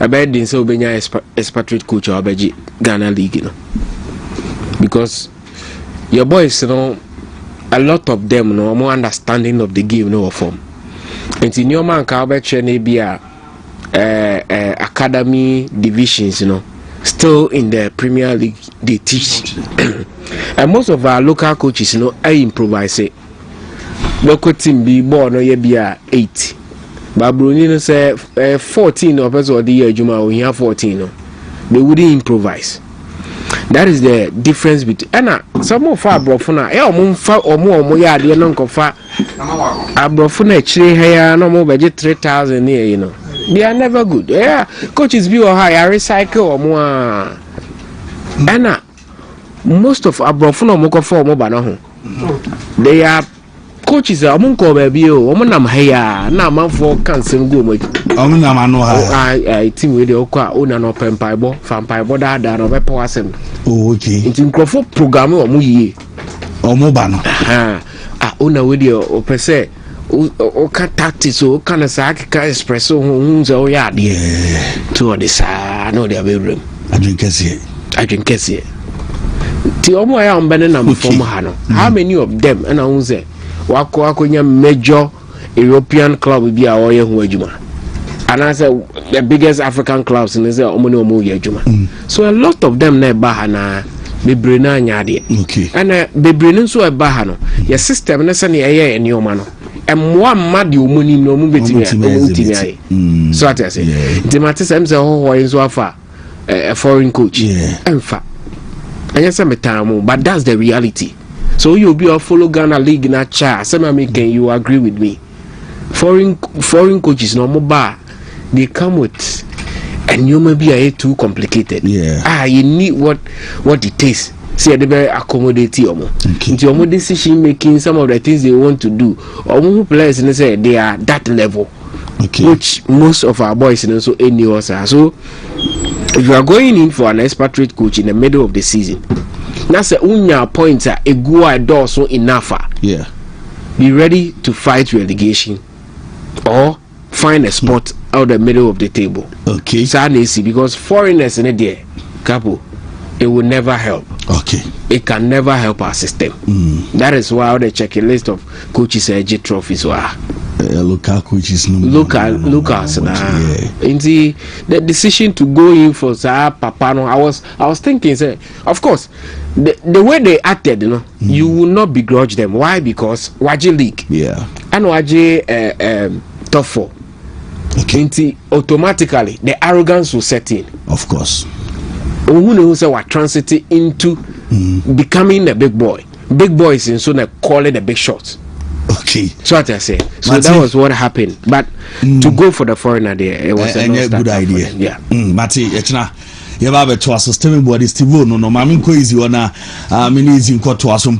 I bet didn't so be expatriate coach or Ghana League, you know. Because your boys, you know, a lot of them, you know, more understanding of the game, you know, form. And in your man, Calbert be academy divisions, you know, still in the Premier League they teach. And most of our local coaches, you know, I improvise it. Local team be born or you be 8. But Brunino say 14 of us or the year Juma we have 14. No? They wouldn't improvise. That is the difference between some of our brofuna or more yard you know fa a brofuna chile here no more budget 3,000 here, you know. They are never good. Yeah, coaches be or high recycle or more. Most of our brofuna moko for more bano. They are coaches are among baby o omunam heya na manfo cancel go mo omunam anu ha team we dey okwa ona no pempaibo fampaibo da no be powasem okay nti nkrofo program omu yie omu ba no ona we dey o pese o ka tactics o kana sa ka express o hunza o ya de to the sa no dey be adwinkese ti omu ya mbene na form ha no how many of them and hunza wakonya major European club be a oye hu adwuma and I say the biggest African clubs in Israel omo ye adwuma so a lot of them na ba ha na bebre na anya de okay and bebre nso e ba ha no your system na se na ye enioma no emwa made omoni no mu betimi ayi so at say dimate say mse ho nso afa a foreign coach emfa anya say metamu but that's the reality. So you'll be a follow Ghana League na cha. Can you agree with me? Foreign coaches no more they come with and you may be a too complicated. You need what it takes. See they very accommodate you. Into your decision making some of the things they want to do. Or players and say they are that level. Which most of our boys and also any us are. So if you are going in for an expatriate coach in the middle of the season. That's a unya point a go door so enough. Be ready to fight relegation or find a spot out the middle of the table. Okay. Because foreigners in there, couple, it will never help. Okay. It can never help our system. That is why the checking list of coaches G trophies were. Lukaku, which is Lucas. The decision to go in for Papano, I was thinking, say, of course, the way they acted, you will not begrudge them. Why? Because Waji League, and Waji top 4. Okay. Automatically, the arrogance will set in. Of course. Who say we're transiting into becoming a big boy. Big boys in so they call it a big shot. Okay. So what I say. So that was what happened. But to go for the foreigner there, it was a good idea. Yeah. Mati, you have a system body Steve no mami ko easy ona mini easy ko to